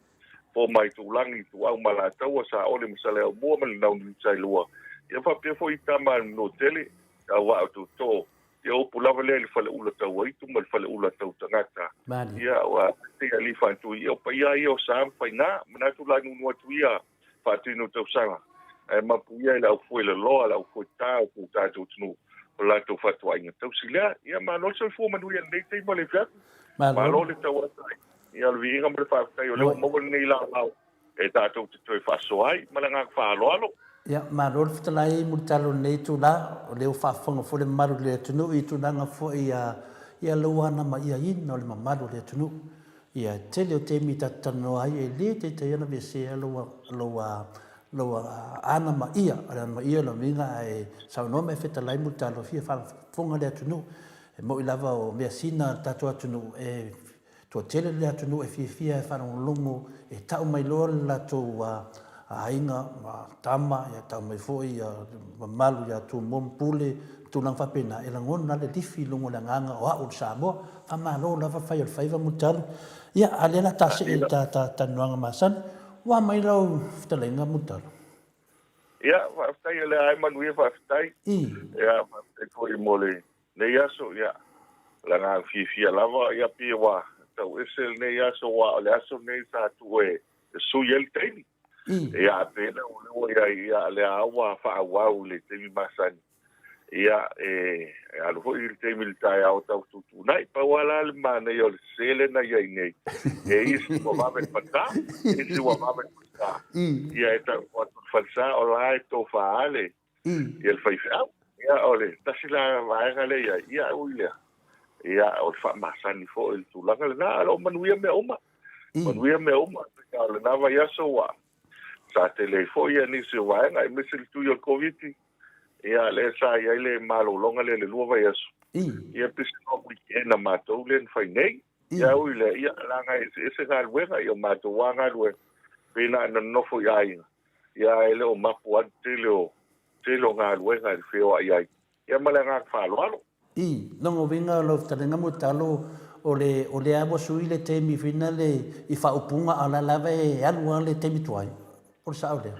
po mai tu langi tu au malatou sa ole masale o mua ma le nau ni sai lua ia pa pe fo i tama no tele a wa tu to ia o pulava le fale ula tau ai tu ma le fale ula tau tangata ia wa te ali fa tu ia pa ia o sam fa na mana tu la nu tu ia fa tu no tau sanga e mapuia la foi le loa la foi ta o ta tu nu la tu fa tu ai tau sila ia ma no se fo ma nu ia nei te ma le fiat ma lo le tau ai ia le Viiga ma le fa tai o le mo nei la e ta tu tu fa so ai ma la nga fa lo ia ma lo fitalai multalo nei tu la o le fa fonga fo le maru le tunu i tu nanga fo ia loana ma ia ina le mamaru le tunu ia tele o te mi tatano ai e le te te ana vese loa ana ma ia la minga e sa no me fitalai multalo fia fa fonga le tunu e mo ilava o me sina tato tunu e to tele le tunu e fia fa no longo e tau mai lo la to ainga ma tama ya tau mai foi ya malu ya tu mompule tu nang fa pena e langon na le difi longo la nganga o Samoa fa malo la fa fai o fai va mutal ya alena ta se ta nuanga masan wa mai lo ftelenga mutal ya fa ftai le ai manu fa ftai ya e ko i mole le yaso ya la nga fi lava ya piwa tau esel ne yaso wa le aso ne sa tu e su yel tei ia pena o ia le aua fa au le temi masani ia alu ho il temi tai au tau tu nai pa wala le mane yo sele na ia nei isi mo va ben pata isi wa va ben pata ia eta o falsa o lai to fa ale il fa ia ole tasila va ale ia uile ia o le fa'amasani fo i le tulaga lenā lo manuia mea uma manuia mea uma ia lenā vai aso ua sa tele fo ia nisi o vaega i mese le tui o koviti ia le sa ia le malolonga le lua vai aso ia pisi no weekend matou le fainei ia ui le ia langa ese galuega ia matou anga lue pena na nofo ia ele o mapu atu tele o galuega i feo ai ia malenga fa'aloalo longo vinga lo talenga mo talo o le abo sui le temi fina le i fa'upunga ala lava e alua le temi tuai o sa ole